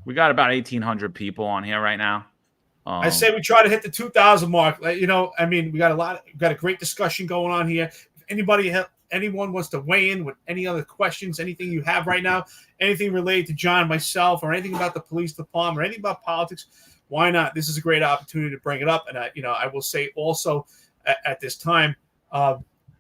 We got about 1,800 people on here right now. I say we try to hit the 2,000 mark. We got a great discussion going on here. If anyone wants to weigh in with any other questions, anything you have right now, anything related to John, myself, or anything about the police department, or anything about politics, why not? This is a great opportunity to bring it up. And I will say also at this time,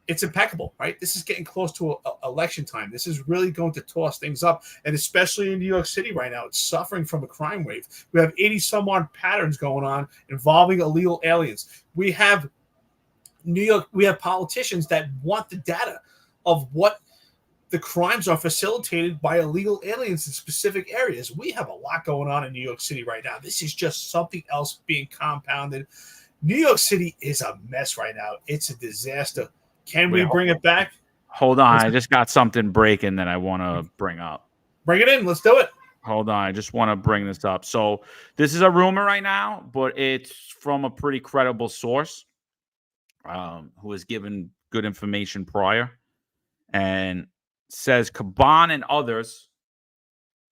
it's impeccable, right? This is getting close to election time. This is really going to toss things up, and especially in New York City right now, it's suffering from a crime wave. We have 80-some-odd patterns going on involving illegal aliens. We have politicians that want the data of what the crimes are facilitated by illegal aliens in specific areas. We have a lot going on in New York City right now. This is just something else being compounded. New York City is a mess right now. It's a disaster. Can we bring it back? Hold on. I just got something breaking that I want to bring up. Bring it in. Let's do it. Hold on. I just want to bring this up. So this is a rumor right now, but it's from a pretty credible source who has given good information prior, and says Caban and others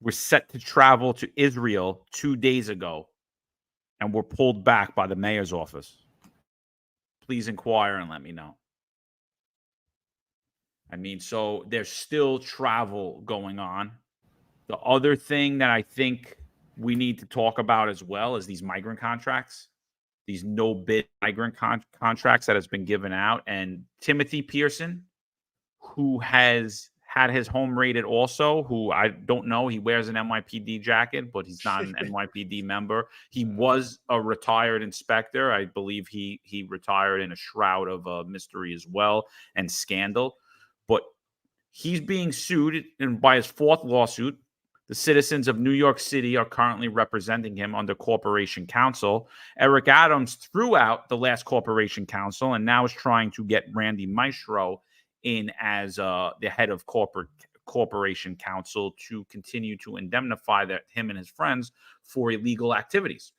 were set to travel to Israel 2 days ago and were pulled back by the mayor's office. Please inquire and let me know. So there's still travel going on. The other thing that I think we need to talk about as well is these migrant contracts, these no-bid migrant contracts that has been given out. And Timothy Pearson, who has had his home raided also, who I don't know, he wears an NYPD jacket, but he's not an NYPD member. He was a retired inspector. I believe he retired in a shroud of mystery as well and scandal. But He's being sued by his fourth lawsuit. The citizens of New York City are currently representing him under corporation counsel. Eric Adams threw out the last corporation counsel and now is trying to get Randy Maestro in as the head of corporation counsel to continue to indemnify him and his friends for illegal activities.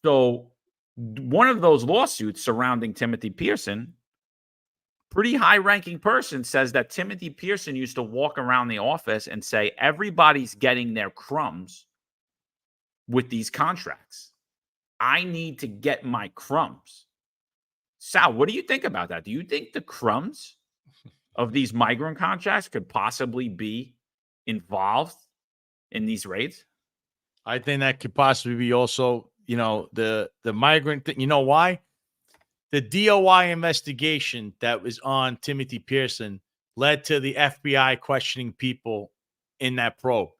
So one of those lawsuits surrounding Timothy Pearson, pretty high-ranking person, says that Timothy Pearson used to walk around the office and say, everybody's getting their crumbs with these contracts. I need to get my crumbs. Sal, what do you think about that? Do you think the crumbs of these migrant contracts could possibly be involved in these raids? I think that could possibly be also, the migrant thing. You know why? The DOI investigation that was on Timothy Pearson led to the FBI questioning people in that probe.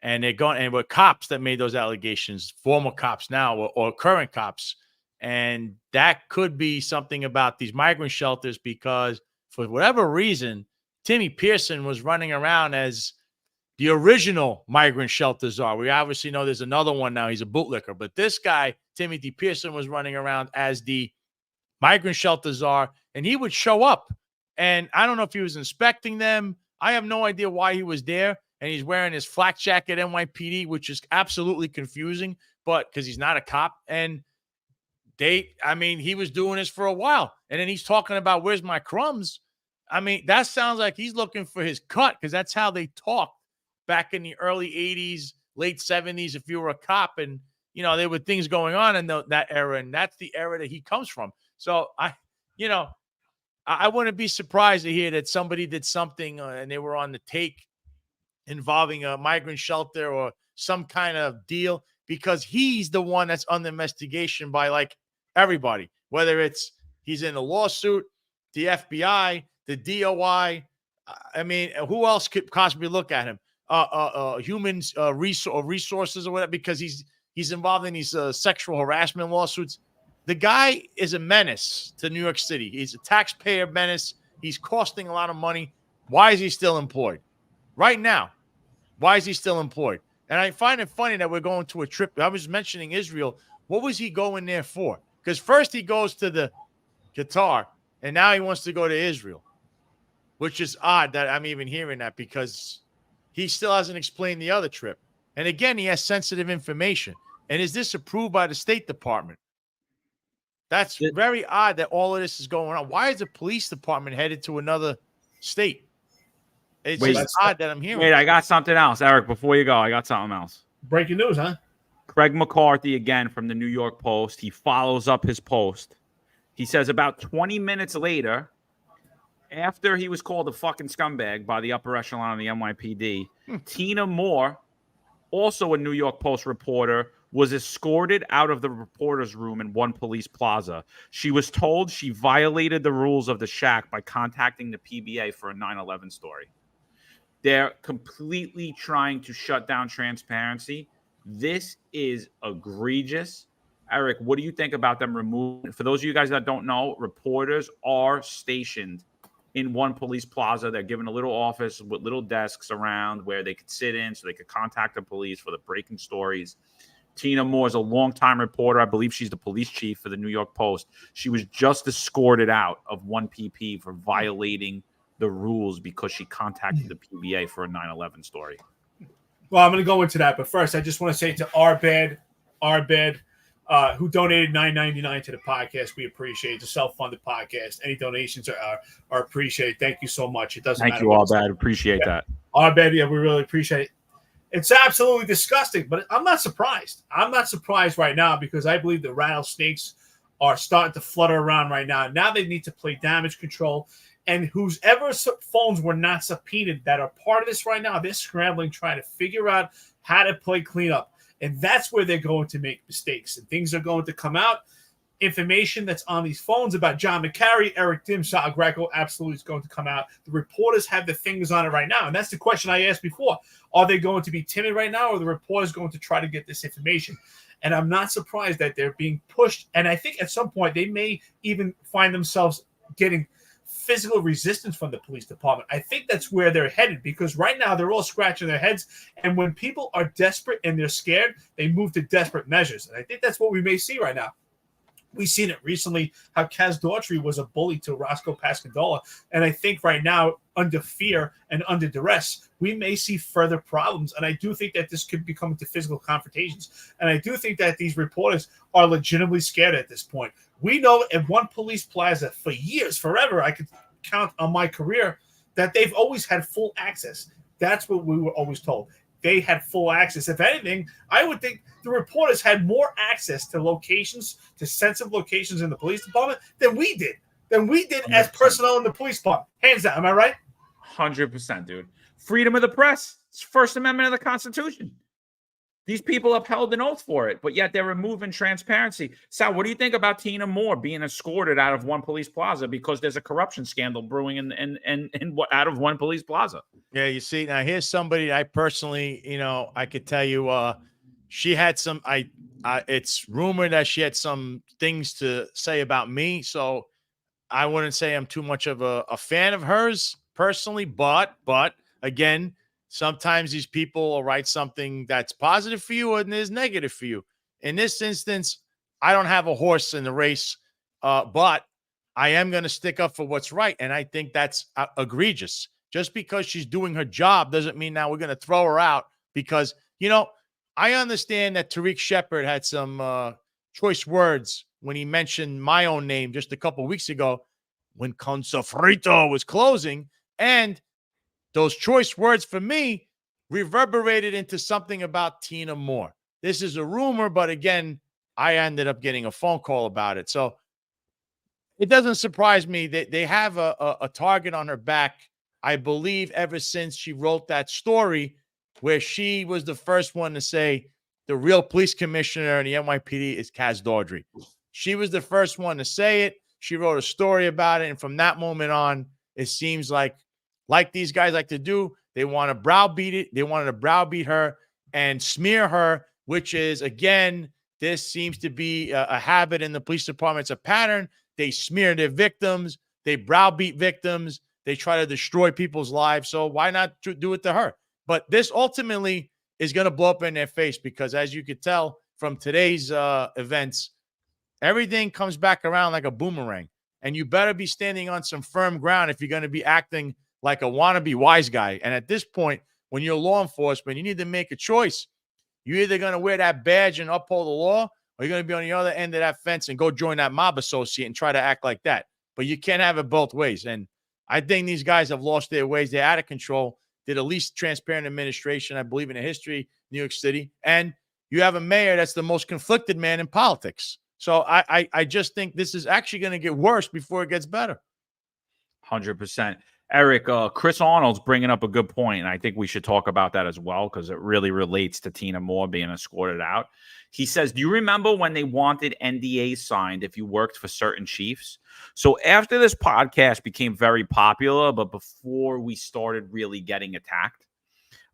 And were cops that made those allegations, former cops now or current cops. And that could be something about these migrant shelters, because for whatever reason, Timmy Pearson was running around as the original migrant shelter czar. We obviously know there's another one now. He's a bootlicker. But this guy, Timothy Pearson, was running around as the migrant shelter czar, and he would show up. And I don't know if he was inspecting them. I have no idea why he was there. And he's wearing his flak jacket NYPD, which is absolutely confusing, but because he's not a cop. And he was doing this for a while. And then he's talking about, where's my crumbs? I mean, that sounds like he's looking for his cut, because that's how they talked back in the early 80s, late 70s, if you were a cop. And, there were things going on in that era, and that's the era that he comes from. So, I wouldn't be surprised to hear that somebody did something and they were on the take involving a migrant shelter or some kind of deal, because he's the one that's under investigation by everybody, whether it's he's in a lawsuit, the FBI, the DOI. I mean, who else could possibly look at him? Humans, resources or whatever, because he's involved in these sexual harassment lawsuits. The guy is a menace to New York City. He's a taxpayer menace. He's costing a lot of money. Why is he still employed? Right now, why is he still employed? And I find it funny that we're going to a trip. I was mentioning Israel. What was he going there for? Because first he goes to the Qatar, and now he wants to go to Israel, which is odd that I'm even hearing that, because he still hasn't explained the other trip. And again, he has sensitive information. And is this approved by the State Department? That's very odd that all of this is going on. Why is the police department headed to another state? It's just odd that I'm hearing. Wait, I got something else, Eric. Before you go, I got something else. Breaking news, huh? Craig McCarthy, again, from the New York Post. He follows up his post. He says about 20 minutes later, after he was called a fucking scumbag by the upper echelon of the NYPD, Tina Moore, also a New York Post reporter, was escorted out of the reporter's room in One Police Plaza. She was told she violated the rules of the shack by contacting the PBA for a 9/11 story. They're completely trying to shut down transparency. This is egregious. Eric, what do you think about them removing? For those of you guys that don't know, reporters are stationed in One Police Plaza. They're given a little office with little desks around where they could sit in so they could contact the police for the breaking stories. Tina Moore is a longtime reporter. I believe she's the police chief for the New York Post. She was just escorted out of 1PP for violating the rules because she contacted the PBA for a 9/11 story. Well, I'm going to go into that, but first, I just want to say to Arbed, who donated $9.99 to the podcast. We appreciate it. It's a self-funded podcast. Any donations are appreciated. Thank you so much. It doesn't matter. Thank you, Arbed. Appreciate that. Arbed, yeah, we really appreciate it. It's absolutely disgusting, but I'm not surprised. I'm not surprised right now, because I believe the rattlesnakes are starting to flutter around right now. Now they need to play damage control. And whoever phones were not subpoenaed that are part of this right now, they're scrambling, trying to figure out how to play cleanup. And that's where they're going to make mistakes. And things are going to come out. Information that's on these phones about John McCary, Eric Dim, Sal Greco absolutely is going to come out. The reporters have their fingers on it right now. And that's the question I asked before. Are they going to be timid right now, or are the reporters going to try to get this information? And I'm not surprised that they're being pushed. And I think at some point they may even find themselves getting physical resistance from the police department. I think that's where they're headed, because right now they're all scratching their heads. And when people are desperate and they're scared, they move to desperate measures. And I think that's what we may see right now. We've seen it recently, how Kaz Daughtry was a bully to Roscoe Pascagoula. And I think right now, under fear and under duress, we may see further problems. And I do think that this could become into physical confrontations. And I do think that these reporters are legitimately scared at this point. We know at one police plaza for years, forever, I could count on my career, that they've always had full access. That's what we were always told. They had full access. If anything, I would think the reporters had more access to locations, to sensitive locations in the police department than we did. As personnel in the police department. Hands down. Am I right? 100%, dude. Freedom of the press. It's First Amendment of the Constitution. These people upheld an oath for it, but yet they're removing transparency. Sal, what do you think about Tina Moore being escorted out of one police plaza because there's a corruption scandal brewing out of one police plaza? Yeah, you see, now here's somebody I personally, I could tell you, she had some. It's rumored that she had some things to say about me, so I wouldn't say I'm too much of a fan of hers personally. But again, sometimes these people will write something that's positive for you and is negative for you. In this instance, I don't have a horse in the race, but I am going to stick up for what's right, and I think that's egregious. Just because she's doing her job doesn't mean now we're going to throw her out because, I understand that Tariq Shepard had some choice words when he mentioned my own name just a couple of weeks ago when Con Sofrito was closing, and those choice words for me reverberated into something about Tina Moore. This is a rumor, but again, I ended up getting a phone call about it. So it doesn't surprise me that they have a target on her back, I believe, ever since she wrote that story where she was the first one to say the real police commissioner in the NYPD is Kaz Daughtry. She was the first one to say it. She wrote a story about it. And from that moment on, it seems like these guys like to do, they want to browbeat it. They wanted to browbeat her and smear her, which is, again, this seems to be a habit in the police department. It's a pattern. They smear their victims. They browbeat victims. They try to destroy people's lives. So why not do it to her? But this ultimately is going to blow up in their face because, as you could tell from today's events, everything comes back around like a boomerang. And you better be standing on some firm ground if you're going to be acting like a wannabe wise guy. And at this point, when you're law enforcement, you need to make a choice. You're either going to wear that badge and uphold the law, or you're going to be on the other end of that fence and go join that mob associate and try to act like that. But you can't have it both ways. And I think these guys have lost their ways. They're out of control. They're the least transparent administration, I believe, in the history of New York City. And you have a mayor that's the most conflicted man in politics. So I just think this is actually going to get worse before it gets better. 100%. Eric, Chris Arnold's bringing up a good point, and I think we should talk about that as well because it really relates to Tina Moore being escorted out. He says, do you remember when they wanted NDAs signed if you worked for certain chiefs? So after this podcast became very popular, but before we started really getting attacked,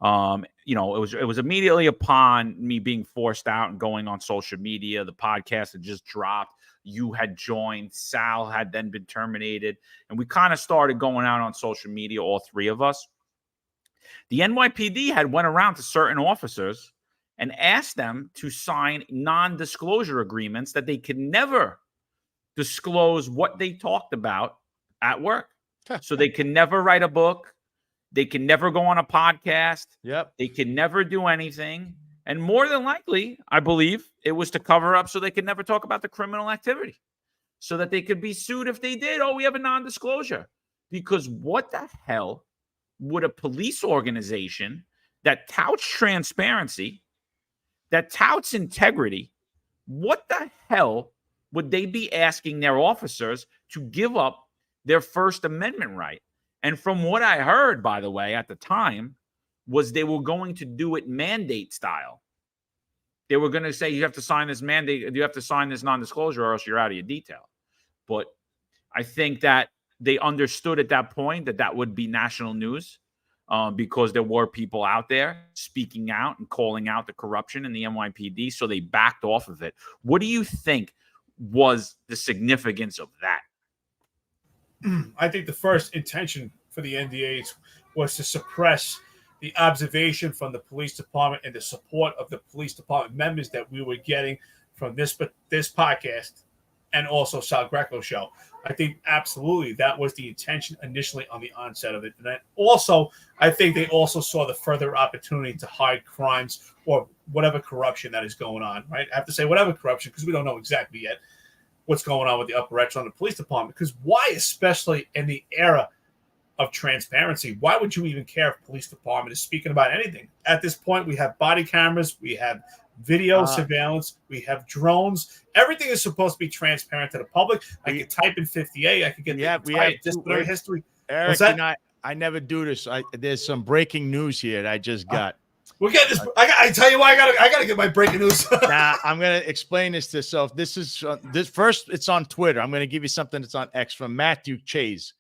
it was immediately upon me being forced out and going on social media. The podcast had just dropped. You had joined. Sal had then been terminated. And we kind of started going out on social media, all three of us. The NYPD had went around to certain officers and asked them to sign non-disclosure agreements that they could never disclose what they talked about at work. So they can never write a book. They can never go on a podcast. Yep. They can never do anything. And more than likely, I believe, it was to cover up so they could never talk about the criminal activity, so that they could be sued if they did. Oh, we have a non-disclosure. Because what the hell would a police organization that touts transparency, that touts integrity, what the hell would they be asking their officers to give up their First Amendment right? And from what I heard, by the way, at the time, was they were going to do it mandate style. They were going to say, you have to sign this mandate, you have to sign this non-disclosure or else you're out of your detail. But I think that they understood at that point that that would be national news because there were people out there speaking out and calling out the corruption in the NYPD. So they backed off of it. What do you think was the significance of that? I think the first intention for the NDAs was to suppress the observation from the police department and the support of the police department members that we were getting from this podcast and also Sal Greco show. I think absolutely that was the intention initially on the onset of it. And then also, I think they also saw the further opportunity to hide crimes or whatever corruption that is going on, right? I have to say whatever corruption because we don't know exactly yet what's going on with the upper echelon of the police department. Because why, especially in the era of transparency, why would you even care if police department is speaking about anything? At this point, we have body cameras, we have video surveillance, we have drones. Everything is supposed to be transparent to the public. I could type in 50A, I could get the entire disciplinary history. Eric and I never do this. There's some breaking news here that I just got. We're getting this. I tell you why I gotta get my breaking news. Now I'm gonna explain this to yourself. This is this first. It's on Twitter. I'm gonna give you something that's on X from Matthew Chase.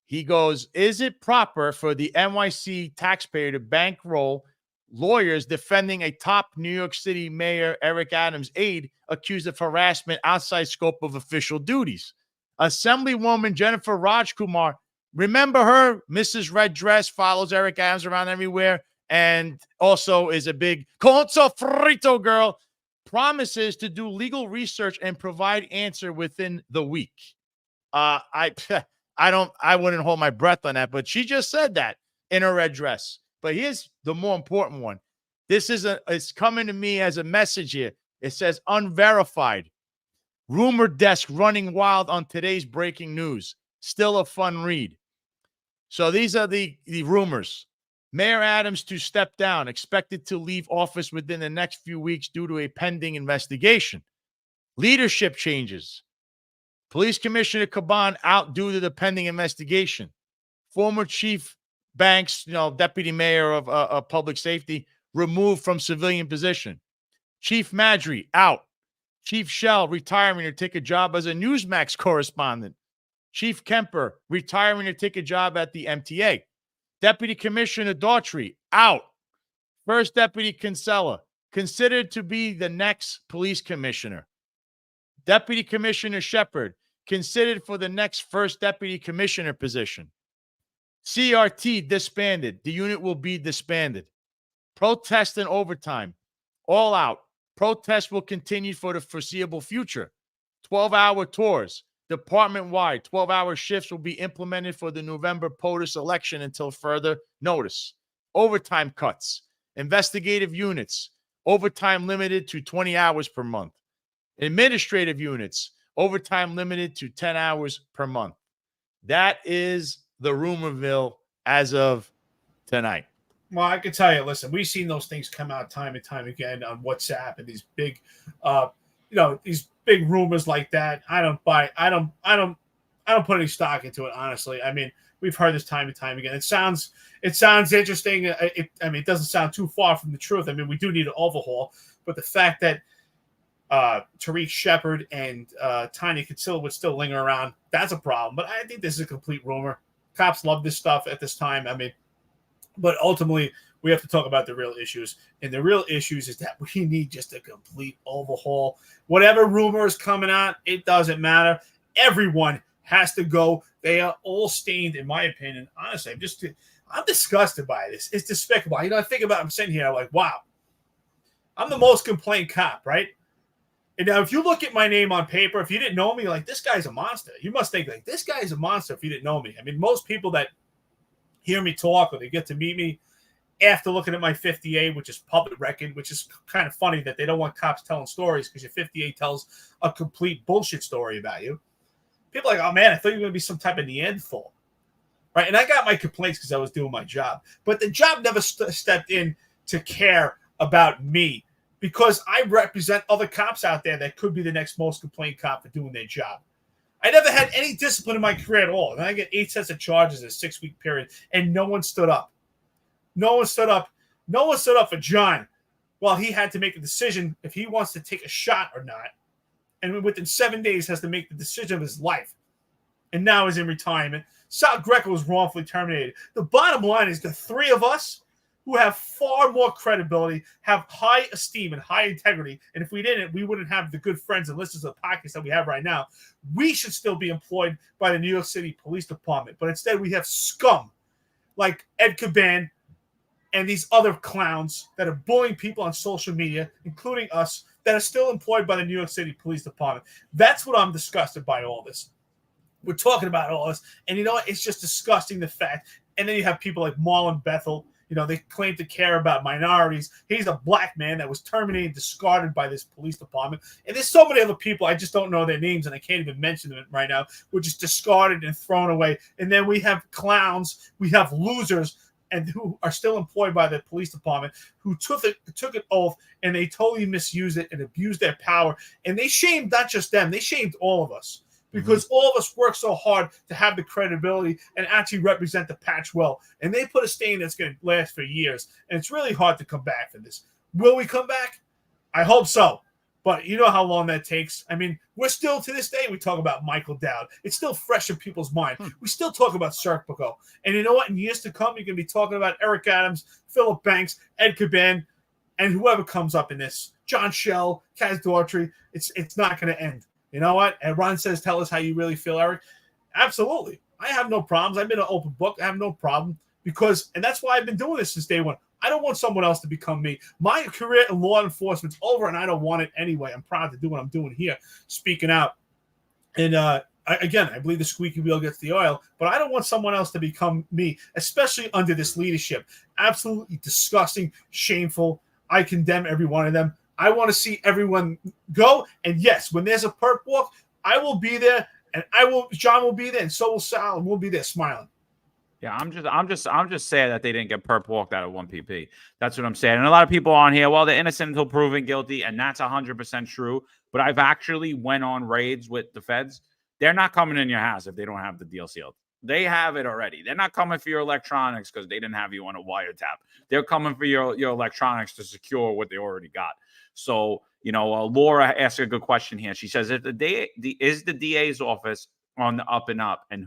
He goes, "Is it proper for the NYC taxpayer to bankroll lawyers defending a top New York City Mayor Eric Adams aide accused of harassment outside scope of official duties?" Assemblywoman Jennifer Rajkumar, remember her? Mrs. Red Dress, follows Eric Adams around everywhere and also is a big Conso Frito girl, promises to do legal research and provide answer within the week. I wouldn't hold my breath on that, but she just said that in her red dress. But here's the more important one. It's coming to me as a message here. It says unverified. Rumor desk running wild on today's breaking news. Still a fun read. So these are the rumors. Mayor Adams to step down, expected to leave office within the next few weeks due to a pending investigation. Leadership changes. Police Commissioner Caban out due to the pending investigation. Former Chief Banks, Deputy Mayor of Public Safety, removed from civilian position. Chief Madry out. Chief Shell retiring to take a job as a Newsmax correspondent. Chief Kemper retiring to take a job at the MTA. Deputy Commissioner Daughtry out. First Deputy Kinsella considered to be the next police commissioner. Deputy Commissioner Shepard considered for the next first deputy commissioner position. CRT disbanded. The unit will be disbanded. Protest and overtime. All out. Protests will continue for the foreseeable future. 12-hour tours. Department-wide, 12-hour shifts will be implemented for the November POTUS election until further notice. Overtime cuts. Investigative units. Overtime limited to 20 hours per month. Administrative units. Overtime limited to 10 hours per month. That is the rumorville as of tonight. Well, I can tell you, listen, we've seen those things come out time and time again on WhatsApp and these big, these big rumors like that. I don't put any stock into it, honestly. I mean, we've heard this time and time again. It sounds interesting. It doesn't sound too far from the truth. I mean, we do need an overhaul, but the fact that Tariq Shepard and Tiny Kinsella would still linger around, that's a problem. But I think this is a complete rumor. Cops love this stuff at this time. I mean, but ultimately, we have to talk about the real issues. And the real issues is that we need just a complete overhaul. Whatever rumor is coming out, it doesn't matter. Everyone has to go. They are all stained, in my opinion. Honestly, I'm disgusted by this. It's despicable. I think about it, I'm sitting here like, wow. I'm the most complained cop, right? And now if you look at my name on paper, if you didn't know me, like, this guy's a monster. You must think, like, this guy's a monster if you didn't know me. I mean, most people that hear me talk or they get to meet me after looking at my 50A, which is public record, which is kind of funny that they don't want cops telling stories because your 50A tells a complete bullshit story about you. People are like, oh, man, I thought you were going to be some type of Neanderthal. Right? And I got my complaints because I was doing my job. But the job never stepped in to care about me because I represent other cops out there that could be the next most complained cop for doing their job. I never had any discipline in my career at all. And I get 8 sets of charges in a 6-week period, and no one stood up. No one stood up. No one stood up for John while he had to make a decision if he wants to take a shot or not. And within 7 days has to make the decision of his life. And now he's in retirement. Sal Greco was wrongfully terminated. The bottom line is the three of us who have far more credibility, have high esteem and high integrity. And if we didn't, we wouldn't have the good friends and listeners of the podcast that we have right now. We should still be employed by the New York City Police Department. But instead, we have scum like Ed Caban and these other clowns that are bullying people on social media, including us, that are still employed by the New York City Police Department. That's what I'm disgusted by all this. We're talking about all this, and you know what? It's just disgusting, the fact. And then you have people like Marlon Bethel. You know, they claim to care about minorities. He's a black man that was terminated, discarded by this police department. And there's so many other people, I just don't know their names, and I can't even mention them right now, were just discarded and thrown away. And then we have clowns, we have losers, and who are still employed by the police department, who took an oath, and they totally misused it and abused their power. And they shamed not just them, they shamed all of us. Because all of us work so hard to have the credibility and actually represent the patch well. And they put a stain that's going to last for years. And it's really hard to come back from this. Will we come back? I hope so. But you know how long that takes. I mean, we're still, to this day, we talk about Michael Dowd. It's still fresh in people's mind. We still talk about Serpico. And you know what? In years to come, you're going to be talking about Eric Adams, Philip Banks, Ed Caban, and whoever comes up in this. John Schell, Kaz Daughtry. It's not going to end. You know what? And Ron says, tell us how you really feel, Eric. Absolutely. I have no problems. I've been an open book. I have no problem because, and that's why I've been doing this since day one. I don't want someone else to become me. My career in law enforcement's over, and I don't want it anyway. I'm proud to do what I'm doing here, speaking out. And I believe the squeaky wheel gets the oil, but I don't want someone else to become me, especially under this leadership. Absolutely disgusting, shameful. I condemn every one of them. I want to see everyone go. And yes, when there's a perp walk, I will be there, and John will be there, and so will Sal, and we'll be there smiling. Yeah, I'm just sad that they didn't get perp walked out of 1PP. That's what I'm saying. And a lot of people on here, well, they're innocent until proven guilty, and that's 100% true. But I've actually went on raids with the feds. They're not coming in your house if they don't have the deal sealed. They have it already. They're not coming for your electronics because they didn't have you on a wiretap. They're coming for your electronics to secure what they already got. So, you know, Laura asked a good question here. She says, is the DA's office on the up and up, and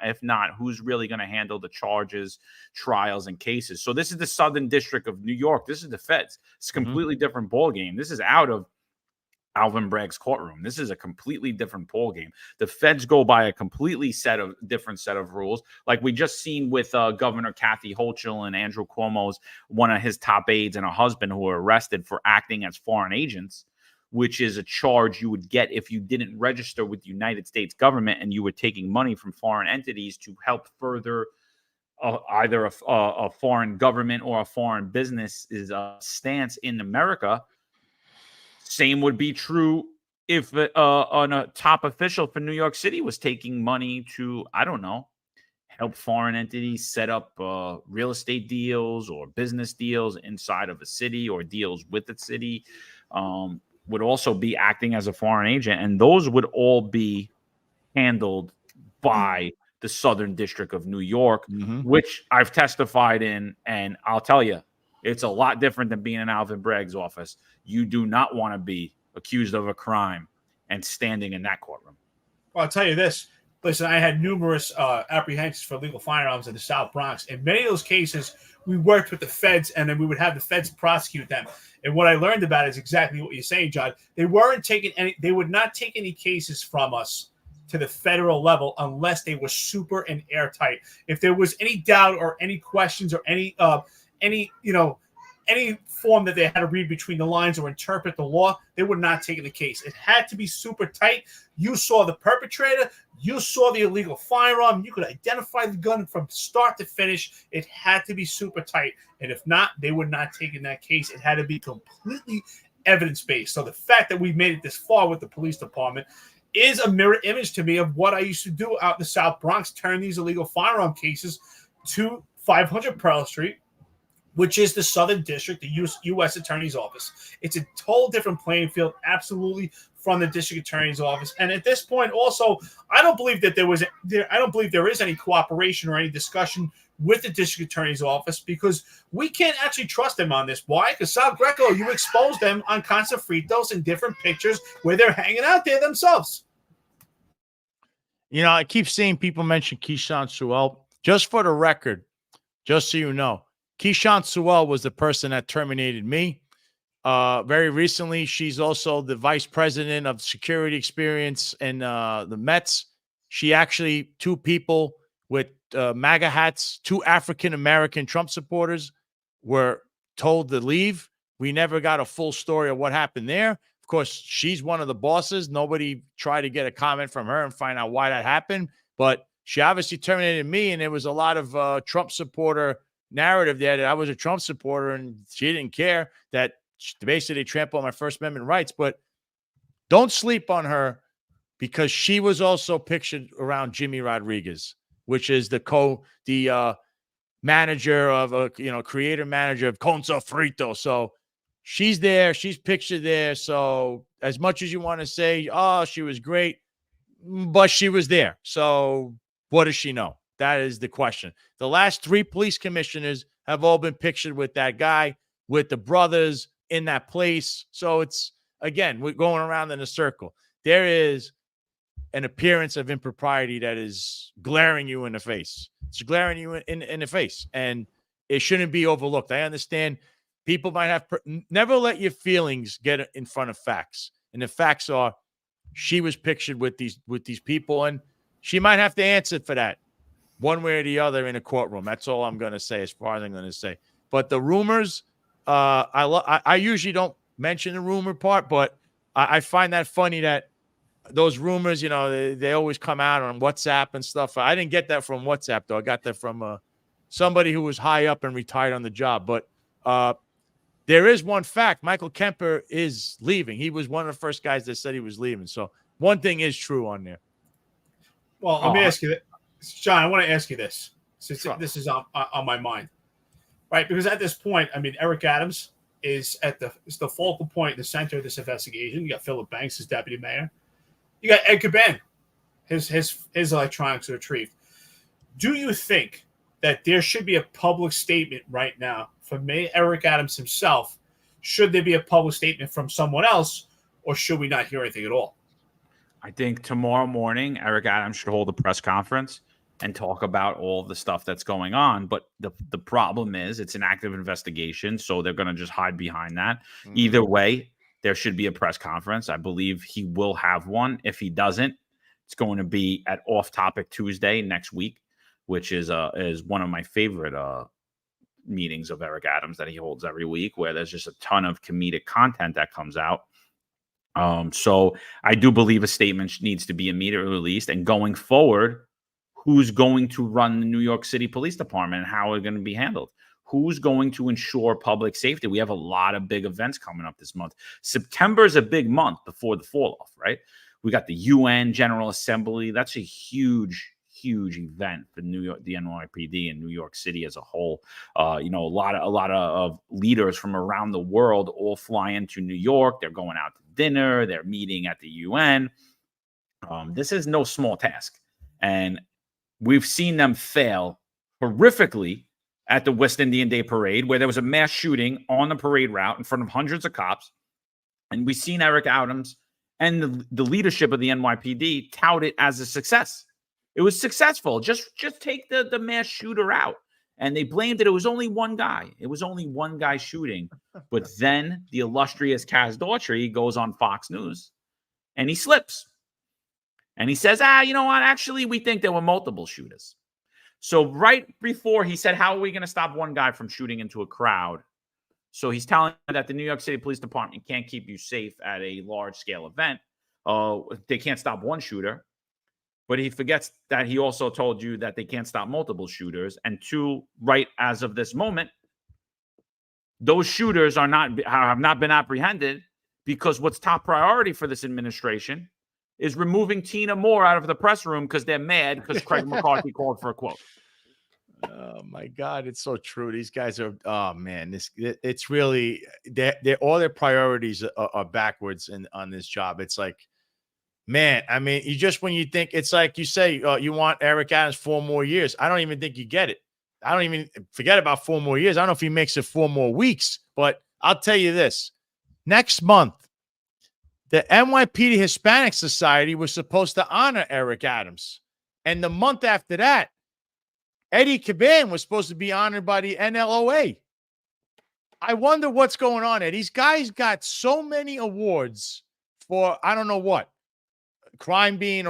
if not, who's really going to handle the charges, trials, and cases? So this is the Southern District of New York. This is the feds. It's a completely different ball game. This is out of Alvin Bragg's courtroom. This is a completely different ball game. The feds go by a completely different set of rules, like we just seen with Governor Kathy Hochul and Andrew Cuomo's one of his top aides and a husband who were arrested for acting as foreign agents, which is a charge you would get if you didn't register with the United States government and you were taking money from foreign entities to help further either a foreign government or a foreign business's stance in America. Same would be true if a top official for New York City was taking money to, I don't know, help foreign entities set up real estate deals or business deals inside of a city or deals with the city, would also be acting as a foreign agent. And those would all be handled by the Southern District of New York, which I've testified in. And I'll tell you, it's a lot different than being in Alvin Bragg's office. You do not want to be accused of a crime and standing in that courtroom. Well, I'll tell you this. Listen, I had numerous apprehensions for illegal firearms in the South Bronx. In many of those cases, we worked with the feds, and then we would have the feds prosecute them. And what I learned about it is exactly what you're saying, John. They would not take any cases from us to the federal level unless they were super and airtight. If there was any doubt or any questions or any form that they had to read between the lines or interpret the law, they would not take the case. It had to be super tight. You saw the perpetrator. You saw the illegal firearm. You could identify the gun from start to finish. It had to be super tight. And if not, they would not take in that case. It had to be completely evidence-based. So the fact that we made it this far with the police department is a mirror image to me of what I used to do out in the South Bronx, turn these illegal firearm cases to 500 Pearl Street, which is the Southern District, the U.S. Attorney's Office. It's a total different playing field, absolutely, from the District Attorney's Office. And at this point, also, I don't believe there is any cooperation or any discussion with the District Attorney's Office because we can't actually trust them on this. Why? Because Sal Greco, you exposed them on Consafritos and different pictures where they're hanging out there themselves. You know, I keep seeing people mention Keyshawn Sewell. Just for the record, just so you know, Keyshawn Sewell was the person that terminated me. Very recently, she's also the vice president of security experience in the Mets. She actually, two people with MAGA hats, two African-American Trump supporters were told to leave. We never got a full story of what happened there. Of course, she's one of the bosses. Nobody tried to get a comment from her and find out why that happened. But she obviously terminated me, and there was a lot of Trump supporter narrative there that I was a Trump supporter, and she didn't care that basically trample on my First Amendment rights. But don't sleep on her, because she was also pictured around Jimmy Rodriguez, which is the manager of creator manager of Con Sofrito. So she's there, she's pictured there. So as much as you want to say, oh, she was great, but she was there. So what does she know? That is the question. The last three police commissioners have all been pictured with that guy, with the brothers in that place. So it's, again, we're going around in a circle. There is an appearance of impropriety that is glaring you in the face. It's glaring you in the face, and it shouldn't be overlooked. I understand people might have never let your feelings get in front of facts. And the facts are, she was pictured with these people, and she might have to answer for that one way or the other in a courtroom. That's all I'm going to say as far as I'm going to say. But the rumors, I usually don't mention the rumor part, but I find that funny that those rumors, they always come out on WhatsApp and stuff. I didn't get that from WhatsApp, though. I got that from somebody who was high up and retired on the job. But there is one fact. Michael Kemper is leaving. He was one of the first guys that said he was leaving. So one thing is true on there. Well, let me ask you that. John, I want to ask you this, since this is on my mind. Right? Because at this point, I mean, Eric Adams is the focal point, the center of this investigation. You got Philip Banks, his deputy mayor. You got Ed Caban, his electronics are retrieved. Do you think that there should be a public statement right now from Eric Adams himself? Should there be a public statement from someone else, or should we not hear anything at all? I think tomorrow morning, Eric Adams should hold a press conference and talk about all of the stuff that's going on. But the problem is it's an active investigation, so they're going to just hide behind that. Mm-hmm. Either way, there should be a press conference. I believe he will have one. If he doesn't, it's going to be at Off Topic Tuesday next week, which is one of my favorite meetings of Eric Adams that he holds every week, where there's just a ton of comedic content that comes out. So I do believe a statement needs to be immediately released. And going forward, who's going to run the New York City Police Department and how it's going to be handled? Who's going to ensure public safety? We have a lot of big events coming up this month. September is a big month before the fall off, right? We got the UN General Assembly. That's a huge event for New York, the NYPD and New York City as a whole. A lot of leaders from around the world all fly into New York. They're going out to dinner. They're meeting at the UN. This is no small task, and we've seen them fail horrifically at the West Indian Day Parade, where there was a mass shooting on the parade route in front of hundreds of cops. And we've seen Eric Adams and the leadership of the NYPD tout it as a success. It was successful. Just take the mass shooter out. And they blamed it. It was only one guy. It was only one guy shooting. But then the illustrious Kaz Daughtry goes on Fox News and he slips. And he says, you know what? Actually, we think there were multiple shooters. So right before he said, how are we going to stop one guy from shooting into a crowd? So he's telling that the New York City Police Department can't keep you safe at a large-scale event. They can't stop one shooter. But he forgets that he also told you that they can't stop multiple shooters. And two, right as of this moment, those shooters have not been apprehended, because what's top priority for this administration is removing Tina Moore out of the press room because they're mad because Craig McCarthy called for a quote. Oh my God, it's so true. These guys are, oh man, it's really, they're all their priorities are backwards on this job. It's like, man, I mean, when you think, it's like you say, you want Eric Adams 4 more years. I don't even think you get it. I don't even forget about 4 more years. I don't know if he makes it 4 more weeks, but I'll tell you this. Next month, the NYPD Hispanic Society was supposed to honor Eric Adams. And the month after that, Eddie Caban was supposed to be honored by the NLOA. I wonder what's going on there. These guys got so many awards for I don't know what. Crime being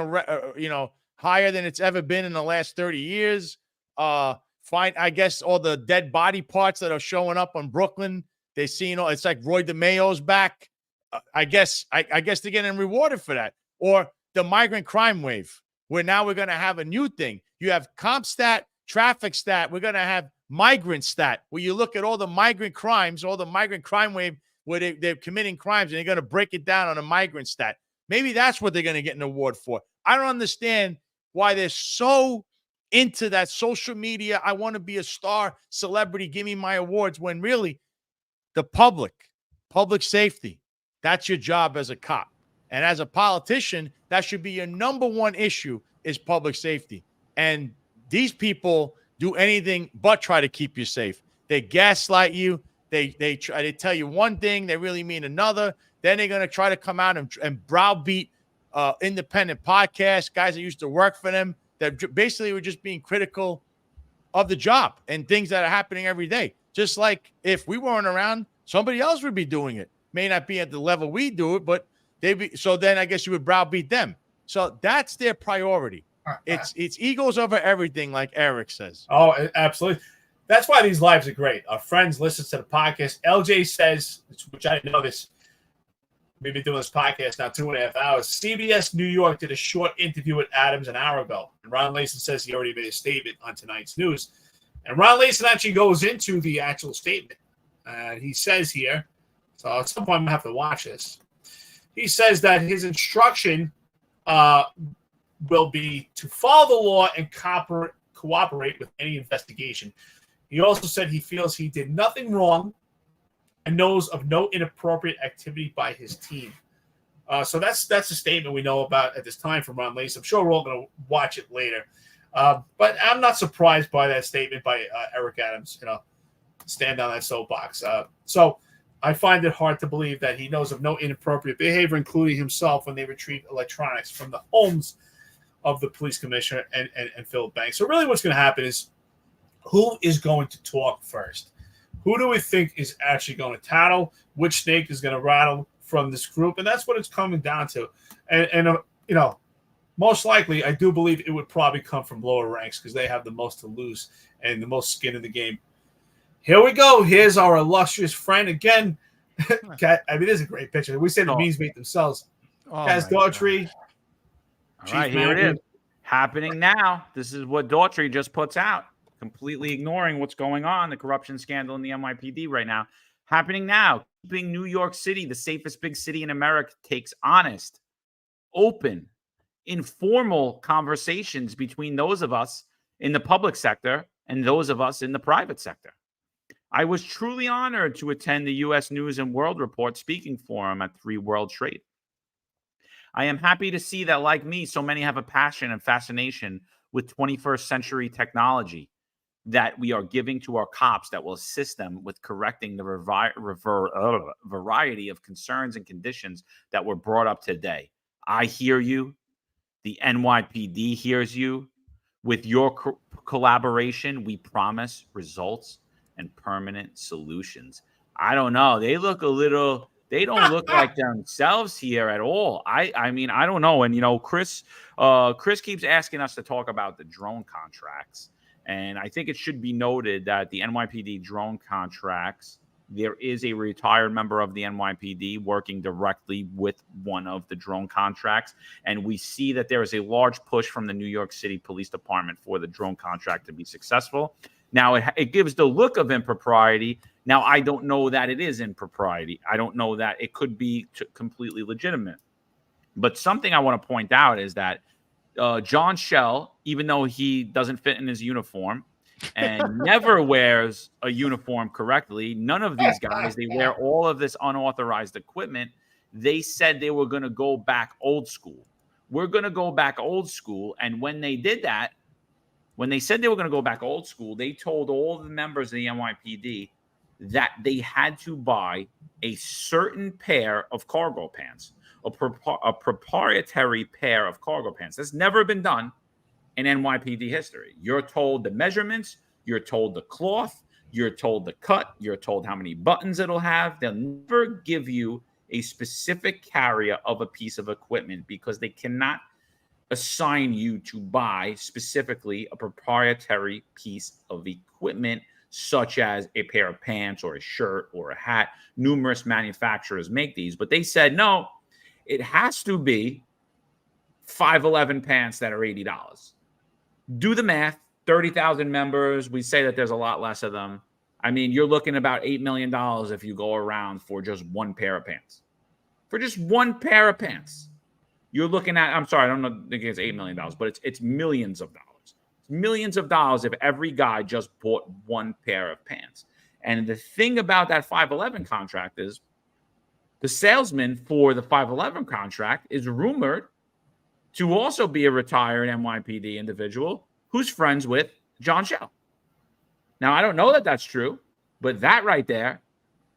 higher than it's ever been in the last 30 years. I guess all the dead body parts that are showing up on Brooklyn. They see, it's like Roy DeMayo's back. I guess they're getting rewarded for that. Or the migrant crime wave, where now we're going to have a new thing. You have comp stat, traffic stat. We're going to have migrant stat, where you look at all the migrant crimes, all the migrant crime wave, where they're committing crimes, and they're going to break it down on a migrant stat. Maybe that's what they're going to get an award for. I don't understand why they're so into that social media. I want to be a star celebrity. Give me my awards, when really the public safety, that's your job as a cop. And as a politician, that should be your number one issue, is public safety. And these people do anything but try to keep you safe. They gaslight you. They tell you one thing, they really mean another. Then they're going to try to come out and browbeat independent podcasts, guys that used to work for them, that basically were just being critical of the job and things that are happening every day. Just like if we weren't around, somebody else would be doing it. May not be at the level we do it, but so then I guess you would browbeat them. So that's their priority. It's egos over everything, like Eric says. Oh, absolutely. That's why these lives are great. Our friends listen to the podcast. LJ says, which I didn't know this. We've been doing this podcast now 2.5 hours. CBS New York did a short interview with Adams an hour ago. And Ron Layson says he already made a statement on tonight's news. And Ron Layson actually goes into the actual statement. And he says here, so at some point I'm going to have to watch this. He says that his instruction will be to follow the law and cooperate with any investigation. He also said he feels he did nothing wrong and knows of no inappropriate activity by his team. So that's a statement we know about at this time from Ron Layson. I'm sure we're all going to watch it later. But I'm not surprised by that statement by Eric Adams, stand on that soapbox. So I find it hard to believe that he knows of no inappropriate behavior, including himself, when they retrieved electronics from the homes of the police commissioner and Philip Banks. So really what's going to happen is, who is going to talk first? Who do we think is actually going to tattle? Which snake is going to rattle from this group? And that's what it's coming down to. And most likely, I do believe it would probably come from lower ranks, because they have the most to lose and the most skin in the game. Here we go. Here's our illustrious friend again. This is a great picture. We say the memes make themselves. Kaz Daughtry. All right, here it is. Happening now. This is what Daughtry just puts out, completely ignoring what's going on, the corruption scandal in the NYPD right now. Happening now. Keeping New York City the safest big city in America takes honest, open, informal conversations between those of us in the public sector and those of us in the private sector. I was truly honored to attend the U.S. News and World Report speaking forum at 3 World Trade. I am happy to see that, like me, so many have a passion and fascination with 21st century technology that we are giving to our cops that will assist them with correcting the variety of concerns and conditions that were brought up today. I hear you. The NYPD hears you. With your collaboration, we promise results and permanent solutions. I don't know. They look a little... They don't look like themselves here at all. I mean, I don't know. And, Chris keeps asking us to talk about the drone contracts. And I think it should be noted that the NYPD drone contracts, there is a retired member of the NYPD working directly with one of the drone contracts. And we see that there is a large push from the New York City Police Department for the drone contract to be successful. Now, it gives the look of impropriety. Now, I don't know that it is impropriety. I don't know that it could be completely legitimate. But something I want to point out is that John Schell, even though he doesn't fit in his uniform and never wears a uniform correctly, none of these guys, they wear all of this unauthorized equipment. They said they were going to go back old school. We're going to go back old school. And when they did that, when they said they were going to go back old school, they told all the members of the NYPD that they had to buy a certain pair of cargo pants, a proprietary pair of cargo pants. That's never been done. in NYPD history. You're told the measurements, you're told the cloth, you're told the cut, you're told how many buttons it'll have. They'll never give you a specific carrier of a piece of equipment because they cannot assign you to buy specifically a proprietary piece of equipment, such as a pair of pants or a shirt or a hat. Numerous manufacturers make these, but they said, no, it has to be 511 pants that are $80. Do the math. 30,000 members. We say that there's a lot less of them. I mean, you're looking about $8 million if you go around for just one pair of pants. For just one pair of pants, you're looking at, I'm sorry, I don't think it's $8 million, but it's millions of dollars. It's millions of dollars if every guy just bought one pair of pants. And the thing about that 511 contract is the salesman for the 511 contract is rumored to also be a retired NYPD individual who's friends with John Shell. Now, I don't know that that's true, but that right there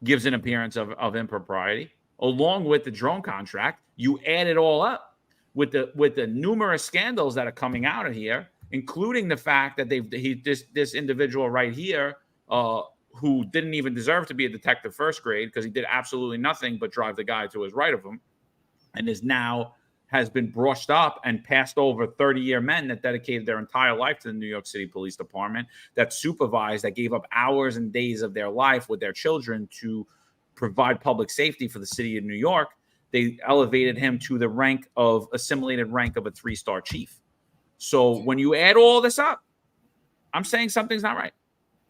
gives an appearance of impropriety. Along with the drone contract, you add it all up with the numerous scandals that are coming out of here, including the fact that this individual right here, who didn't even deserve to be a detective first grade because he did absolutely nothing but drive the guy to his right of him, and has been brushed up and passed over 30-year men that dedicated their entire life to the New York City Police Department, that supervised, that gave up hours and days of their life with their children to provide public safety for the city of New York. They elevated him to the assimilated rank of a 3-star chief. So when you add all this up, I'm saying something's not right.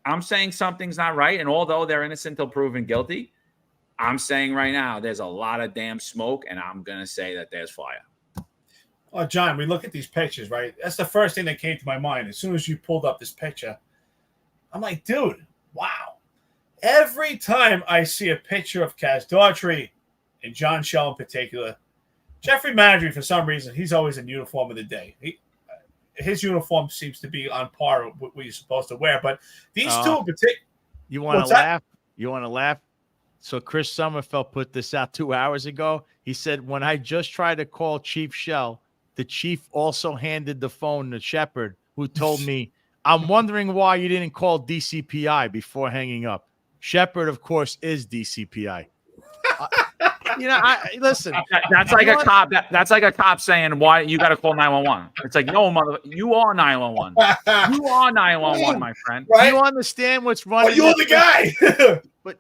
And although they're innocent until proven guilty, I'm saying right now there's a lot of damn smoke, and I'm going to say that there's fire. Oh, John, we look at these pictures, right? That's the first thing that came to my mind. As soon as you pulled up this picture, I'm like, dude, wow. Every time I see a picture of Kaz Daughtry and John Shell in particular, Jeffrey Madry, for some reason, he's always in uniform of the day. His uniform seems to be on par with what you're supposed to wear. But these two in particular. You want to laugh? You want to laugh? So Chris Sommerfeld put this out 2 hours ago. He said, when I just tried to call Chief Shell, the chief also handed the phone to Shepard, who told me, I'm wondering why you didn't call DCPI before hanging up. Shepard, of course, is DCPI. Listen. That's like a cop. That's like a cop saying, "Why you got to call 911?" It's like, no, mother, you are 911. You are 911, my friend. Right? Do you understand what's running? Oh, you're the guy. But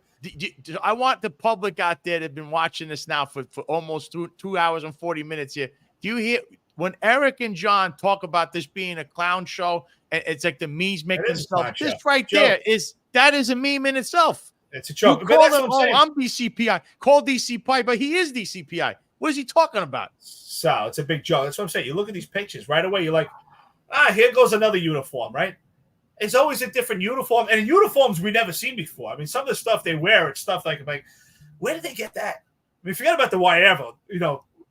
I want the public out there that have been watching this now for almost 2 hours and 40 minutes here. Do you hear when Eric and John talk about this being a clown show? And it's like the memes make themselves. This right there is a meme in itself. It's a joke. You call them, I'm DCPI. Call DCPI, but he is DCPI. What is he talking about? So it's a big joke. That's what I'm saying. You look at these pictures right away. You're like, here goes another uniform, right? It's always a different uniform, and uniforms we never seen before. I mean, some of the stuff they wear, it's stuff like, where did they get that? I mean, forget about the whatever,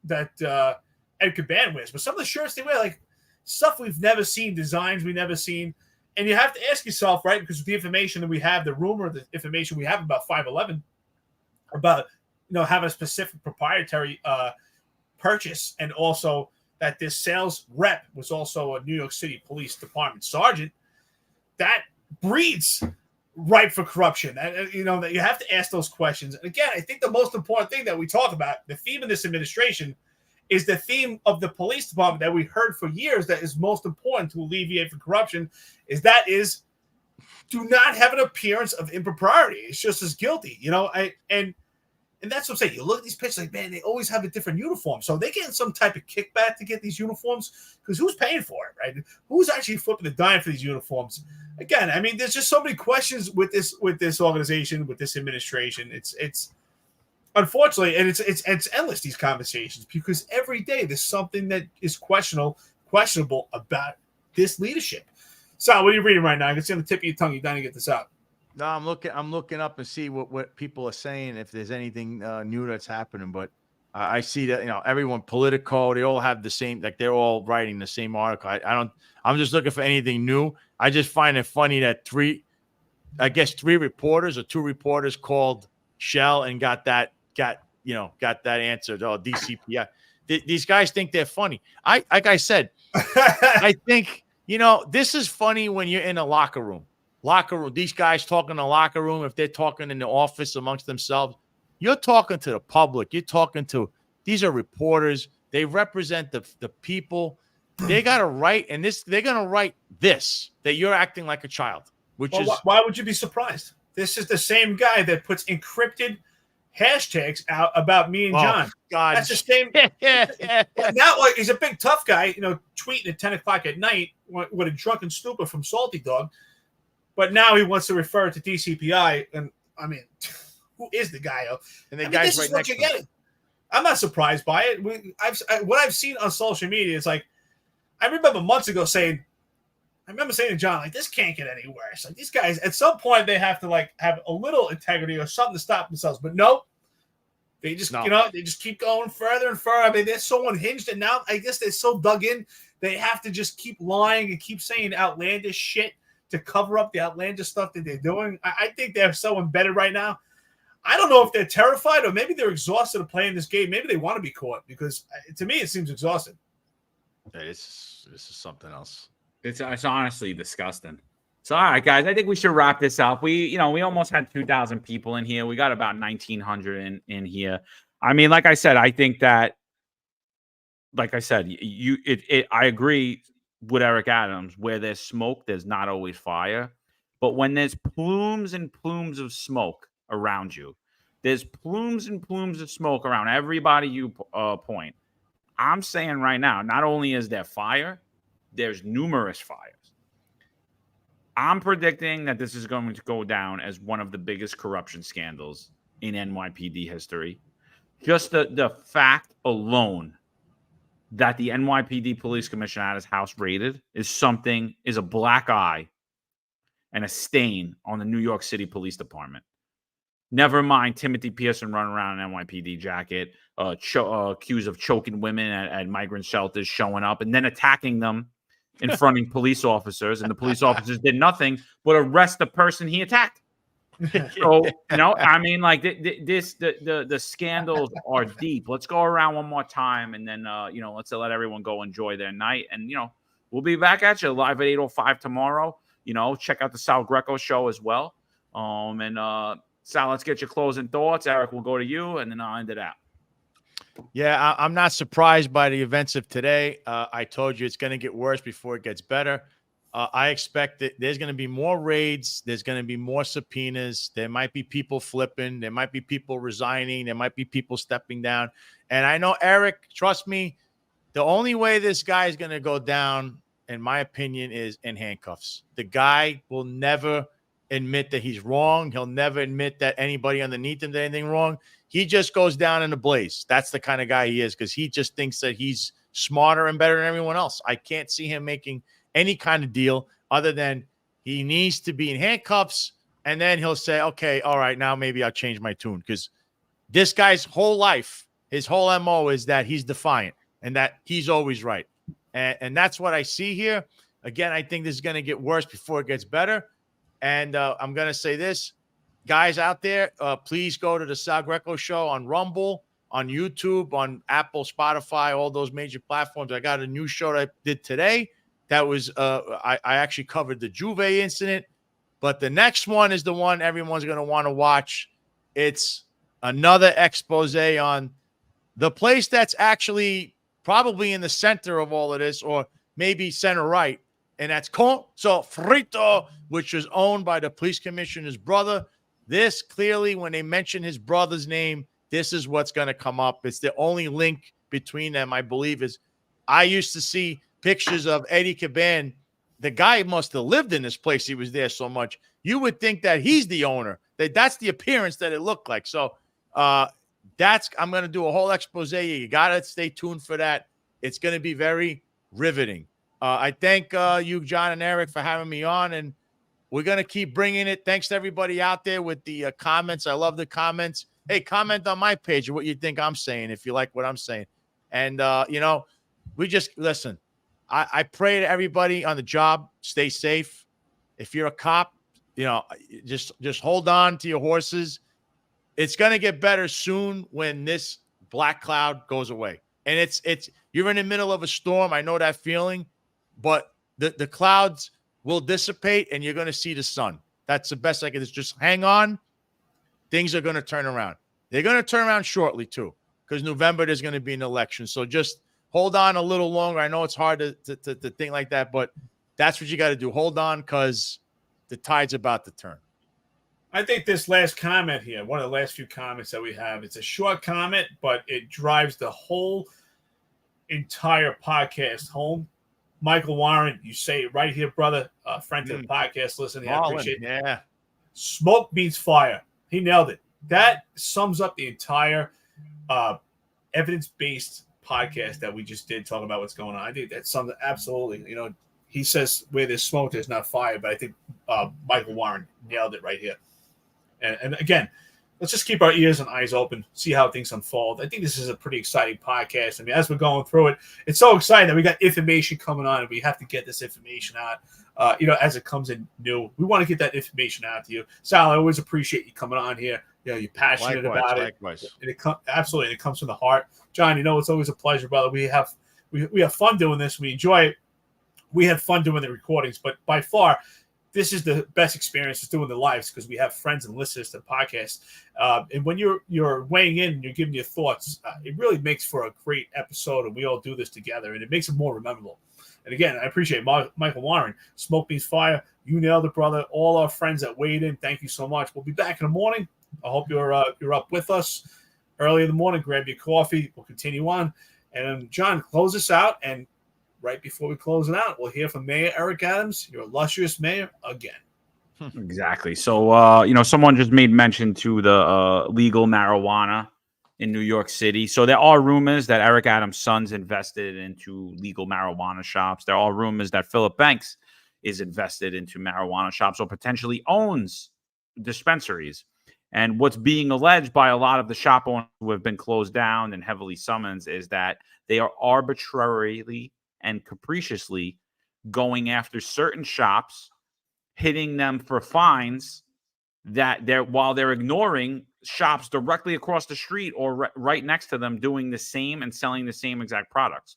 that Ed Caban wears, but some of the shirts they wear, like stuff we've never seen, designs we've never seen. And you have to ask yourself, right, because the information that we have, the information we have about 511, about having a specific proprietary purchase, and also that this sales rep was also a New York City Police Department sergeant, that breeds ripe for corruption. And that you have to ask those questions. And again, I think the most important thing that we talk about, the theme of this administration, is the theme of the police department that we heard for years that is most important to alleviate for corruption, is do not have an appearance of impropriety. It's just as guilty, and that's what I'm saying. You look at these pictures like, man, they always have a different uniform. So they getting some type of kickback to get these uniforms, because who's paying for it, right? Who's actually flipping the dime for these uniforms? Again, I mean, there's just so many questions with this organization, with this administration. It's unfortunately, and it's endless, these conversations, because every day there's something that is questionable about this leadership. So, what are you reading right now? I can see on the tip of your tongue. You're dying to get this out. No, I'm looking up and see what people are saying, if there's anything new that's happening. But I see that everyone, Politico, they all have the same, like they're all writing the same article. I'm just looking for anything new. I just find it funny that two reporters called Shell and got that answer. Oh, DCPI. These guys think they're funny. Like I said, I think You know, this is funny when you're in a locker room. These guys talking in the locker room, if they're talking in the office amongst themselves, you're talking to the public. These are reporters. They represent the people. They got to write, and they're going to write this, that you're acting like a child, which is. Why would you be surprised? This is the same guy that puts encrypted hashtags out about me and John. God. That's the same. Now, like, he's a big tough guy, tweeting at 10 o'clock at night with a drunken stupor from Salty Dog. But now he wants to refer to DCPI. And I mean, who is the guy? And the guy's this right is what next you're to him. getting. I'm not surprised by it. What I've seen on social media is like, I remember months ago saying to John, like, this can't get any worse. Like, these guys, at some point, they have to like have a little integrity or something to stop themselves. But no, they just, they just keep going further and further. I mean, they're so unhinged, and now I guess they're so dug in, they have to just keep lying and keep saying outlandish shit to cover up the outlandish stuff that they're doing. I think they're so embedded right now. I don't know if they're terrified or maybe they're exhausted of playing this game. Maybe they want to be caught because to me, it seems exhausting. This is something else. It's honestly disgusting. So, all right, guys, I think we should wrap this up. We almost had 2,000 people in here. We got about 1,900 in here. I mean, like I said, I think that, like I said, I agree with Eric Adams. Where there's smoke, there's not always fire. But when there's plumes and plumes of smoke around you, there's plumes and plumes of smoke around everybody you point. I'm saying right now, not only is there fire, there's numerous fires. I'm predicting that this is going to go down as one of the biggest corruption scandals in NYPD history. Just the fact alone that the NYPD police commissioner had his house raided is a black eye and a stain on the New York City Police Department. Never mind Timothy Pearson running around in an NYPD jacket, accused of choking women at migrant shelters, showing up and then attacking them in front of police officers, and the police officers did nothing but arrest the person he attacked. So, I mean, like the scandals are deep. Let's go around one more time, and then let's let everyone go enjoy their night. And we'll be back at you live at 8:05 tomorrow. Check out the Sal Greco show as well. Sal, let's get your closing thoughts. Eric, we'll go to you, and then I'll end it out. Yeah, I'm not surprised by the events of today. I told you it's going to get worse before it gets better. I expect that there's going to be more raids. There's going to be more subpoenas. There might be people flipping. There might be people resigning. There might be people stepping down. And I know, Eric, trust me, the only way this guy is going to go down, in my opinion, is in handcuffs. The guy will never admit that he's wrong. He'll never admit that anybody underneath him did anything wrong. He just goes down in a blaze. That's the kind of guy he is, because he just thinks that he's smarter and better than everyone else. I can't see him making any kind of deal other than he needs to be in handcuffs, and then he'll say, okay, all right, now maybe I'll change my tune, because this guy's whole life, his whole MO is that he's defiant and that he's always right. And that's what I see here. Again, I think this is going to get worse before it gets better. And I'm going to say this. Guys out there, please go to the Sal Greco show on Rumble, on YouTube, on Apple, Spotify, all those major platforms. I got a new show that I did today. That was I actually covered the Juve incident, but the next one is the one everyone's going to want to watch. It's another expose on the place that's actually probably in the center of all of this, or maybe center right, and that's Con Sofrito, which was owned by the police commissioner's brother. This clearly, when they mention his brother's name, this is what's going to come up. It's the only link between them, I believe, is I used to see pictures of Eddie Caban. The guy must have lived in this place. He was there so much. You would think that he's the owner. That's the appearance that it looked like. So I'm going to do a whole expose. You got to stay tuned for that. It's going to be very riveting. I thank you, John and Eric, for having me on, and we're going to keep bringing it. Thanks to everybody out there with the comments. I love the comments. Hey, comment on my page what you think I'm saying, if you like what I'm saying. And, we just listen. I pray to everybody on the job, stay safe. If you're a cop, just hold on to your horses. It's going to get better soon when this black cloud goes away. And it's you're in the middle of a storm. I know that feeling, but The clouds will dissipate and you're going to see the sun. That's the best I can do. Just hang on. Things are going to turn around. They're going to turn around shortly too, because November there's going to be an election. So just hold on a little longer. I know it's hard to think like that, but that's what you got to do. Hold on, because the tide's about to turn. I think this last comment here, one of the last few comments that we have, it's a short comment, but it drives the whole entire podcast home. Michael Warren, you say it right here, brother. Friend to the podcast, listening. I appreciate it. Yeah. Smoke means fire. He nailed it. That sums up the entire evidence-based podcast that we just did, talking about what's going on. I think that sums it absolutely. You know, he says where there's smoke, there's not fire, but I think Michael Warren nailed it right here. And again, let's just keep our ears and eyes open, see how things unfold. I think this is a pretty exciting podcast. I mean, as we're going through it, it's so exciting that we got information coming on, and we have to get this information out, as it comes in new. We want to get that information out to you. Sal, I always appreciate you coming on here. You know, you're passionate about it. Likewise. And absolutely, it comes from the heart. John, it's always a pleasure, brother. We have fun doing this. We enjoy it. We had fun doing the recordings, but by far, this is the best experience is doing the lives, because we have friends and listeners to the podcast. And when you're weighing in and you're giving your thoughts, it really makes for a great episode, and we all do this together, and it makes it more memorable. And again, I appreciate Michael Warren. Smoke means fire. You nailed it, brother. All our friends that weighed in, thank you so much. We'll be back in the morning. I hope you're up with us early in the morning. Grab your coffee. We'll continue on. And John, close us out. And right before we close it out, we'll hear from Mayor Eric Adams, your illustrious mayor, again. Exactly. So, someone just made mention to the legal marijuana in New York City. So there are rumors that Eric Adams' sons invested into legal marijuana shops. There are rumors that Philip Banks is invested into marijuana shops or potentially owns dispensaries. And what's being alleged by a lot of the shop owners who have been closed down and heavily summoned is that they are arbitrarily and capriciously going after certain shops, hitting them for fines while they're ignoring shops directly across the street or right next to them doing the same and selling the same exact products.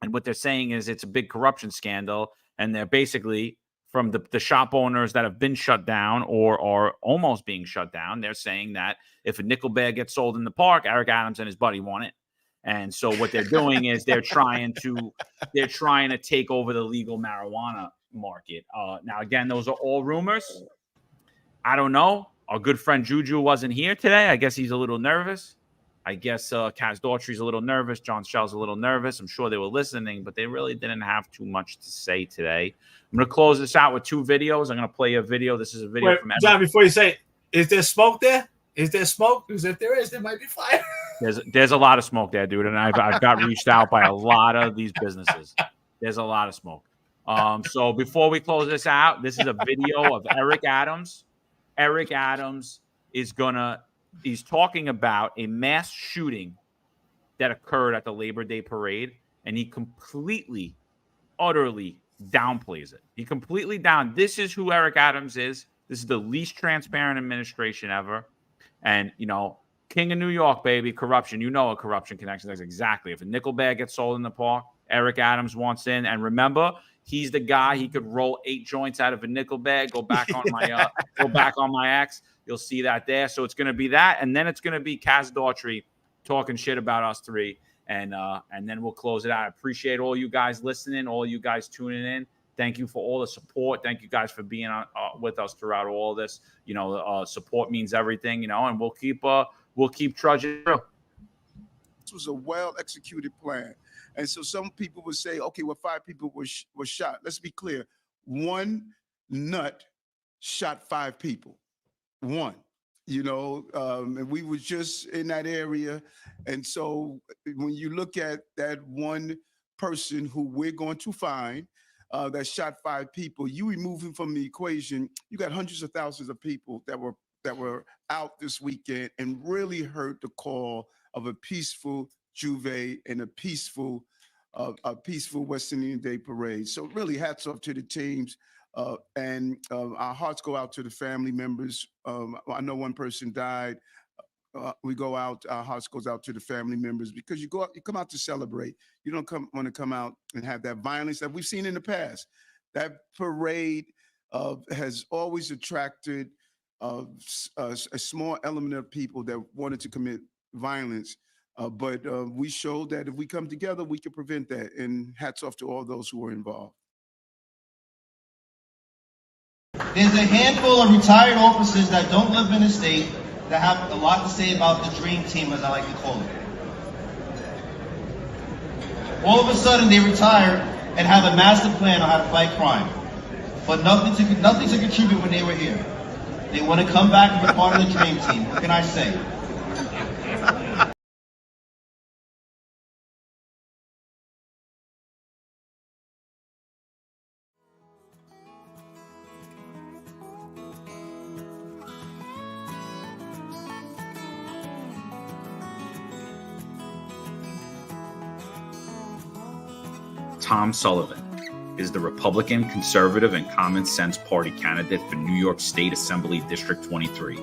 And what they're saying is it's a big corruption scandal, and they're basically, from the shop owners that have been shut down or are almost being shut down, they're saying that if a nickel bag gets sold in the park, Eric Adams and his buddy want it. And so what they're doing is they're trying to take over the legal marijuana market. Now, again, those are all rumors. I don't know. Our good friend Juju wasn't here today. I guess he's a little nervous. I guess Kaz Daughtry's a little nervous. John Shell's a little nervous. I'm sure they were listening, but they really didn't have too much to say today. I'm going to close this out with two videos. I'm going to play a video. This is a video from John, before you say, is there smoke there? Is there smoke? Because if there is, there might be fire. There's a lot of smoke there, dude. And I've got reached out by a lot of these businesses. There's a lot of smoke. So before we close this out, this is a video of Eric Adams. Eric Adams he's talking about a mass shooting that occurred at the Labor Day parade, and he completely, utterly downplays it. He completely This is who Eric Adams is. This is the least transparent administration ever. And, King of New York, baby, corruption. A corruption connection. That's exactly. If a nickel bag gets sold in the park, Eric Adams wants in. And remember, he's the guy. He could roll 8 joints out of a nickel bag. Go back on my ex. You'll see that there. So it's going to be that, and then it's going to be Kaz Daughtry talking shit about us three, and then we'll close it out. I appreciate all you guys listening, all you guys tuning in. Thank you for all the support. Thank you guys for being with us throughout all this. Support means everything. And we'll keep trudging through. This was a well-executed plan. And so some people would say, okay, well, 5 people were shot. Let's be clear. One nut shot 5 people. One, and we were just in that area. And so when you look at that one person who we're going to find that shot 5 people, you remove him from the equation, you got hundreds of thousands of people that were out this weekend and really heard the call of a peaceful Juve and a peaceful West Indian Day parade. So really hats off to the teams. And our hearts go out to the family members. I know one person died. we go out, our hearts goes out to the family members, because you come out to celebrate. You don't want to come out and have that violence that we've seen in the past. That parade has always attracted a small element of people that wanted to commit violence. But we showed that if we come together, we can prevent that. And hats off to all those who were involved. There's a handful of retired officers that don't live in the state that have a lot to say about the dream team, as I like to call it. All of a sudden, they retire and have a master plan on how to fight crime, but nothing to contribute when they were here. They want to come back and be part of the dream team. What can I say? Tom Sullivan is the Republican, Conservative, and Common Sense Party candidate for New York State Assembly District 23.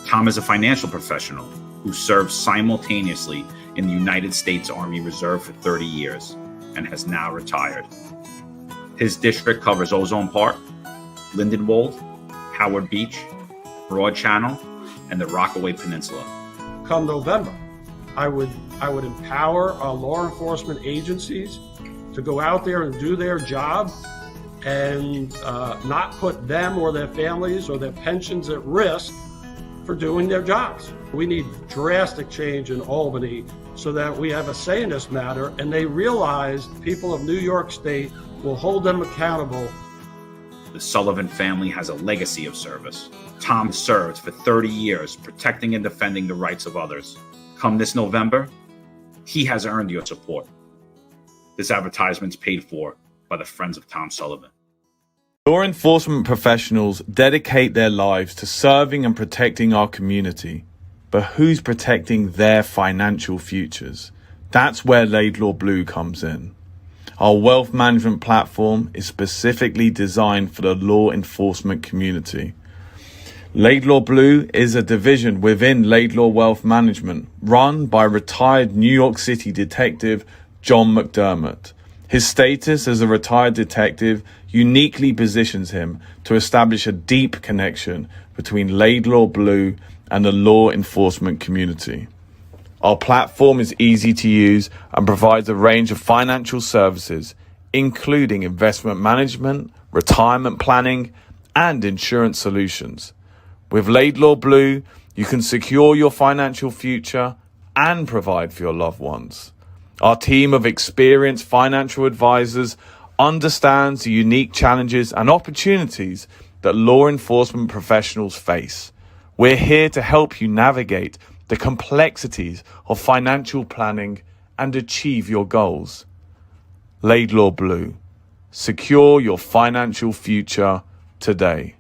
Tom is a financial professional who served simultaneously in the United States Army Reserve for 30 years and has now retired. His district covers Ozone Park, Lindenwold, Howard Beach, Broad Channel, and the Rockaway Peninsula. Come November, I would empower our law enforcement agencies to go out there and do their job and not put them or their families or their pensions at risk for doing their jobs. We need drastic change in Albany so that we have a say in this matter, and they realize people of New York State will hold them accountable. The Sullivan family has a legacy of service. Tom served for 30 years protecting and defending the rights of others. Come this November, he has earned your support. This advertisement's paid for by the Friends of Tom Sullivan. Law enforcement professionals dedicate their lives to serving and protecting our community. But who's protecting their financial futures? That's where Laidlaw Blue comes in. Our wealth management platform is specifically designed for the law enforcement community. Laidlaw Blue is a division within Laidlaw Wealth Management, run by retired New York City detective John McDermott. His status as a retired detective uniquely positions him to establish a deep connection between Laidlaw Blue and the law enforcement community. Our platform is easy to use and provides a range of financial services, including investment management, retirement planning, and insurance solutions. With Laidlaw Blue, you can secure your financial future and provide for your loved ones. Our team of experienced financial advisors understands the unique challenges and opportunities that law enforcement professionals face. We're here to help you navigate the complexities of financial planning and achieve your goals. Laidlaw Blue. Secure your financial future today.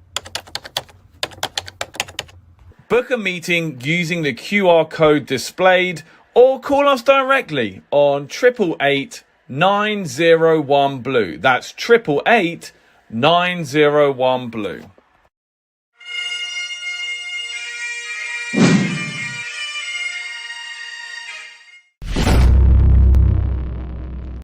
Book a meeting using the QR code displayed or call us directly on 888-901 Blue. That's 888-901 Blue.